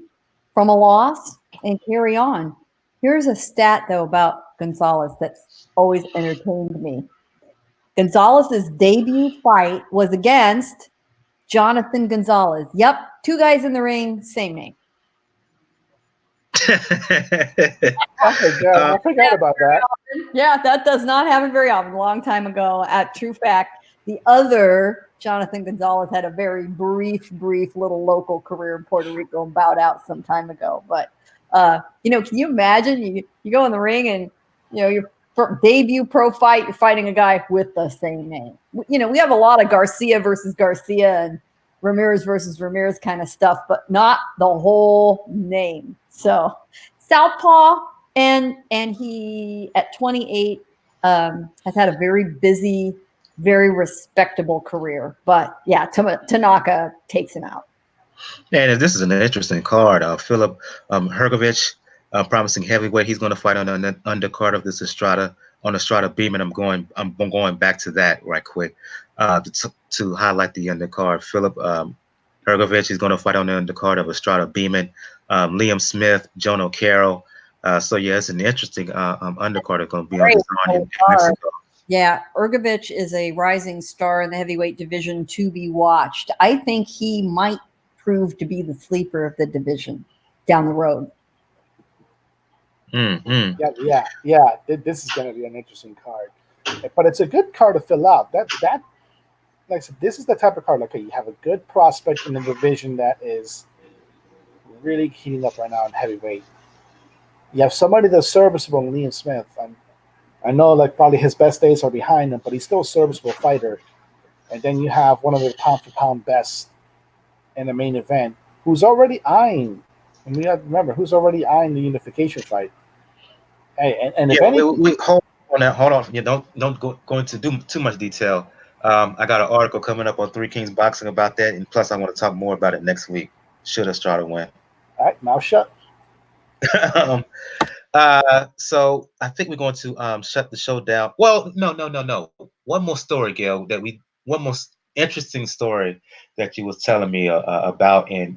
from a loss and carry on. Here's a stat though about Gonzalez that's always entertained me. Gonzalez's debut fight was against Jonathan Gonzalez. Yep, 2 guys in the ring, same name. Oh my God, I forgot about that. Yeah, that does not happen very often. A long time ago, at True Fact, the other Jonathan Gonzalez had a very brief little local career in Puerto Rico and bowed out some time ago. But can you imagine you go in the ring and your debut pro fight, you're fighting a guy with the same name. We have a lot of Garcia versus Garcia and Ramirez versus Ramirez kind of stuff, but not the whole name. So southpaw, and he at 28 has had a very busy, very respectable career. But yeah, Tanaka takes him out. And this is an interesting card. Philip Hergovich, promising heavyweight. He's going to fight on the undercard of this Estrada on Estrada Beamon. I'm going back to that right quick to highlight the undercard. Philip Hergovich is going to fight on the undercard of Estrada Beamon. Liam Smith, Joan O'Carroll. So yeah, it's an interesting undercard that's going to be on this on in Mexico. Yeah, Ergovich is a rising star in the heavyweight division to be watched. I think he might prove to be the sleeper of the division down the road. Mm-hmm. Yeah. This is going to be an interesting card, but it's a good card to fill out. That like I said, this is the type of card. Like, you have a good prospect in the division that is really heating up right now in heavyweight. You have somebody that's serviceable in Liam Smith. I know, like, probably his best days are behind him, but he's still a serviceable fighter. And then you have one of the pound-for-pound best in the main event, who's already eyeing, and we have to remember, who's already eyeing the unification fight. Hey, and if anything, hold on. You don't go into too much detail. I got an article coming up on Three Kings Boxing about that, and plus I want to talk more about it next week. Should Estrada win? All right, mouth shut. So I think we're going to shut the show down. Well, no. One more story, Gail. One more interesting story that you was telling me about in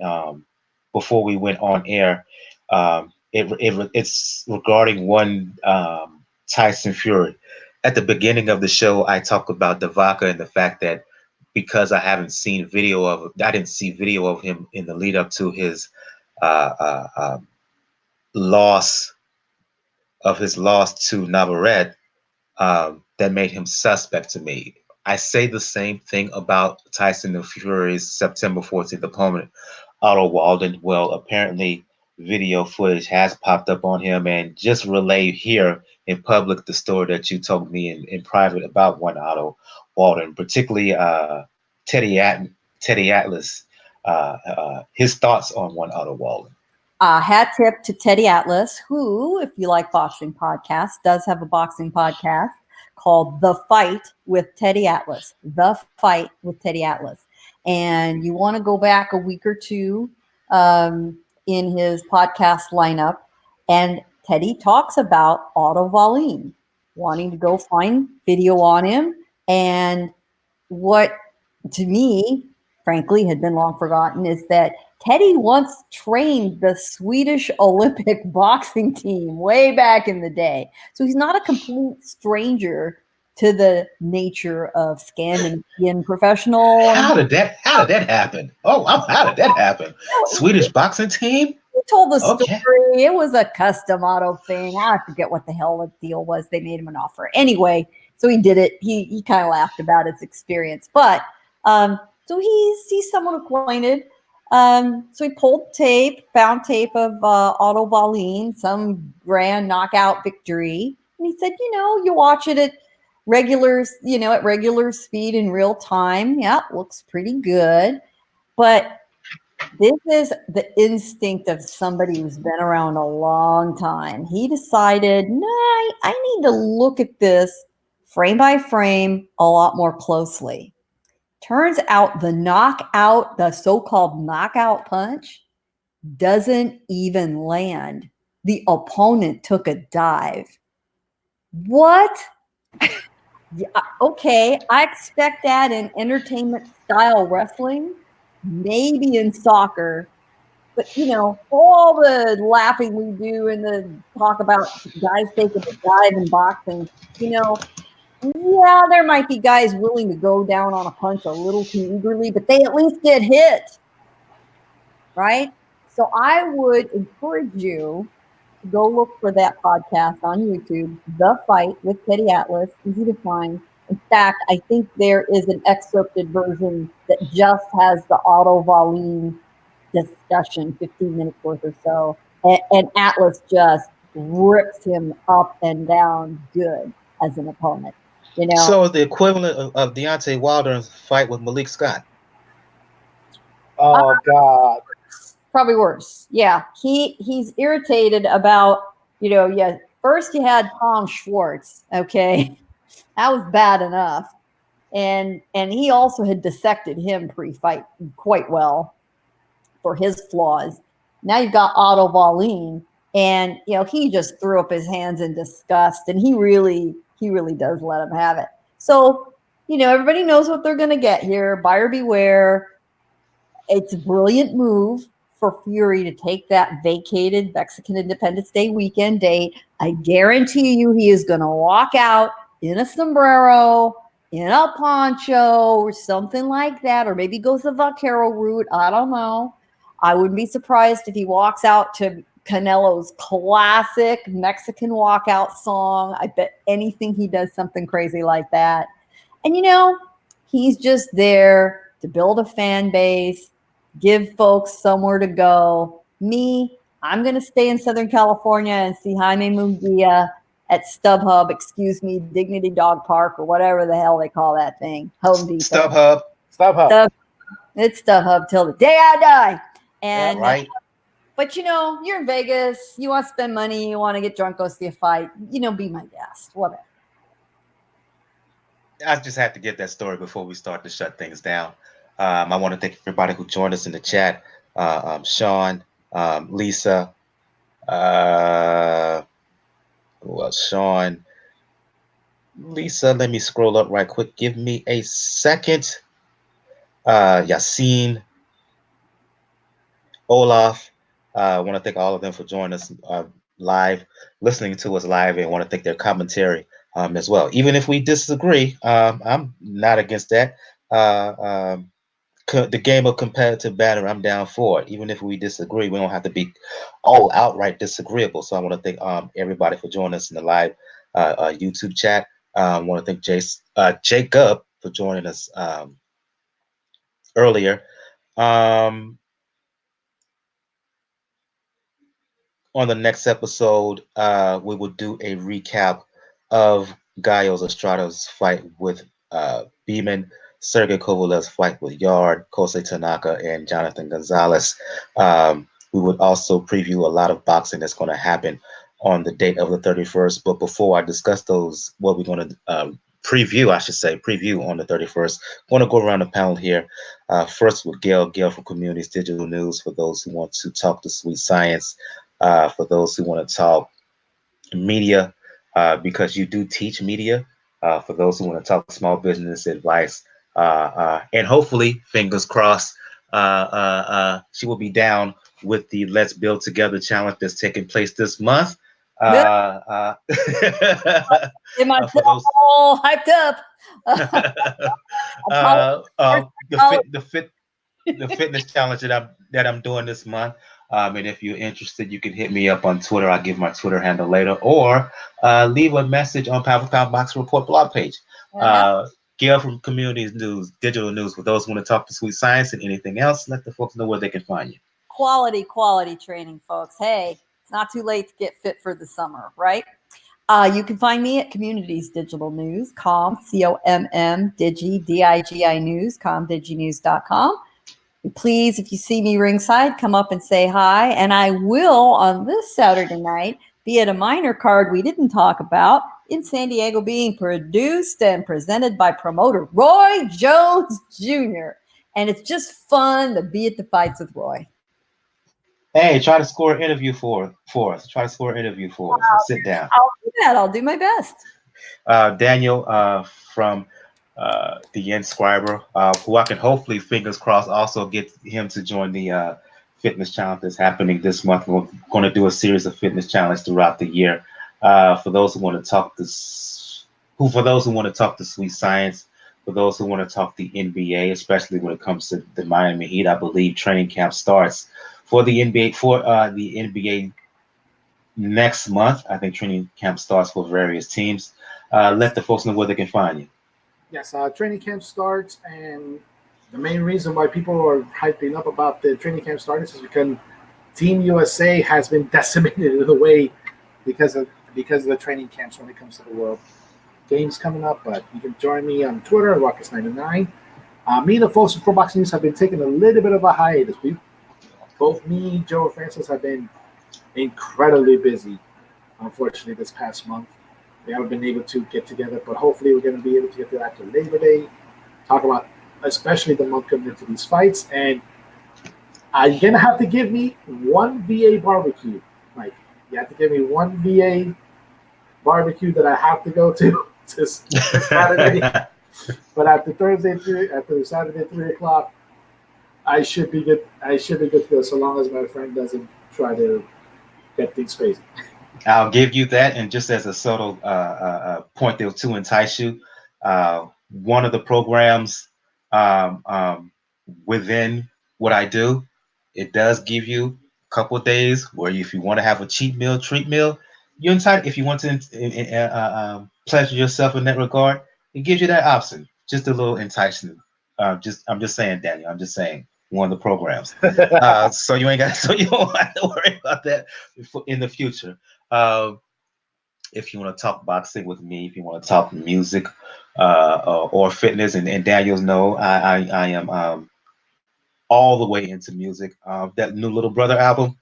before we went on air. It's regarding one Tyson Fury. At the beginning of the show, I talked about the Vaca and the fact that because I didn't see video of him in the lead up to his loss to Navarrete, that made him suspect to me. I say the same thing about Tyson Fury's September 14th opponent, Otto Walden. Well, apparently video footage has popped up on him, and just relay here in public the story that you told me in private about one Otto Walden, particularly Teddy Atlas, his thoughts on one Otto Walden. Hat tip to Teddy Atlas, who, if you like boxing podcasts, does have a boxing podcast called The Fight with Teddy Atlas. The Fight with Teddy Atlas. And you want to go back a week or two in his podcast lineup, and Teddy talks about Otto Wallin, wanting to go find video on him. And what, to me, frankly, had been long forgotten is that Teddy once trained the Swedish Olympic boxing team way back in the day. So he's not a complete stranger to the nature of Scandinavian professional. How did that happen? How did that happen? Swedish boxing team? He told the story. It was a custom Otto thing. I forget what the hell the deal was. They made him an offer. Anyway, so he did it. He kind of laughed about his experience. But so he's somewhat acquainted. So he pulled tape, found tape of Otto Wallin, some grand knockout victory. And he said, you watch it at regular speed in real time. Yeah, looks pretty good. But this is the instinct of somebody who's been around a long time. He decided, I need to look at this frame by frame a lot more closely. Turns out the so-called knockout punch doesn't even land. The opponent took a dive. What? Yeah, okay, I expect that in entertainment style wrestling, maybe in soccer, but all the laughing we do and the talk about guys taking a dive in boxing, yeah, there might be guys willing to go down on a punch a little too eagerly, but they at least get hit, right? So I would encourage you to go look for that podcast on YouTube, The Fight with Teddy Atlas, easy to find. In fact, I think there is an excerpted version that just has the Otto Wallin discussion, 15 minutes worth or so. And Atlas just rips him up and down good as an opponent. So the equivalent of Deontay Wilder's fight with Malik Scott. Oh God. Probably worse. Yeah, he's irritated about yeah. First you had Tom Schwartz. Okay, that was bad enough, and he also had dissected him pre-fight quite well for his flaws. Now you've got Otto Wallin, and he just threw up his hands in disgust, and he really does let him have it. So everybody knows what they're going to get here. Buyer beware. It's a brilliant move for Fury to take that vacated Mexican Independence Day weekend date. I guarantee you he is going to walk out in a sombrero, in a poncho, or something like that, or maybe goes the vaquero route. I don't know. I wouldn't be surprised if he walks out to Canelo's classic Mexican walkout song. I bet anything he does something crazy like that. And he's just there to build a fan base, give folks somewhere to go. Me, I'm going to stay in Southern California and see Jaime Munguia at StubHub, Dignity Dog Park, or whatever the hell they call that thing. Home Depot. StubHub. It's StubHub till the day I die. And yeah, right. But you're in Vegas. You want to spend money. You want to get drunk, go see a fight. Be my guest. Whatever. I just have to get that story before we start to shut things down. I want to thank everybody who joined us in the chat. Sean, Lisa, who else? Sean, Lisa. Let me scroll up right quick. Give me a second. Yassine, Olaf. I want to thank all of them for joining us live, listening to us live, and want to thank their commentary as well. Even if we disagree, I'm not against that. The game of competitive banter, I'm down for it. Even if we disagree, we don't have to be all outright disagreeable. So I want to thank everybody for joining us in the live YouTube chat. I want to thank Jacob for joining us earlier. On the next episode, we will do a recap of Gallo's Estrada's fight with Beamon, Sergey Kovalev's fight with Yarde, Kosei Tanaka, and Jonathan Gonzalez. We would also preview a lot of boxing that's going to happen on the date of the 31st. But before I discuss those, what we're going to preview on the 31st, I want to go around the panel here. First with Gail from Communities Digital News, for those who want to talk the sweet science. For those who want to talk media, because you do teach media, for those who want to talk small business advice, and hopefully, fingers crossed, she will be down with the Let's Build Together challenge that's taking place this month. Am I all hyped up? The fitness challenge that I'm doing this month. And if you're interested, you can hit me up on Twitter. I'll give my Twitter handle later, or leave a message on Pound for Pound Boxing Report blog page. Gail from Communities News, Digital News. For those who want to talk to sweet science and anything else, let the folks know where they can find you. Quality training, folks. Hey, it's not too late to get fit for the summer, right? You can find me at Communities Digital News, COM, COMM, Digi, DIGI News, comdiginews.com. Please, if you see me ringside, come up and say hi. And I will, on this Saturday night, be at a minor card we didn't talk about in San Diego, being produced and presented by promoter Roy Jones Jr. And it's just fun to be at the fights with Roy. Hey, try to score an interview for us. Try to score an interview for us. Sit down. I'll do that. I'll do my best. Daniel from the Inscriber, who I can hopefully, fingers crossed, also get him to join the fitness challenge that's happening this month. We're going to do a series of fitness challenges throughout the year. For those who want to talk this, for those who want to talk the sweet science, for those who want to talk the NBA, especially when it comes to the Miami Heat, I believe training camp starts for the NBA next month. I think training camp starts for various teams. Let the folks know where they can find you. Yes, training camp starts, and the main reason why people are hyping up about the training camp starting is because Team USA has been decimated in a way because of the training camps when it comes to the World Games coming up. But you can join me on Twitter, Ruckus99. Me and the folks from Pro Boxing News have been taking a little bit of a hiatus. Both me, Joe, and Francis have been incredibly busy, unfortunately, this past month. We haven't been able to get together, but hopefully we're going to be able to get together after Labor Day, talk about especially the month coming into these fights. And you're going to have to give me one VA barbecue. Like, you have to give me one VA barbecue that I have to go to Saturday. But after Saturday 3 o'clock, I should be good. I should be good to go, so long as my friend doesn't try to get things crazy. I'll give you that, and just as a subtle point there to entice you, one of the programs within what I do, it does give you a couple of days where if you want to have a cheat meal, treat meal, you're entitled. If you want to pleasure yourself in that regard, it gives you that option. Just a little enticing. I'm just saying, Daniel. I'm just saying one of the programs. So you ain't got. So you don't have to worry about that in the future. If you want to talk boxing with me, if you want to talk music or fitness, and Daniel's know I am all the way into music. That new Little Brother album,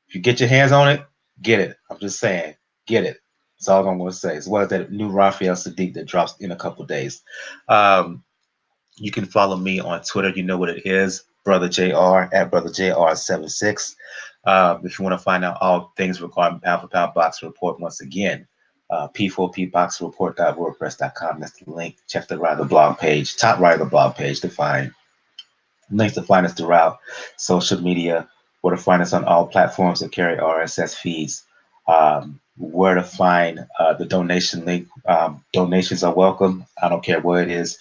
if you get your hands on it, get it. I'm just saying, get it. That's all I'm going to say. As well as that new Raphael Sadiq that drops in a couple days. You can follow me on Twitter. You know what it is, Brother JR at Brother JR76. If you want to find out all things regarding Pound for Pound Boxing Report, once again, p4pboxingreport.wordpress.com. That's the link. Check the right of the blog page, top right of the blog page to find links to find us throughout social media, where to find us on all platforms that carry RSS feeds, where to find the donation link. Donations are welcome. I don't care what it is.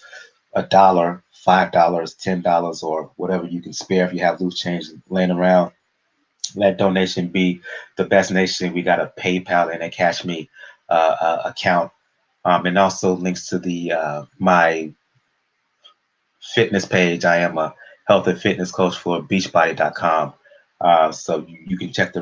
$1, $5, $10, or whatever you can spare if you have loose change laying around. Let donation be the best nation. We got a PayPal and a Cash Me account, and also links to the my fitness page. I am a health and fitness coach for Beachbody.com. So you can check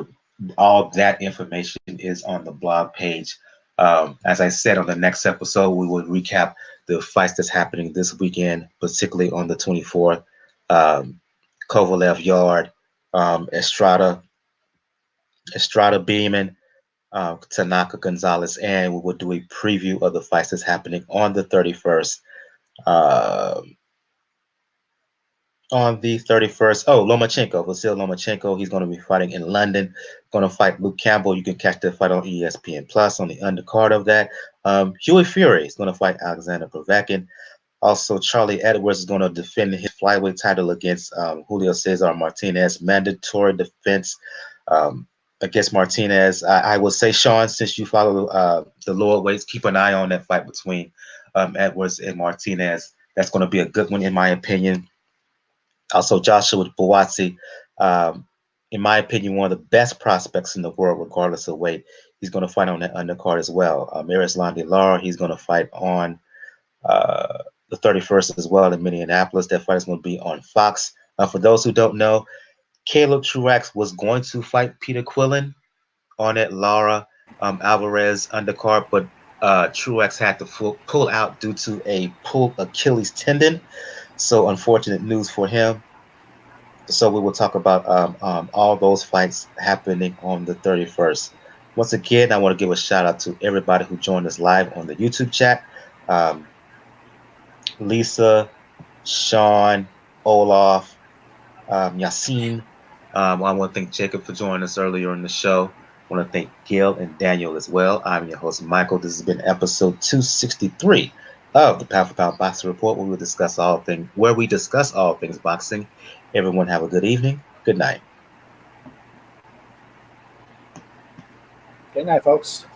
all that information is on the blog page. As I said, on the next episode, we will recap the fights that's happening this weekend, particularly on the 24th. Kovalev, Yarde, Estrada, Beamon, Tanaka, Gonzalez, and we will do a preview of the fights that's happening on the 31st. On the 31st, Lomachenko, Vasil Lomachenko, he's going to be fighting in London, going to fight Luke Campbell. You can catch that fight on ESPN Plus on the undercard of that. Huey Fury is going to fight Alexander Povetkin. Also, Charlie Edwards is going to defend his flyweight title against Julio Cesar Martinez. Mandatory defense against Martinez. I would say, Sean, since you follow the lower weights, keep an eye on that fight between Edwards and Martinez. That's going to be a good one, in my opinion. Also, Joshua Buatsi, in my opinion, one of the best prospects in the world, regardless of weight. He's going to fight on that undercard as well. Miroslav Lara, he's going to fight on the 31st as well in Minneapolis. That fight is going to be on Fox. For those who don't know, Caleb Truax was going to fight Peter Quillen on that Lara Alvarez undercard, but Truax had to pull out due to a pulled Achilles tendon. So unfortunate news for him. So we will talk about all those fights happening on the 31st. Once again, I want to give a shout out to everybody who joined us live on the YouTube chat. Lisa, Sean, Olaf, Yassine. I want to thank Jacob for joining us earlier in the show. I want to thank Gil and Daniel as well. I'm your host, Michael. This has been episode 263 of the Pound for Pound Boxing Report, where we discuss all things boxing. Everyone have a good evening. Good night. Good night, folks.